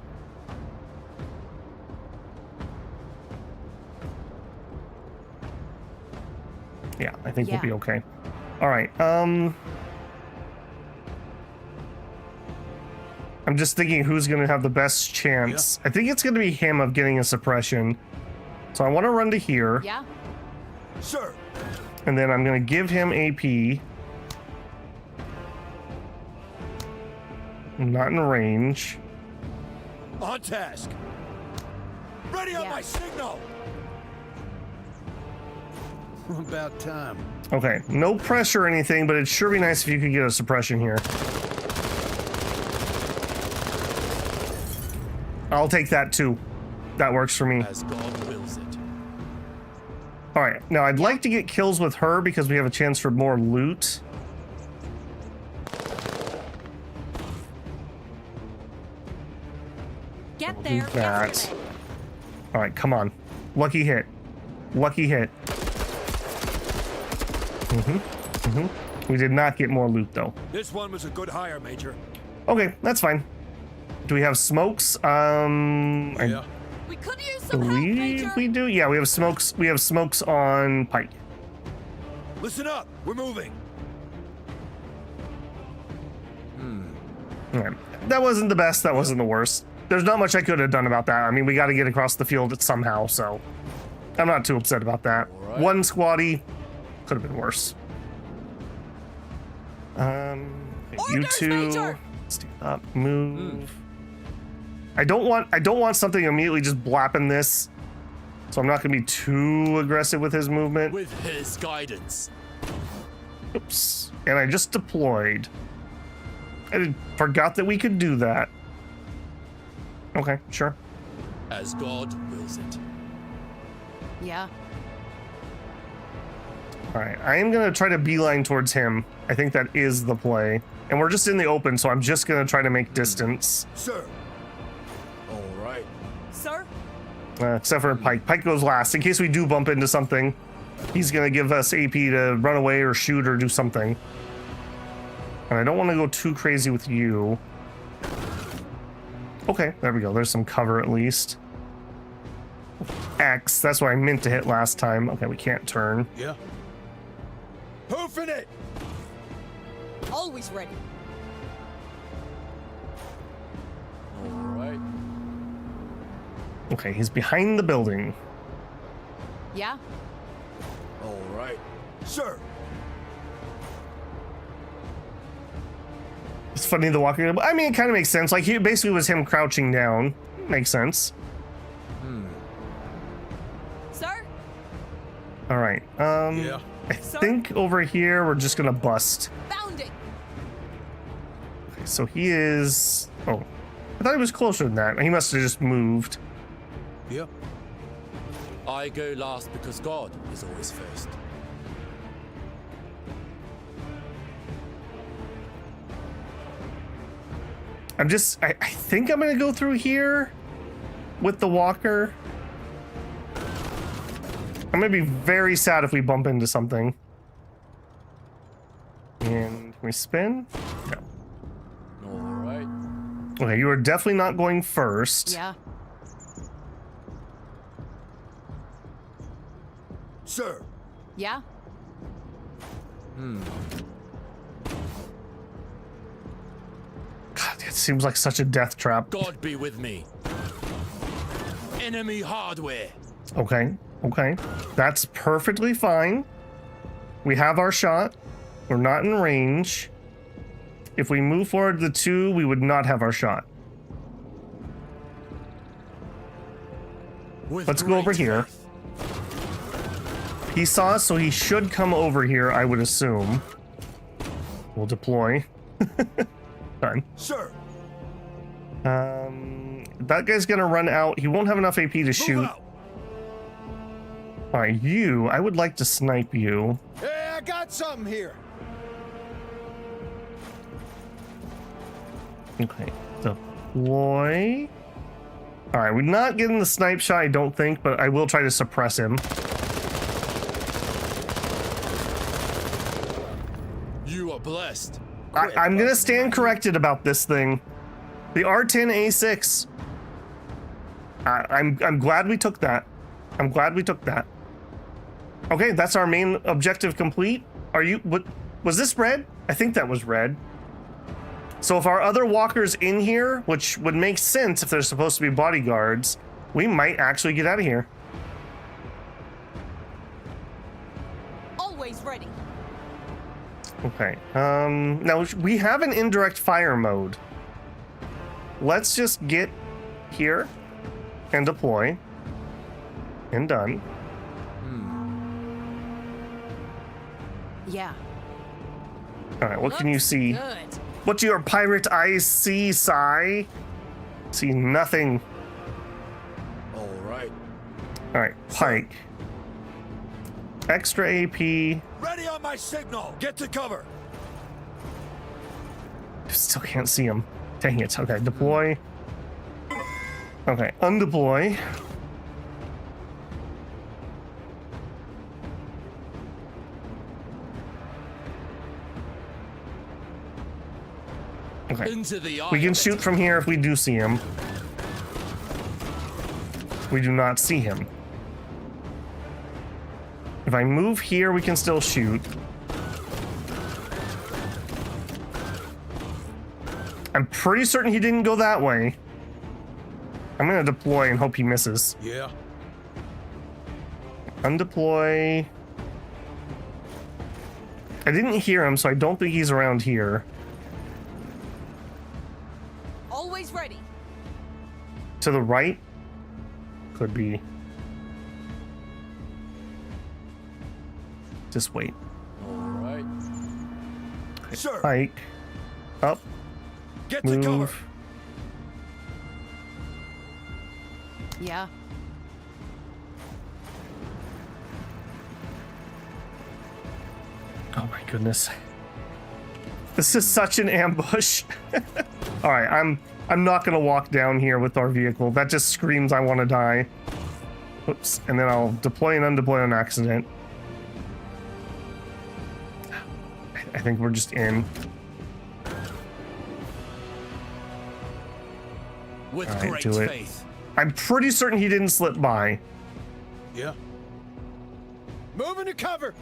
Yeah, I think we'll be okay. All right. I'm just thinking who's going to have the best chance. I think it's going to be him of getting a suppression. So I want to run to here. Yeah. Sir. And then I'm going to give him AP. I'm not in range. On task. Ready on my signal. About time. Okay, no pressure or anything, but it'd sure be nice if you could get a suppression here. I'll take that too. That works for me. As God wills it. All right, now I'd like to get kills with her because we have a chance for more loot. Get Do there. that. Yesterday. All right, come on. Lucky hit. Lucky hit. We did not get more loot though. This one was a good hire, Major. Okay, that's fine. Do we have smokes? I We could use some help, believe Major. we do. Yeah, we have smokes. We have smokes on Pike. Listen up. We're moving. All right. That wasn't the best. That wasn't the worst. There's not much I could have done about that. I mean, we got to get across the field somehow, so I'm not too upset about that. right. One squaddy could have been worse. You Orders, two, Major! stand up, move. I don't want something immediately just blapping this, so I'm not gonna be too aggressive with his movement. With his guidance. Oops. And I just deployed. Forgot that we could do that. Okay, sure. As God wills it. Yeah. All right, I am gonna try to beeline towards him. I think that is the play. And we're just in the open, so I'm just gonna try to make distance. Sir. All right. Sir? Except for Pike. Pike goes last. In case we do bump into something, he's gonna give us AP to run away or shoot or do something. And I don't want to go too crazy with you. Okay, there we go. There's some cover at least. X. That's what I meant to hit last time. Okay, we can't turn. Yeah. Hoofing it! Always ready. All right. Okay, he's behind the building. Yeah? All right. Sir! It's funny the walking. I mean, it kind of makes sense. Like, he basically was him crouching down. Makes sense. Sir? All right. Yeah. I think over here we're just gonna bust. Bounding. Okay, so he is. Oh, I thought he was closer than that. He must have just moved. Yeah. I go last because God is always first. I think I'm gonna go through here with the walker. I'm gonna be very sad if we bump into something. And can we spin? No. All right. Okay, you are definitely not going first. Yeah. Sir! Yeah? God, it seems like such a death trap. God be with me. Enemy hardware. Okay, okay. That's perfectly fine. We have our shot. We're not in range. If we move forward the 2, we would not have our shot. With Let's go over great here. faith. He saw us, so he should come over here, I would assume. We'll deploy. Done. Sir! That guy's gonna run out. He won't have enough AP to shoot. Move out! Alright, you, I would like to snipe you. Hey, I got something here! Okay, deploy. Alright, we're not getting the snipe shot, I don't think, but I will try to suppress him. You are blessed. I'm gonna stand corrected about this thing. The R10A6. I'm glad we took that. I'm glad we took that. Okay, that's our main objective complete. Are you, what, was this red? I think that was red. So if our other walkers in here, which would make sense if they're supposed to be bodyguards, we might actually get out of here. Always ready. Okay, now we have an indirect fire mode. Let's just get here and deploy. And done. Yeah. Alright, what can you Looks see? Good. What do your pirate eyes see, Sai? See nothing. All right. Alright, Pike. Extra AP. Ready on my signal! Get to cover! Still can't see him. Dang it. Okay, deploy. Okay, undeploy. Okay. Into the eye We can of shoot it. from here if we do see him. We do not see him. If I move here, we can still shoot. I'm pretty certain he didn't go that way. I'm gonna deploy and hope he misses. Yeah. Undeploy. I didn't hear him, so I don't think he's around here. Always ready. To the right? Could be. Just wait. All right. Sir! Pike. Up. Get to cover! Move. Yeah. Oh my goodness. This is such an ambush. All right, I'm not gonna walk down here with our vehicle. That just screams I want to die. Oops, and then I'll deploy and undeploy on accident. I think we're just in. With All right, great do it. faith. I'm pretty certain he didn't slip by. Yeah. Moving to cover.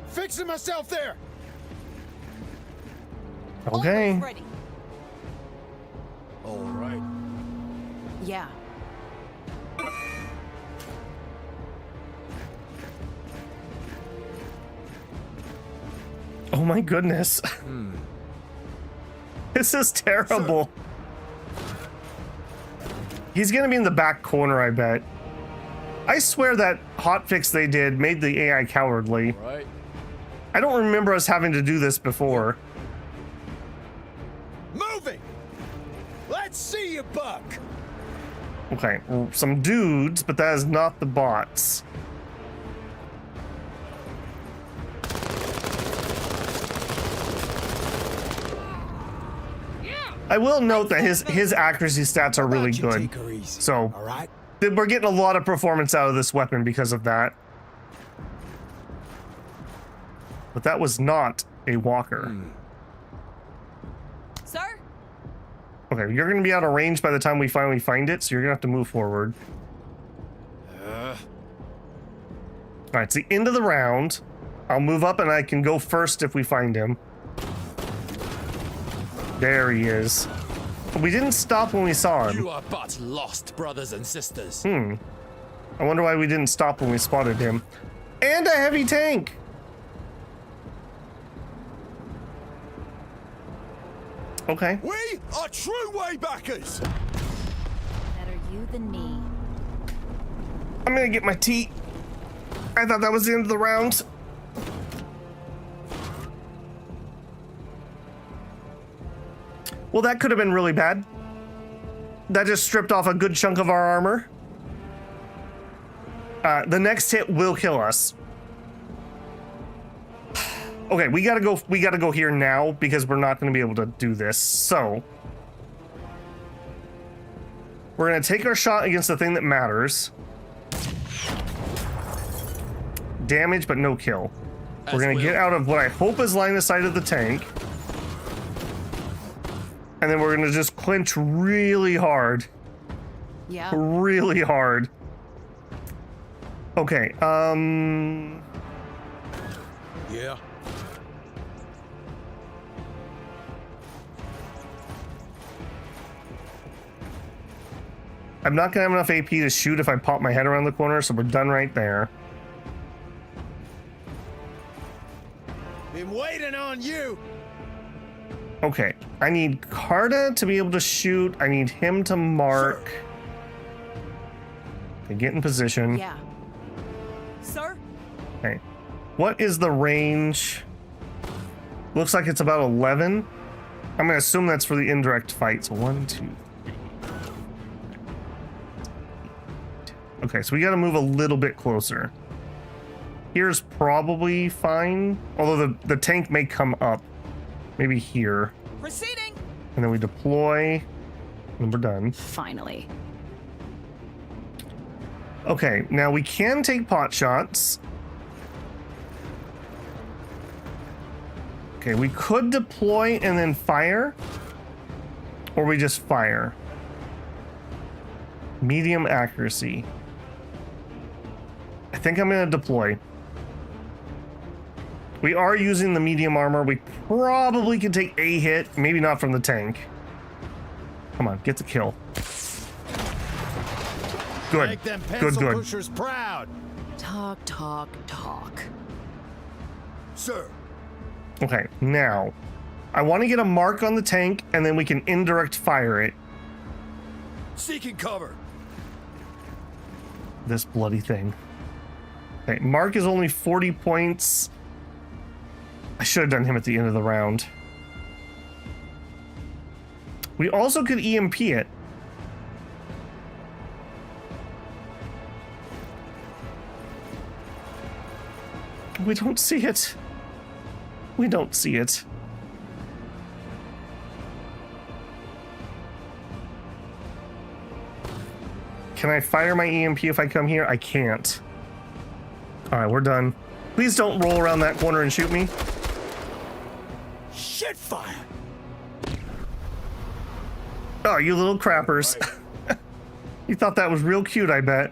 Fixing myself there. Okay. Always ready. All right. Yeah. Oh my goodness. This is terrible. He's gonna be in the back corner, I bet. I swear that hotfix they did made the AI cowardly. Right. I don't remember us having to do this before. Moving. Let's see you buck. Okay, well, some dudes, but that is not the bots. I will note that his accuracy stats are really good. So All right. we're getting a lot of performance out of this weapon because of that. But that was not a walker. Sir? Okay, you're gonna be out of range by the time we finally find it, so you're gonna have to move forward. Alright, it's the end of the round. I'll move up and I can go first if we find him. There he is. But we didn't stop when we saw him. You are but lost, brothers and sisters. I wonder why we didn't stop when we spotted him. And a heavy tank! Okay. We are true waybackers. Better you than me. I'm gonna get my tea. I thought that was the end of the round. Well, that could have been really bad. That just stripped off a good chunk of our armor. The next hit will kill us. Okay, we gotta go here now because we're not gonna be able to do this. So we're gonna take our shot against the thing that matters. Damage, but no kill. We're gonna get out of what I hope is line of sight of the tank. And then we're gonna just clinch really hard. Yeah. Really hard. Okay, Yeah. I'm not gonna have enough AP to shoot if I pop my head around the corner, so we're done right there. Been waiting on you. Okay, I need Carta to be able to shoot. I need him to mark. Okay, get in position. Yeah. Sir? Okay. What is the range? Looks like it's about 11. I'm gonna assume that's for the indirect fight. So 1, 2, 3. Okay, so we gotta move a little bit closer. Here's probably fine. Although the tank may come up. Maybe here. Proceeding! And then we deploy. And we're done. Finally. Okay, now we can take pot shots. Okay, we could deploy and then fire. Or we just fire. Medium accuracy. I think I'm gonna deploy. We are using the medium armor. We probably can take a hit, maybe not from the tank. Come on, get the kill. Good, Make them good, pencil good. pushers proud. Talk, talk, talk. Sir. Okay, now I want to get a mark on the tank and then we can indirect fire it. Seeking cover. This bloody thing. Okay, Mark is only 40 points. I should have done him at the end of the round. We also could EMP it. We don't see it. We don't see it. Can I fire my EMP if I come here? I can't. All right, we're done. Please don't roll around that corner and shoot me. Shit Fire. Oh, you little crappers. You thought that was real cute, I bet.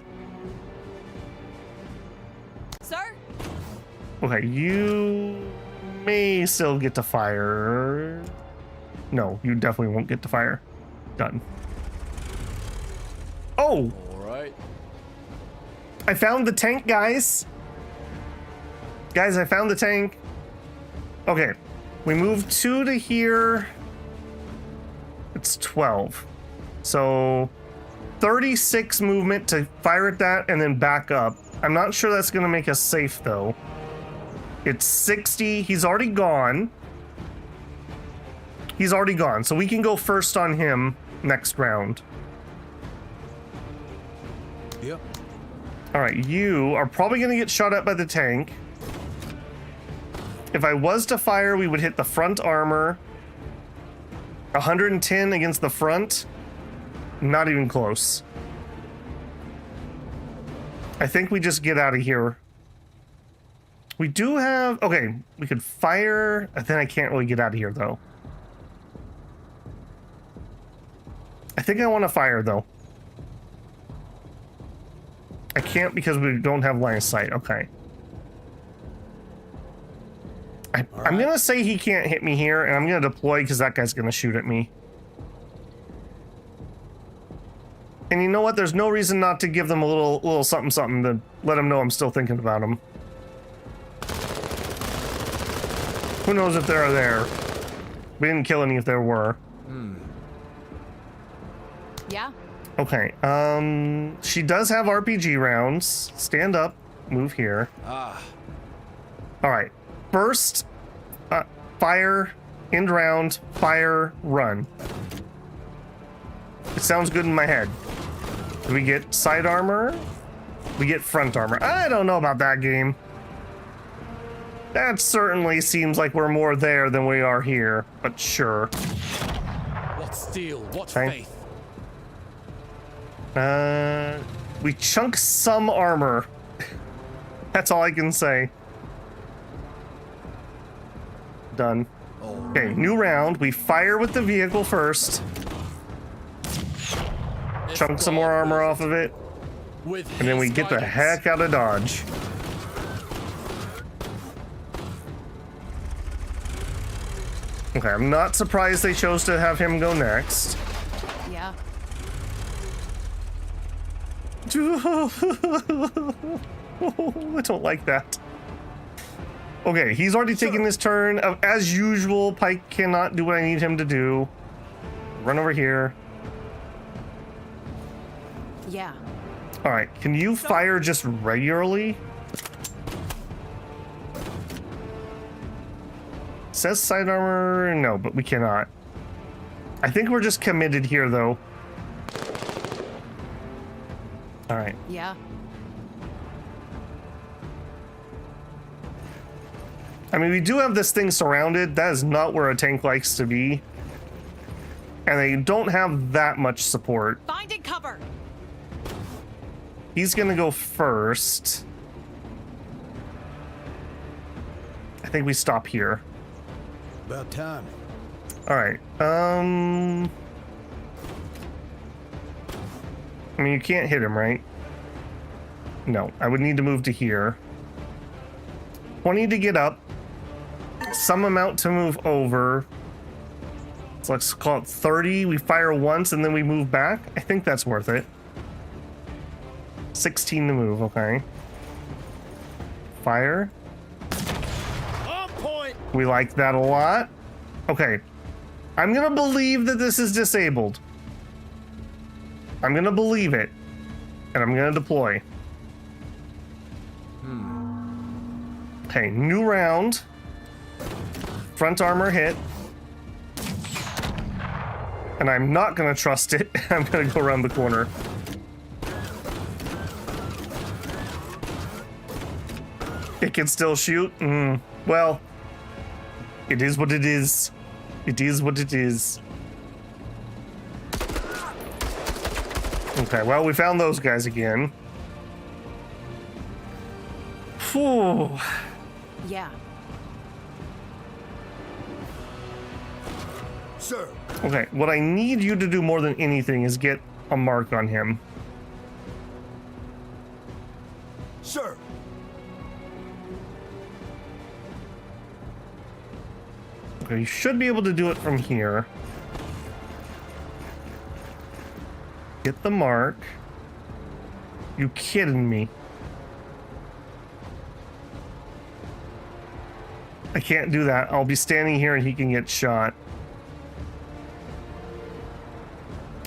Sir? Okay, you may still get to fire. No, you definitely won't get to fire. Done. Oh, All right. I found the tank, guys. Guys, I found the tank. Okay, we moved 2 to here. It's 12. So 36 movement to fire at that and then back up. I'm not sure that's going to make us safe, though. It's 60. He's already gone. He's already gone. So we can go first on him next round. Yep. All right, you are probably going to get shot at by the tank. If I was to fire, we would hit the front armor. 110 against the front. Not even close. I think we just get out of here. We do have... Okay, we could fire. Then I can't really get out of here, though. I think I want to fire, though. I can't because we don't have line of sight. Okay. I'm going to say he can't hit me here, and I'm going to deploy because that guy's going to shoot at me. And you know what? There's no reason not to give them a little something something to let them know I'm still thinking about them. Who knows if they're there? We didn't kill any if there were. Yeah. Okay. She does have RPG rounds. Stand up. Move here. All right. First, fire, end round, fire, run. It sounds good in my head. Do we get side armor? We get front armor. I don't know about that game. That certainly seems like we're more there than we are here, but sure. What steel? What Okay. faith? We chunk some armor. That's all I can say. Done. Okay, new round. We fire with the vehicle first. If Chunk some God more armor wills off of it. With And then we his get the guidance. heck out of Dodge. Okay, I'm not surprised they chose to have him go next. Yeah. I don't like that. Okay, he's already taken his turn. As usual, Pike cannot do what I need him to do. Run over here. Yeah. All right, can you fire just regularly? Says side armor, no, but we cannot. I think we're just committed here, though. All right. Yeah. I mean, we do have this thing surrounded. That is not where a tank likes to be. And they don't have that much support. Finding cover. He's gonna go first. I think we stop here. About time. All right. I mean, you can't hit him, right? No, I would need to move to here. 20 to get up. Some amount to move over. So let's call it 30. We fire once and then we move back. I think that's worth it. 16 to move, okay. Fire. On point. We like that a lot. Okay. I'm gonna believe that this is disabled. I'm gonna believe it. And I'm gonna deploy. Okay, new round. Front armor hit. And I'm not gonna trust it. I'm gonna go around the corner. It can still shoot? Well, it is what it is. It is what it is. Okay, well, we found those guys again. Phew. Yeah. Sir. Okay, what I need you to do more than anything is get a mark on him. Sir. Okay, you should be able to do it from here. Get the mark. You kidding me? I can't do that. I'll be standing here and he can get shot.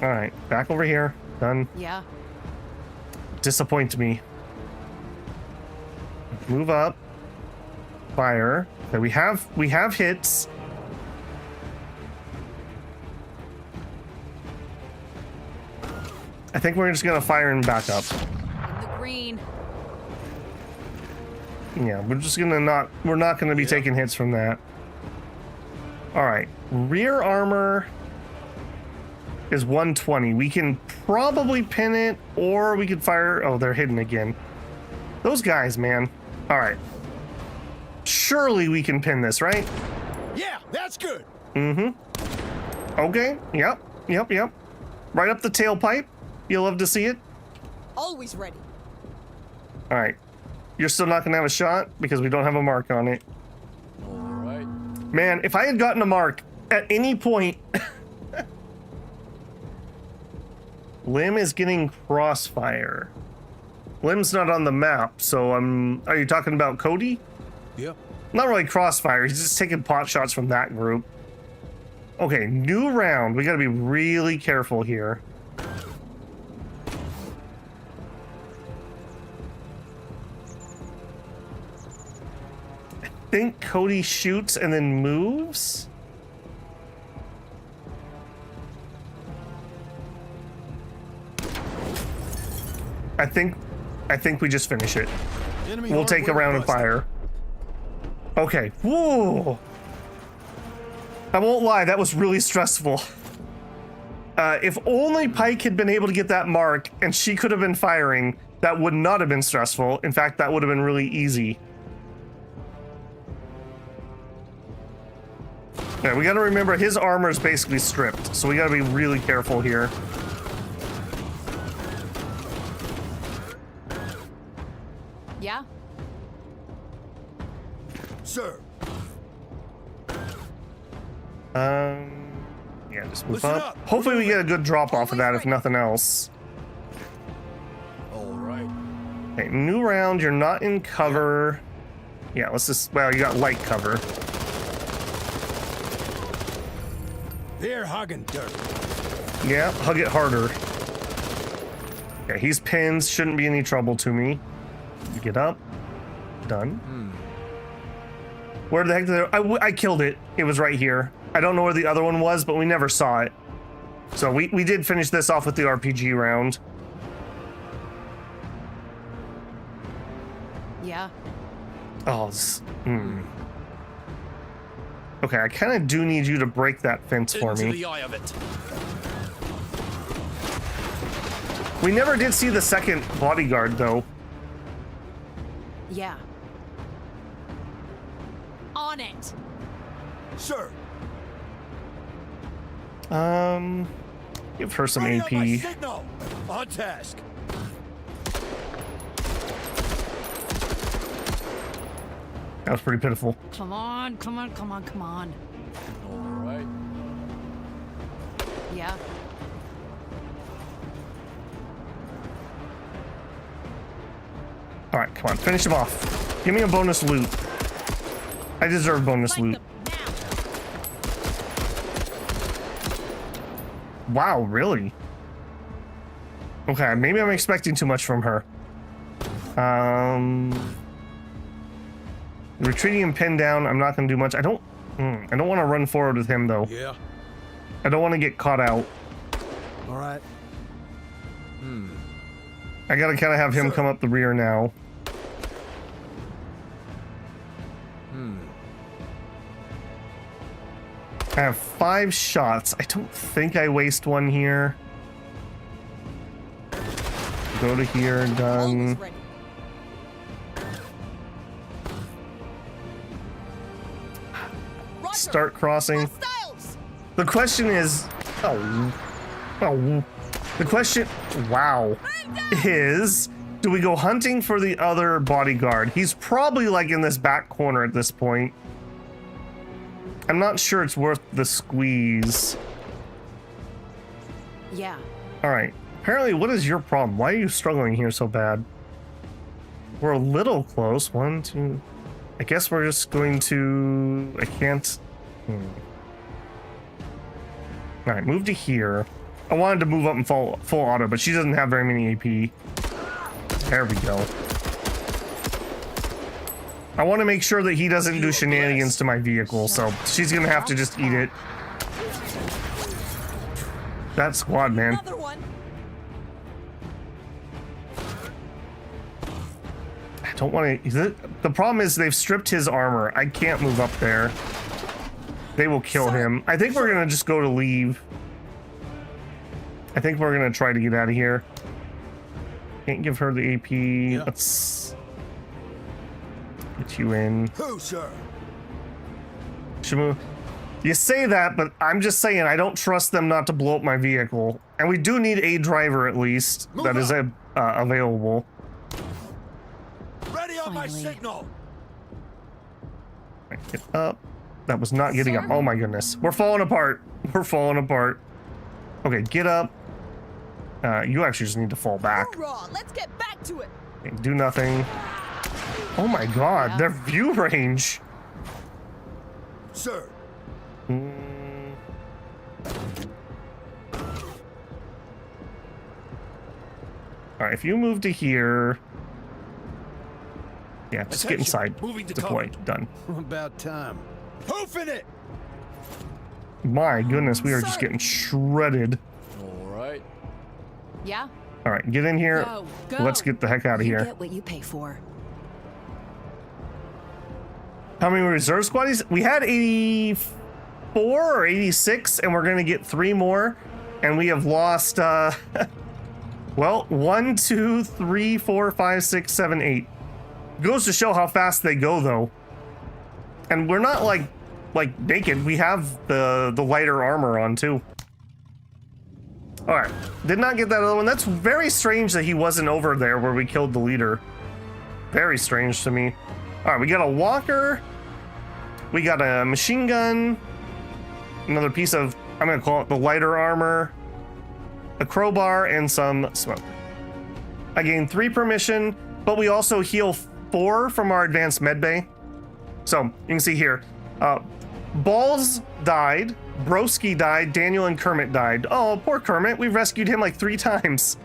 All right, back over here. Done. Yeah. Disappoint me. Move up. Fire. Okay, we have hits. I think we're just gonna fire and back up. In the green. Yeah, we're just gonna we're not gonna be taking hits from that. All right, rear armor is 120. We can probably pin it, or we could fire. Oh, they're hidden again. Those guys, man. All right. Surely we can pin this, right? Yeah, that's good. Mm-hmm. Okay. Yep. Right up the tailpipe. You'll love to see it. Always ready. All right. You're still not gonna have a shot because we don't have a mark on it. All right. Man, if I had gotten a mark at any point. Lim is getting crossfire. Lim's not on the map, so are you talking about Cody? Yep. Not really crossfire, he's just taking pot shots from that group. Okay, new round. We gotta be really careful here. I think Cody shoots and then moves. I think we just finish it. Enemy We'll take a hardware round of busted. fire. Okay. Whoa. I won't lie, that was really stressful. If only Pike had been able to get that mark and she could have been firing, that would not have been stressful. In fact, that would have been really easy. Yeah, we gotta remember his armor is basically stripped, so we gotta be really careful here. Yeah. Sir. Yeah, just move Listen up. up. Hopefully we get a good drop off of that, if nothing else. All right. Okay, new round, you're not in cover. Yeah, let's just, well, you got light cover. They're hugging dirt. Yeah, hug it harder. Okay, he's pinned, shouldn't be any trouble to me. Get up. Done. Where the heck did I killed it. It was right here. I don't know where the other one was, but we never saw it. So we did finish this off with the RPG round. Yeah. Oh, Okay, I kind of do need you to break that fence for Into me. the eye of it. We never did see the second bodyguard, though. Yeah. On it. Sir. Give her some Ready on my AP. signal. On task. That was pretty pitiful. Come on. All right. Yeah. All right, come on, finish him off. Give me a bonus loot. I deserve bonus loot. Wow, really? Okay, maybe I'm expecting too much from her. Retreating and pinned down. I'm not gonna do much. I don't want to run forward with him though. Yeah. I don't want to get caught out. All right. I gotta kind of have him come up the rear now. I have 5 shots. I don't think I waste one here. Go to here, Always done. ready. Start crossing. Hostiles. The question is, the question, wow, is, do we go hunting for the other bodyguard? He's probably like in this back corner at this point. I'm not sure it's worth the squeeze. Yeah. All right. Apparently, what is your problem? Why are you struggling here so bad? We're a little close. 1, 2. I guess we're just going to... I can't... All right, move to here. I wanted to move up and full auto, but she doesn't have very many AP. There we go. I want to make sure that he doesn't do shenanigans to my vehicle, so she's gonna have to just eat it. That squad, man. Another one. I don't want to... The problem is they've stripped his armor. I can't move up there. They will kill him. I think we're gonna just go to leave. I think we're gonna try to get out of here. Can't give her the AP. Yeah. Let's get you in. Who, sir? Shamu, you say that, but I'm just saying I don't trust them not to blow up my vehicle. And we do need a driver at least that is available. Ready on my Finally. signal. Right, get up. That was not getting up. Oh my goodness. We're falling apart. We're falling apart. Okay, get up. You actually just need to fall back. Hoorah, let's get back to it. Okay, do nothing. Oh my god, Yeah. their view range. Sir. Alright, if you move to here. Yeah, just get Attention, inside. moving to Deploy. target. Done. About time. Hoofing it. My goodness, we are just getting shredded. All right. Yeah. Alright, get in here. Go, go. Let's get the heck out of You here. get what you pay for. How many reserve squaddies? We had 84 or 86, and we're gonna get 3 more. And we have lost, well, 1, 2, 3, 4, 5, 6, 7, 8. Goes to show how fast they go, though. And we're not like naked. We have the lighter armor on too. All right, did not get that other one. That's very strange that he wasn't over there where we killed the leader. Very strange to me. All right, we got a walker. We got a machine gun. Another piece of, I'm gonna call it the lighter armor. A crowbar and some smoke. I gained 3 per mission, but we also heal 4 from our advanced med bay. So you can see here, Balls died, Broski died, Daniel and Kermit died. Oh, poor Kermit. We rescued him like 3 times.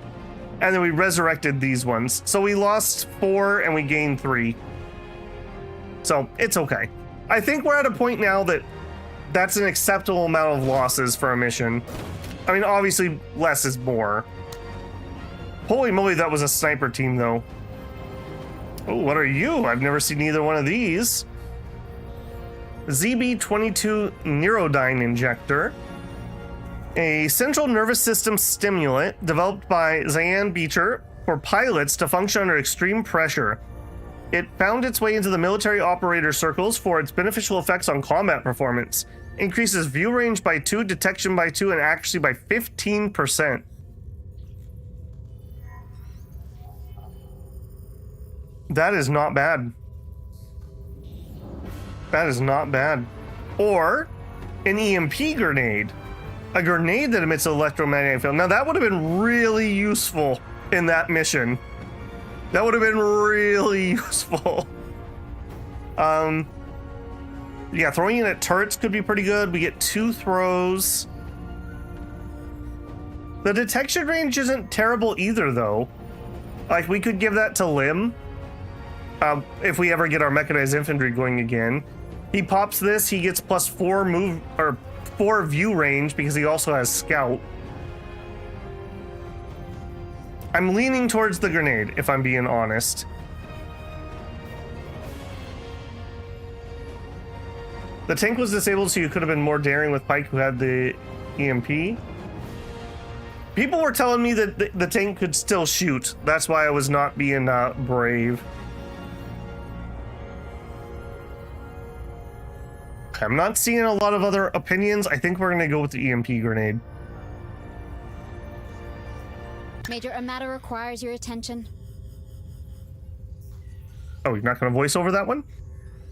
And then we resurrected these ones. So we lost 4 and we gained 3. So it's okay. I think we're at a point now that that's an acceptable amount of losses for a mission. I mean, obviously less is more. Holy moly, that was a sniper team though. Oh, what are you? I've never seen either one of these. ZB-22 Neurodyne Injector. A central nervous system stimulant developed by Zayan Beecher for pilots to function under extreme pressure. It found its way into the military operator circles for its beneficial effects on combat performance. Increases view range by 2, detection by 2, and accuracy by 15%. That is not bad. That is not bad. Or an EMP grenade. A grenade that emits an electromagnetic field. Now that would have been really useful in that mission. That would have been really useful. Yeah, throwing it at turrets could be pretty good. We get 2 throws. The detection range isn't terrible either, though. Like, we could give that to Lim. If we ever get our mechanized infantry going again. He pops this, he gets plus 4 move, or 4 view range because he also has scout. I'm leaning towards the grenade, if I'm being honest. The tank was disabled, so you could have been more daring with Pike, who had the EMP. People were telling me that the tank could still shoot. That's why I was not being brave. I'm not seeing a lot of other opinions. I think we're going to go with the EMP grenade. Major, a matter requires your attention. Oh, you're not going to voice over that one?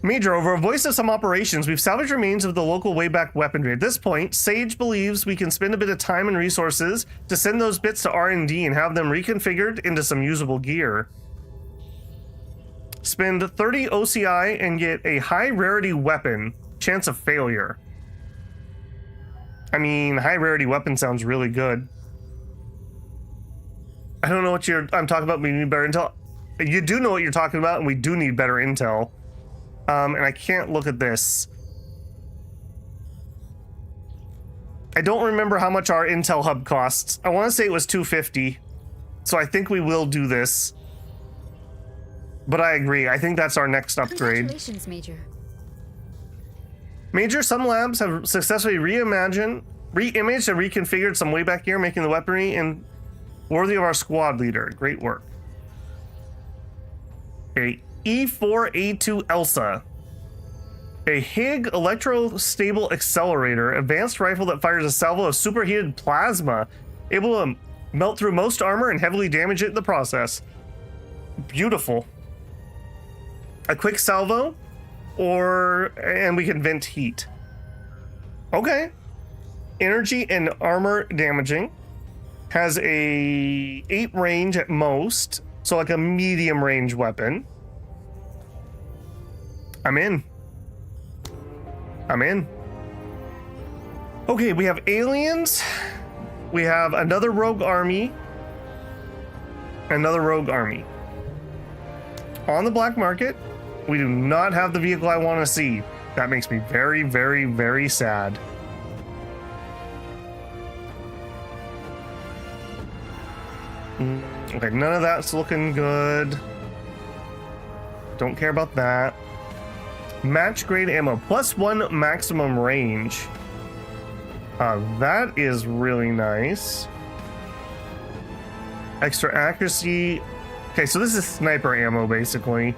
Major, over a voice of some operations, we've salvaged remains of the local wayback weaponry. At this point, Sage believes we can spend a bit of time and resources to send those bits to R&D and have them reconfigured into some usable gear. Spend 30 OCI and get a high rarity weapon. Chance of failure. I mean, high rarity weapon sounds really good. I don't know what I'm talking about. We need better intel. You do know what you're talking about, and we do need better intel. And I can't look at this. I don't remember how much our intel hub costs. I want to say it was 250. So I think we will do this. But I agree. I think that's our next upgrade. Congratulations, Major. Major, some labs have successfully reimaged and reconfigured some wayback gear, making the weaponry and worthy of our squad leader. Great work. A E4A2 Elsa. A HIG electro-stable accelerator, advanced rifle that fires a salvo of superheated plasma, able to melt through most armor and heavily damage it in the process. Beautiful. A quick salvo, and we can vent heat. Okay. Energy and armor damaging. Has a 8 range at most, so like a medium range weapon. I'm in. Okay, we have aliens. We have another rogue army. Another rogue army. On the black market, we do not have the vehicle I want to see. That makes me very, very, very sad. Okay, none of that's looking good. Don't care about that. Match grade ammo, +1 maximum range. That is really nice. Extra accuracy. Okay, so this is sniper ammo, basically.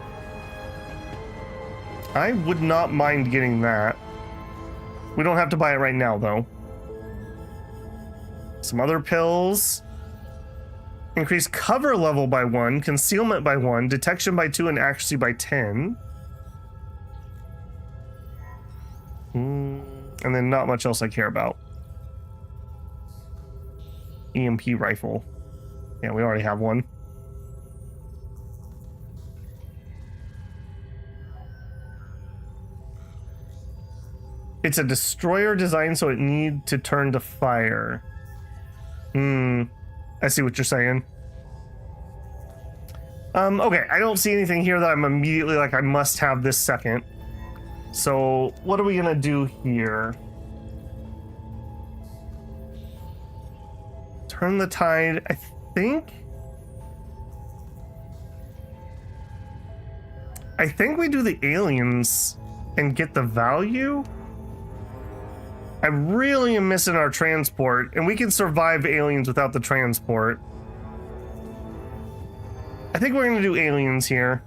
I would not mind getting that. We don't have to buy it right now, though. Some other pills. Increase cover level by 1, concealment by 1, detection by 2, and accuracy by 10. And then not much else I care about. EMP rifle. Yeah, we already have one. It's a destroyer design, so it need to turn to fire. I see what you're saying. Okay, I don't see anything here that I'm immediately like, I must have this second. So what are we gonna do here? Turn the tide, I think we do the aliens and get the value. I really am missing our transport, and we can survive aliens without the transport. I think we're gonna do aliens here.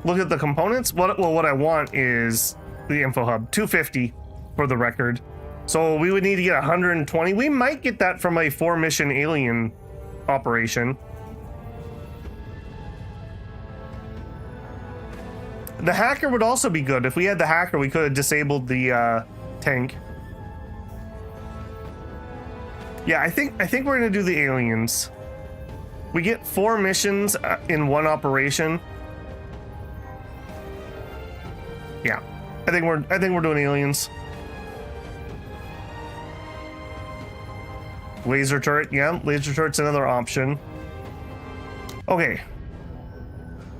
Look at the components. What I want is the info hub, 250 for the record. So we would need to get 120. We might get that from a 4-mission alien operation. The hacker would also be good. If we had the hacker, we could have disabled the tank. Yeah, I think we're gonna do the aliens. We get 4 missions in one operation. Yeah, I think we're doing aliens. Laser turret, yeah, laser turret's another option. Okay.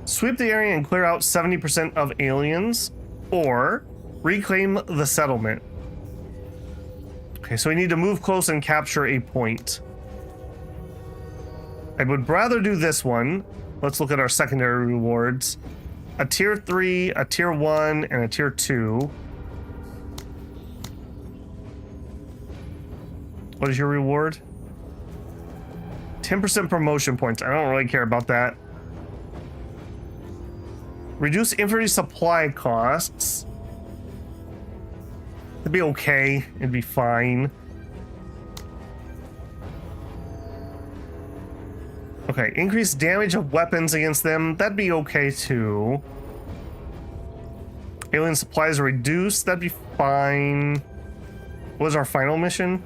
Sweep the area and clear out 70% of aliens, or reclaim the settlement. Okay, so we need to move close and capture a point. I would rather do this one. Let's look at our secondary rewards. A tier 3, a tier 1, and a tier 2. What is your reward? 10% promotion points. I don't really care about that. Reduce infantry supply costs. It'd be okay. It'd be fine. Okay, increased damage of weapons against them. That'd be okay too. Alien supplies are reduced. That'd be fine. What was our final mission?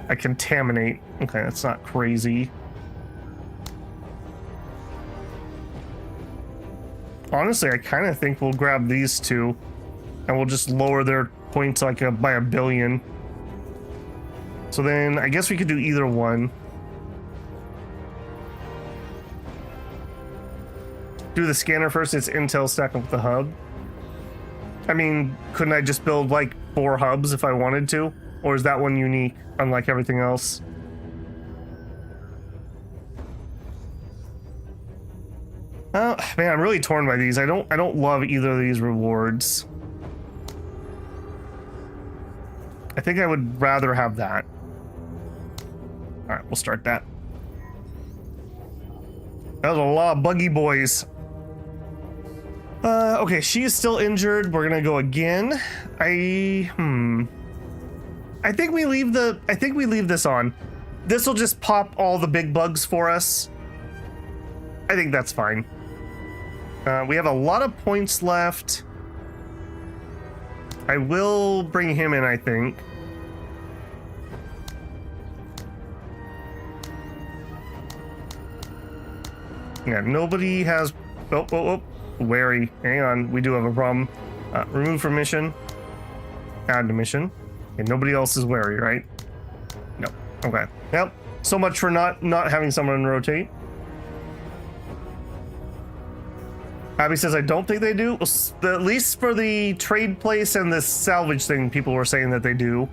I contaminate. Okay, that's not crazy. Honestly, I kind of think we'll grab these two and we'll just lower their points like by 1 billion. So then I guess we could do either one. Do the scanner first. It's intel stack up with the hub. I mean, couldn't I just build like 4 hubs if I wanted to? Or is that one unique, unlike everything else? Oh man, I'm really torn by these. I don't love either of these rewards. I think I would rather have that. All right, we'll start that. That was a lot of buggy boys. Okay, she is still injured. We're gonna go again. I think we leave this on. This will just pop all the big bugs for us. I think that's fine. We have a lot of points left. I will bring him in, I think. Yeah, nobody has... Oh. Wary. Hang on. We do have a problem. Remove from mission. Add to mission. Okay, nobody else is wary, right? No. Okay. Yep. So much for not having someone rotate. Abby says, I don't think they do. At least for the trade place and this salvage thing, people were saying that they do.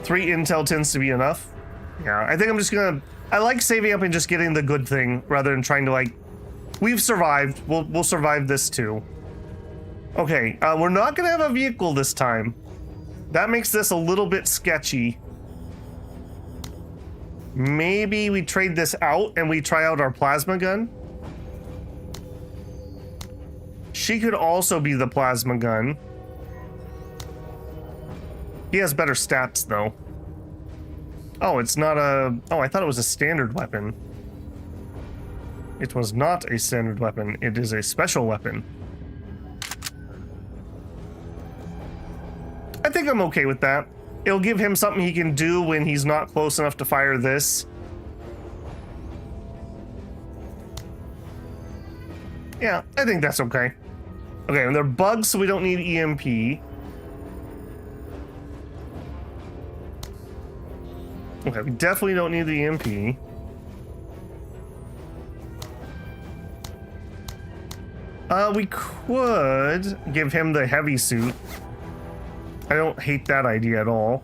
Three intel tends to be enough. Yeah, I think I'm just gonna... I like saving up and just getting the good thing rather than trying to like... We've survived. We'll survive this too. Okay, we're not gonna have a vehicle this time. That makes this a little bit sketchy. Maybe we trade this out and we try out our plasma gun. She could also be the plasma gun. He has better stats though. Oh, it's not a... Oh, I thought it was a standard weapon. It was not a standard weapon. It is a special weapon. I think I'm okay with that. It'll give him something he can do when he's not close enough to fire this. Yeah, I think that's okay. Okay, and they're bugs, so we don't need EMP. Okay, we definitely don't need the EMP. We could give him the heavy suit. I don't hate that idea at all.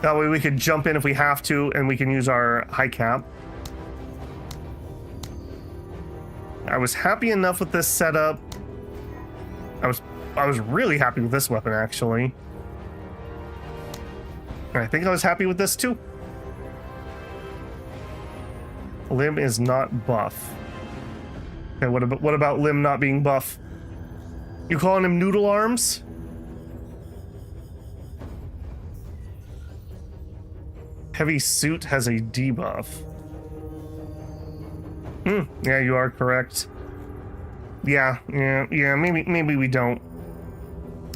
That way we could jump in if we have to, and we can use our high cap. I was happy enough with this setup. I was really happy with this weapon, actually. And I think I was happy with this too. Limb is not buff. Okay, what about Limb not being buff? You calling him noodle arms? Heavy suit has a debuff. Yeah, you are correct. Yeah, maybe we don't.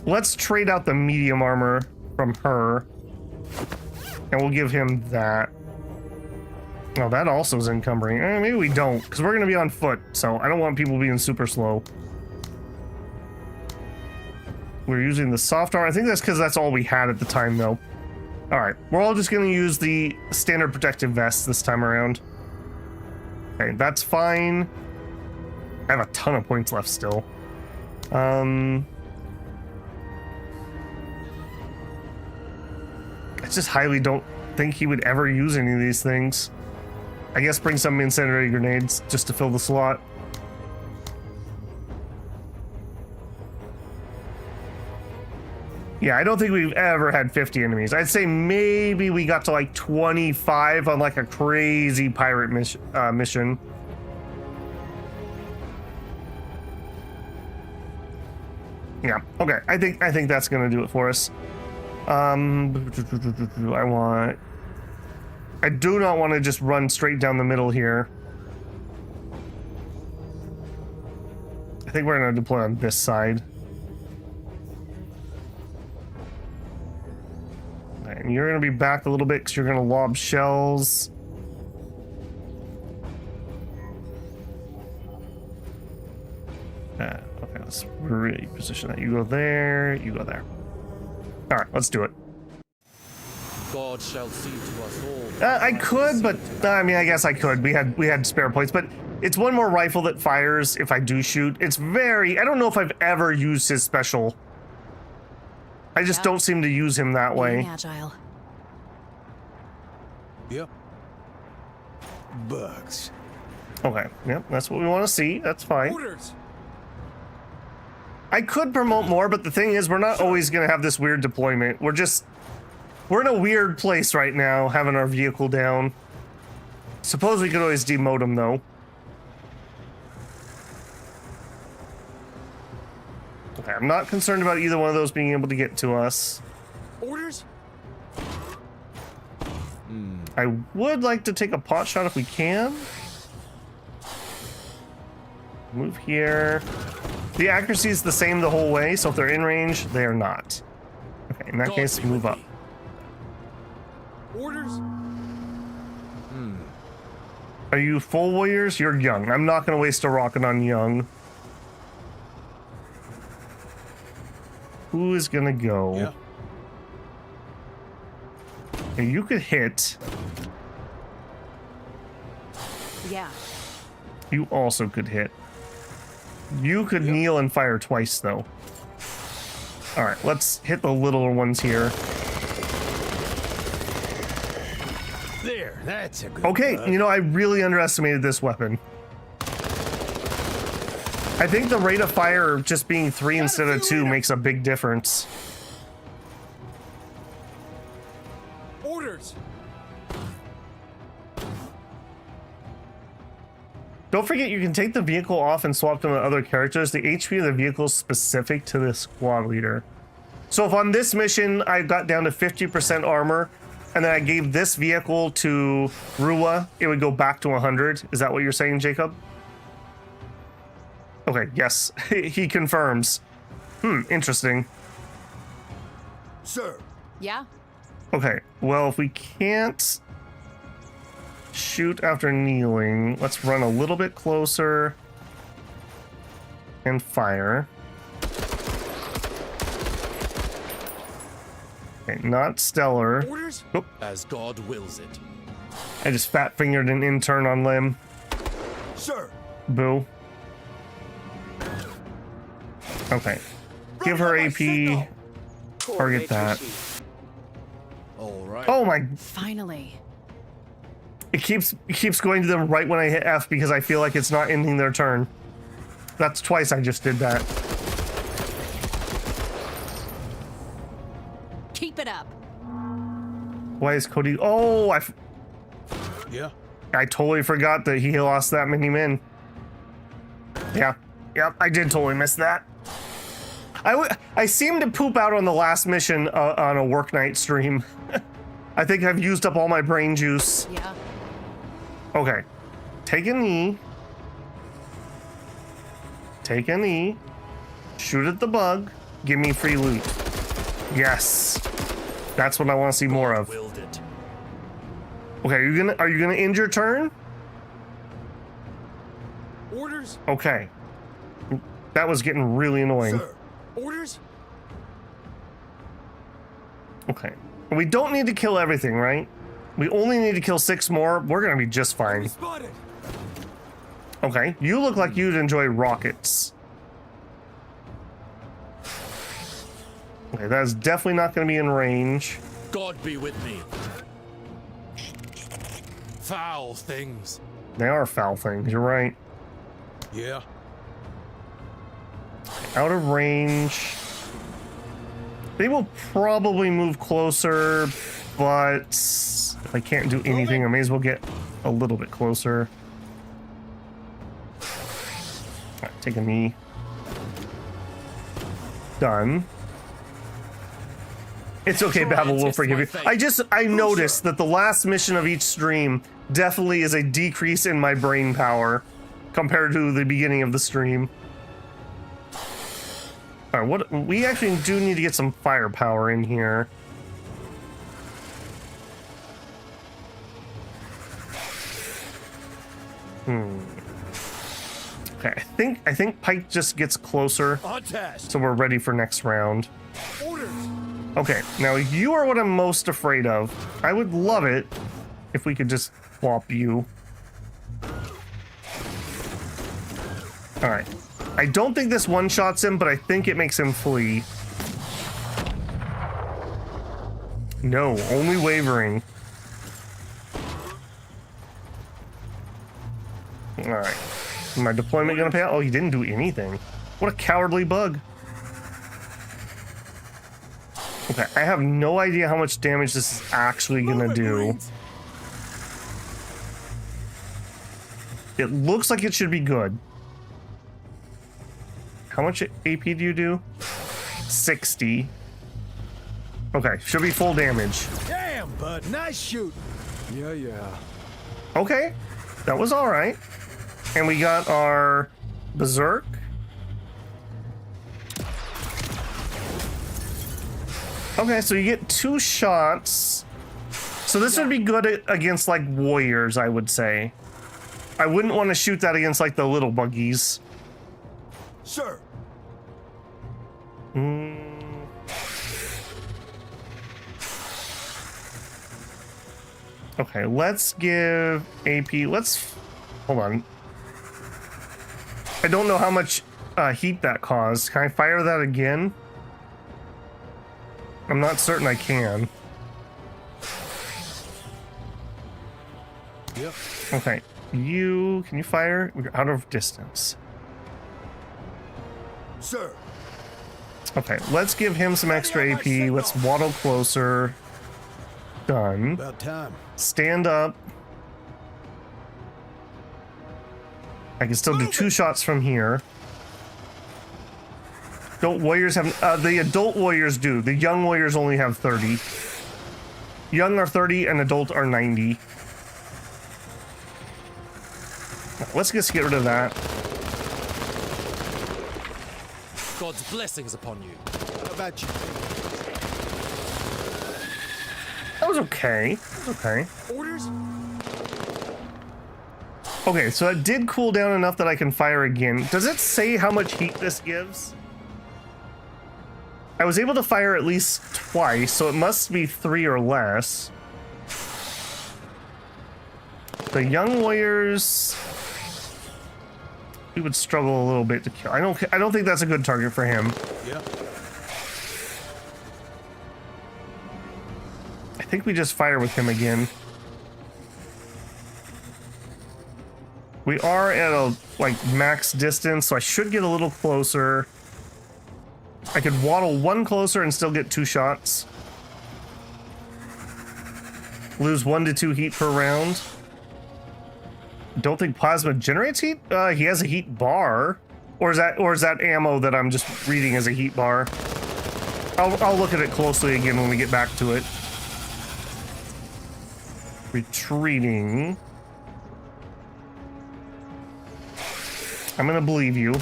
Let's trade out the medium armor from her. And we'll give him that. Oh, that also is encumbering. Maybe we don't, because we're going to be on foot, so I don't want people being super slow. We're using the soft armor. I think that's because that's all we had at the time, though. Alright, we're all just going to use the standard protective vest this time around. Okay, that's fine. I have a ton of points left still. I just highly don't think he would ever use any of these things. I guess bring some incendiary grenades just to fill the slot. Yeah, I don't think we've ever had 50 enemies. I'd say maybe we got to like 25 on like a crazy pirate mission. Yeah. Okay. I think that's gonna do it for us. I do not want to just run straight down the middle here. I think we're gonna deploy on this side. And you're gonna be back a little bit because you're gonna lob shells. Okay, let's really position that. You go there, you go there. All right, let's do it. God shall see to us all. I could, but I mean, I guess I could. We had spare plates, but it's one more rifle that fires if I do shoot. It's very. I don't know if I've ever used his special. I just don't seem to use him that way. Agile. Yep. Bugs. Okay, yep, that's what we want to see. That's fine. Orders. I could promote more, but the thing is, we're not always going to have this weird deployment. We're in a weird place right now, having our vehicle down. Suppose we could always demote him, though. Okay, I'm not concerned about either one of those being able to get to us. Orders. I would like to take a pot shot if we can. Move here. The accuracy is the same the whole way, so if they're in range, they are not. Okay, in that God case, be move with up. me. Orders. Are you full warriors? You're young. I'm not going to waste a rocket on young. Who is going to go? Yeah. Okay, you could hit. Yeah. You also could hit. You could kneel and fire twice, though. All right, let's hit the littler ones here. There, that's a good Okay, bug. you know, I really underestimated this weapon. I think the rate of fire just being 3 instead of 2 makes a big difference. Orders. Don't forget, you can take the vehicle off and swap them with other characters. The HP of the vehicle is specific to the squad leader. So if on this mission I got down to 50% armor, and then I gave this vehicle to Rua, it would go back to 100. Is that what you're saying, Jacob? Okay, yes. He confirms. Interesting. Sir. Yeah. Okay, well, if we can't shoot after kneeling, let's run a little bit closer and fire. Okay, not stellar. Orders. Oop, As God wills it. I just fat fingered an intern on limb. Sir. Boo. Okay. Give her AP. Target that. All right. Oh my. Finally. It keeps going to them right when I hit F because I feel like it's not ending their turn. That's twice I just did that. Keep it up. Why is Cody? Oh, Yeah. I totally forgot that he lost that many men. Yeah. Yep, I did totally miss that. I seem to poop out on the last mission on a work night stream. I think I've used up all my brain juice. Yeah. Okay. Take a knee. Take a knee. Shoot at the bug. Give me free loot. Yes. That's what I want to see more of. Willed it. Okay, are you gonna end your turn? Orders. Okay. That was getting really annoying. Sir. Orders. Okay. We don't need to kill everything, right? We only need to kill 6 more. We're gonna be just fine. Spotted. Okay. You look like you'd enjoy rockets. Okay, that is definitely not gonna be in range. God be with me. Foul things. They are foul things, you're right. Yeah. Out of range. They will probably move closer, but if I can't do anything, I may as well get a little bit closer. All right, take a knee. Done. It's okay, Babel will forgive you. I noticed that the last mission of each stream definitely is a decrease in my brain power compared to the beginning of the stream. All right, what we actually do need to get some firepower in here. Okay, I think Pike just gets closer, On task. so we're ready for next round. Orders. Okay, now you are what I'm most afraid of. I would love it if we could just swap you. All right. I don't think this one-shots him, but I think it makes him flee. No, only wavering. All right. Is my deployment gonna pay out? Oh, he didn't do anything. What a cowardly bug. Okay, I have no idea how much damage this is actually gonna do. It looks like it should be good. How much AP do you do? 60. Okay, should be full damage. Damn, bud. Nice shoot. Yeah. Okay, that was all right. And we got our Berserk. Okay, so you get 2 shots. So this would be good against like warriors, I would say. I wouldn't want to shoot that against like the little buggies. Sir. Okay, let's give AP. Let's hold on. I don't know how much heat that caused. Can I fire that again? I'm not certain I can. Yep. Okay, can you fire? We're out of distance. Sir. Okay, let's give him some extra AP. Let's waddle closer. Done. About time. Stand up. I can still do 2 shots from here. Don't warriors have... the adult warriors do. The young warriors only have 30. Young are 30 and adult are 90. Let's just get rid of that. God's blessings upon you. How about you? That was okay. That was okay. Orders? Okay, so it did cool down enough that I can fire again. Does it say how much heat this gives? I was able to fire at least twice, so it must be 3 or less. The young warriors... we would struggle a little bit to kill. I don't think that's a good target for him. Yeah. I think we just fire with him again. We are at a like max distance, so I should get a little closer. I could waddle 1 closer and still get 2 shots. Lose 1 to 2 heat per round. Don't think plasma generates heat. He has a heat bar, or is that ammo that I'm just reading as a heat bar? I'll look at it closely again when we get back to it. Retreating. I'm gonna believe you.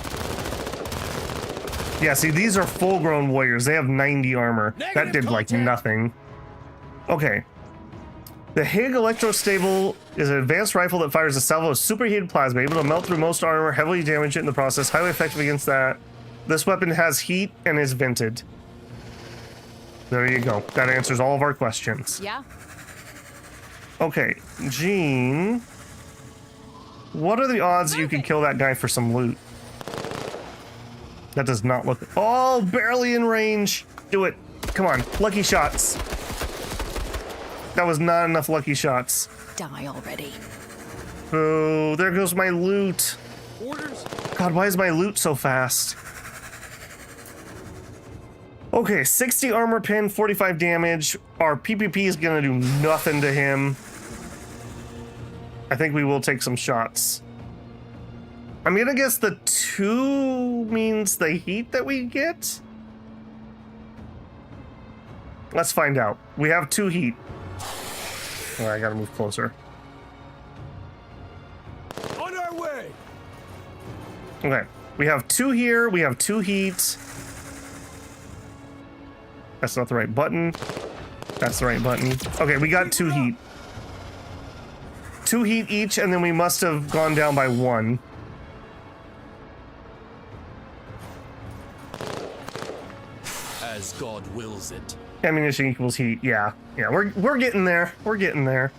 Yeah, see, these are full-grown warriors. They have 90 armor. That did like nothing. Okay. The Hig Electrostable is an advanced rifle that fires a salvo of superheated plasma, able to melt through most armor, heavily damage it in the process, highly effective against that. This weapon has heat and is vented. There you go. That answers all of our questions. Yeah. Okay, Jean. What are the odds you can kill that guy for some loot? That does not look... oh, barely in range. Do it. Come on, lucky shots. That was not enough lucky shots. Die already. Oh, there goes my loot. Orders? God, why is my loot so fast? Okay, 60 armor pin, 45 damage. Our PPP is gonna do nothing to him. I think we will take some shots. I'm gonna guess the 2 means the heat that we get? Let's find out. We have 2 heat. Oh, I gotta move closer. On our way. Okay. We have 2 here. We have 2 heat. That's not the right button. That's the right button. Okay, we got 2 heat. 2 heat each, and then we must have gone down by 1. As God wills it. Ammunition equals heat. Yeah, we're getting there. We're getting there.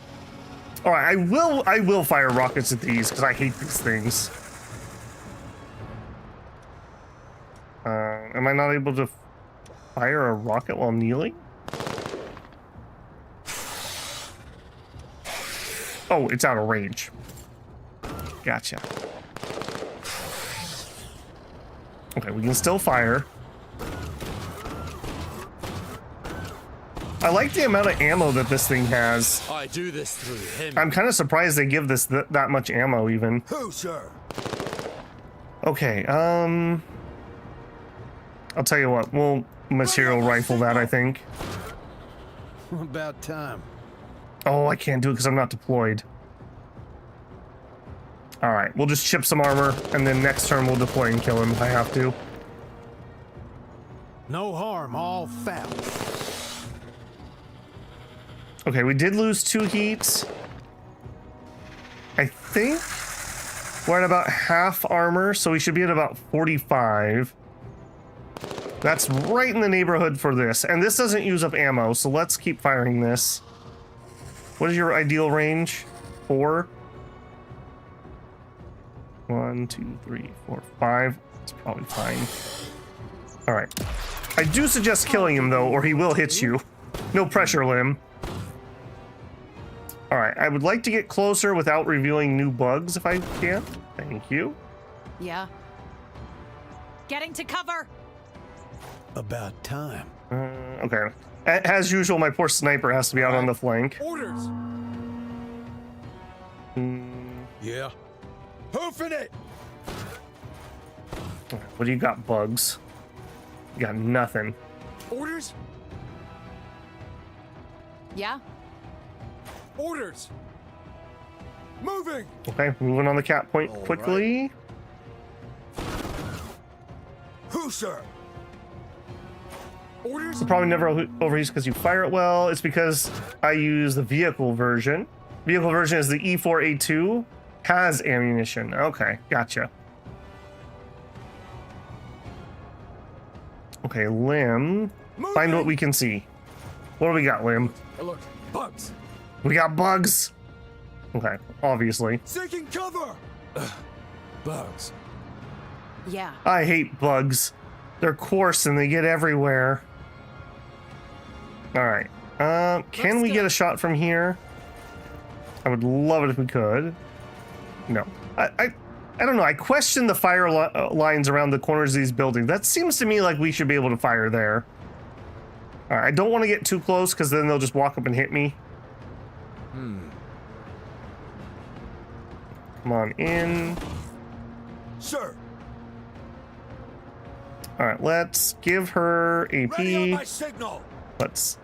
All right, I will fire rockets at these because I hate these things. Am I not able to fire a rocket while kneeling? Oh, it's out of range. Gotcha. Okay, we can still fire. I like the amount of ammo that this thing has. I do this through him. I'm kind of surprised they give this that much ammo even. Who, sir? Okay, I'll tell you what, we'll material rifle that, I think. About time. Oh, I can't do it because I'm not deployed. All right, we'll just chip some armor, and then next turn we'll deploy and kill him if I have to. No harm, all foul. Okay, we did lose 2 heats. I think we're at about half armor, so we should be at about 45. That's right in the neighborhood for this. And this doesn't use up ammo, so let's keep firing this. What is your ideal range? 4? 1, 2, 3, 4, 5. It's probably fine. All right. I do suggest killing him, though, or he will hit you. No pressure, Lim. All right. I would like to get closer without revealing new bugs, if I can. Thank you. Yeah. Getting to cover. About time. Okay. As usual, my poor sniper has to be out on the flank. Orders. Yeah. Hoofing it. What do you got, bugs? You got nothing. Orders. Yeah. Orders. Moving. Okay, moving on the cap point quickly. Who, sir? Orders. You'll probably never overheats because you fire it well. It's because I use the vehicle version. Vehicle version is the E4A2. Has ammunition. Okay, gotcha. Okay, Lim. Find what we can see. What do we got, Lim? Alert. Bugs. We got bugs. Okay, obviously. Seeking cover. Bugs. Yeah. I hate bugs. They're coarse and they get everywhere. All right. Can we get a shot from here? I would love it if we could. No. I don't know. I question the fire lines around the corners of these buildings. That seems to me like we should be able to fire there. All right. I don't want to get too close because then they'll just walk up and hit me. Come on in. Sir. All right. Let's give her AP. Ready on my signal. Let's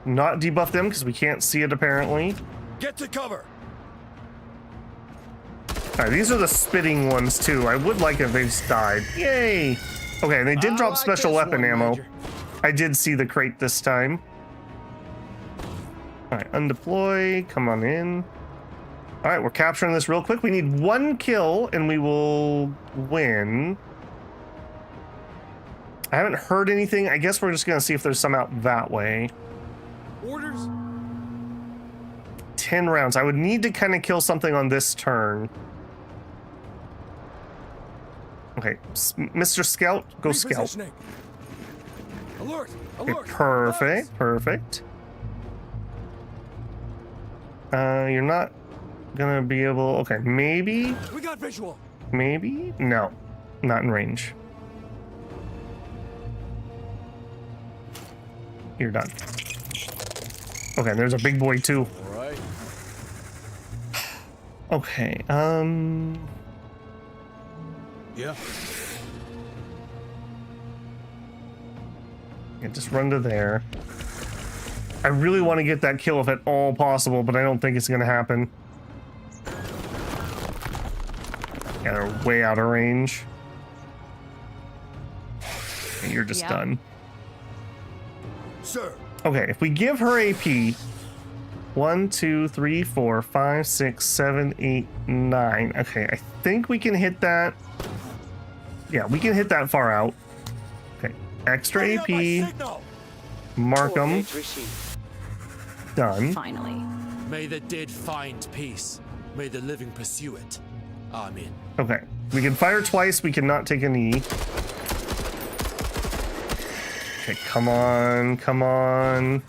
not debuff them because we can't see it apparently. Get to cover. All right, these are the spitting ones too. I would like if they just died. Yay! Okay, they did drop like special this weapon one, ammo. Major. I did see the crate this time. All right, undeploy. Come on in. All right, we're capturing this real quick. We need 1 kill and we will win. I haven't heard anything. I guess we're just gonna see if there's some out that way. Orders. 10 rounds. I would need to kind of kill something on this turn. Okay, Mr. Scout, go scout. Repositioning. Alert. Okay, Alert. perfect, Bugs. perfect. You're not gonna be able. Okay, maybe, We got visual. maybe. No, not in range. You're done. Okay, there's a big boy too. All right. Okay, Yeah. yeah, just run to there. I really want to get that kill if at all possible, but I don't think it's going to happen. Yeah, they're way out of range. Okay, you're just done. Sir. Okay, if we give her AP, 1, 2, 3, 4, 5, 6, 7, 8, 9. Okay, I think we can hit that. Yeah, we can hit that far out. Okay, extra Bring up my AP. signal. Mark them. Coordinates received. Done. Finally. May the dead find peace. May the living pursue it. Amen. Okay, we can fire twice. We cannot take a knee. Okay, come on, come on.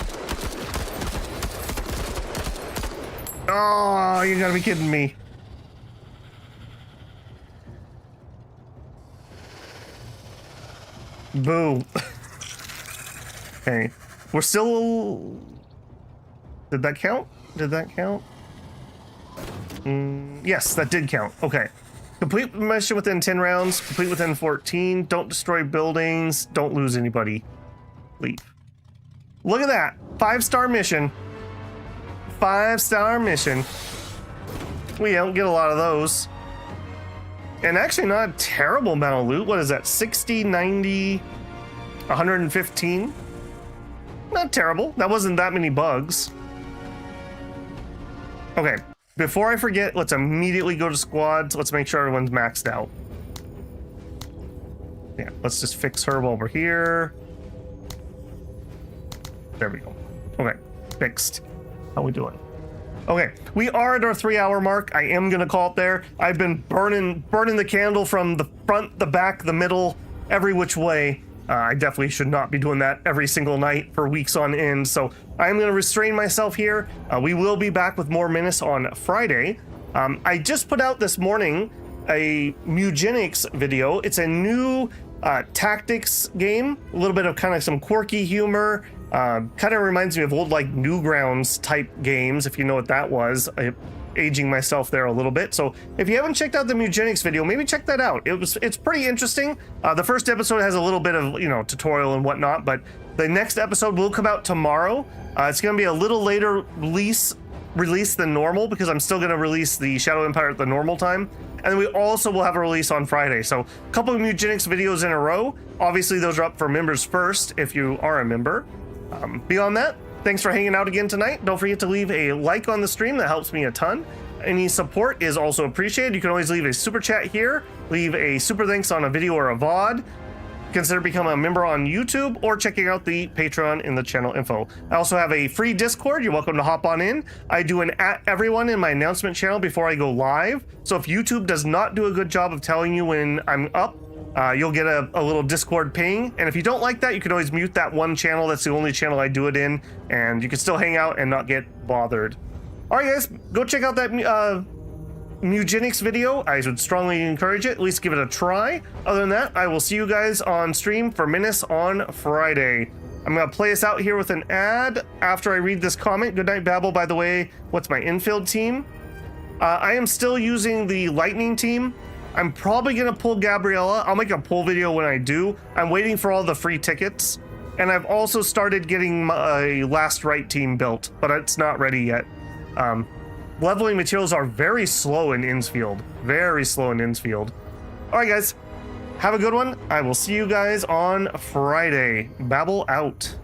Oh, you gotta be kidding me. Boo. Okay, we're still... Did that count? Did that count? Yes, that did count. Okay. Complete mission within 10 rounds. Complete within 14. Don't destroy buildings. Don't lose anybody. Leave. Look at that. 5-star mission. 5-star mission. We don't get a lot of those. And actually not a terrible amount of loot. What is that? 60, 90, 115? Not terrible. That wasn't that many bugs. Okay. Before I forget, let's immediately go to squads. Let's make sure everyone's maxed out. Yeah, let's just fix her while we're here. There we go. Okay, fixed. How we doing? Okay, we are at our 3-hour mark. I am gonna call it there. I've been burning the candle from the front, the back, the middle, every which way. I definitely should not be doing that every single night for weeks on end. So I'm going to restrain myself here. We will be back with more Menace on Friday. I just put out this morning a Mugenics video. It's a new tactics game, a little bit of kind of some quirky humor. Kind of reminds me of old like Newgrounds type games, if you know what that was. Aging myself there a little bit. So if you haven't checked out the Mugenics video, maybe check that out. It's pretty interesting. The first episode has a little bit of, tutorial and whatnot, but the next episode will come out tomorrow. It's going to be a little later release than normal because I'm still going to release the Shadow Empire at the normal time. And we also will have a release on Friday. So a couple of Mugenics videos in a row. Obviously those are up for members first if you are a member. Beyond that, thanks for hanging out again tonight. Don't forget to leave a like on the stream. That helps me a ton. Any support is also appreciated. You can always leave a super chat here, leave a super thanks on a video or a VOD. Consider becoming a member on YouTube or checking out the Patreon in the channel info. I also have a free Discord. You're welcome to hop on in. I do an @everyone in my announcement channel before I go live. So if YouTube does not do a good job of telling you when I'm up, you'll get a little Discord ping. And if you don't like that, you can always mute that one channel. That's the only channel I do it in. And you can still hang out and not get bothered. All right, guys, go check out that Mugenics video. I would strongly encourage it. At least give it a try. Other than that, I will see you guys on stream for Menace on Friday. I'm going to play us out here with an ad after I read this comment. Good night, Babel. By the way, what's my infield team? I am still using the Lightning team. I'm probably going to pull Gabriella. I'll make a pull video when I do. I'm waiting for all the free tickets. And I've also started getting my Last Right team built, but it's not ready yet. Leveling materials are very slow in Innsfield. Very slow in Innsfield. All right, guys. Have a good one. I will see you guys on Friday. Babel out.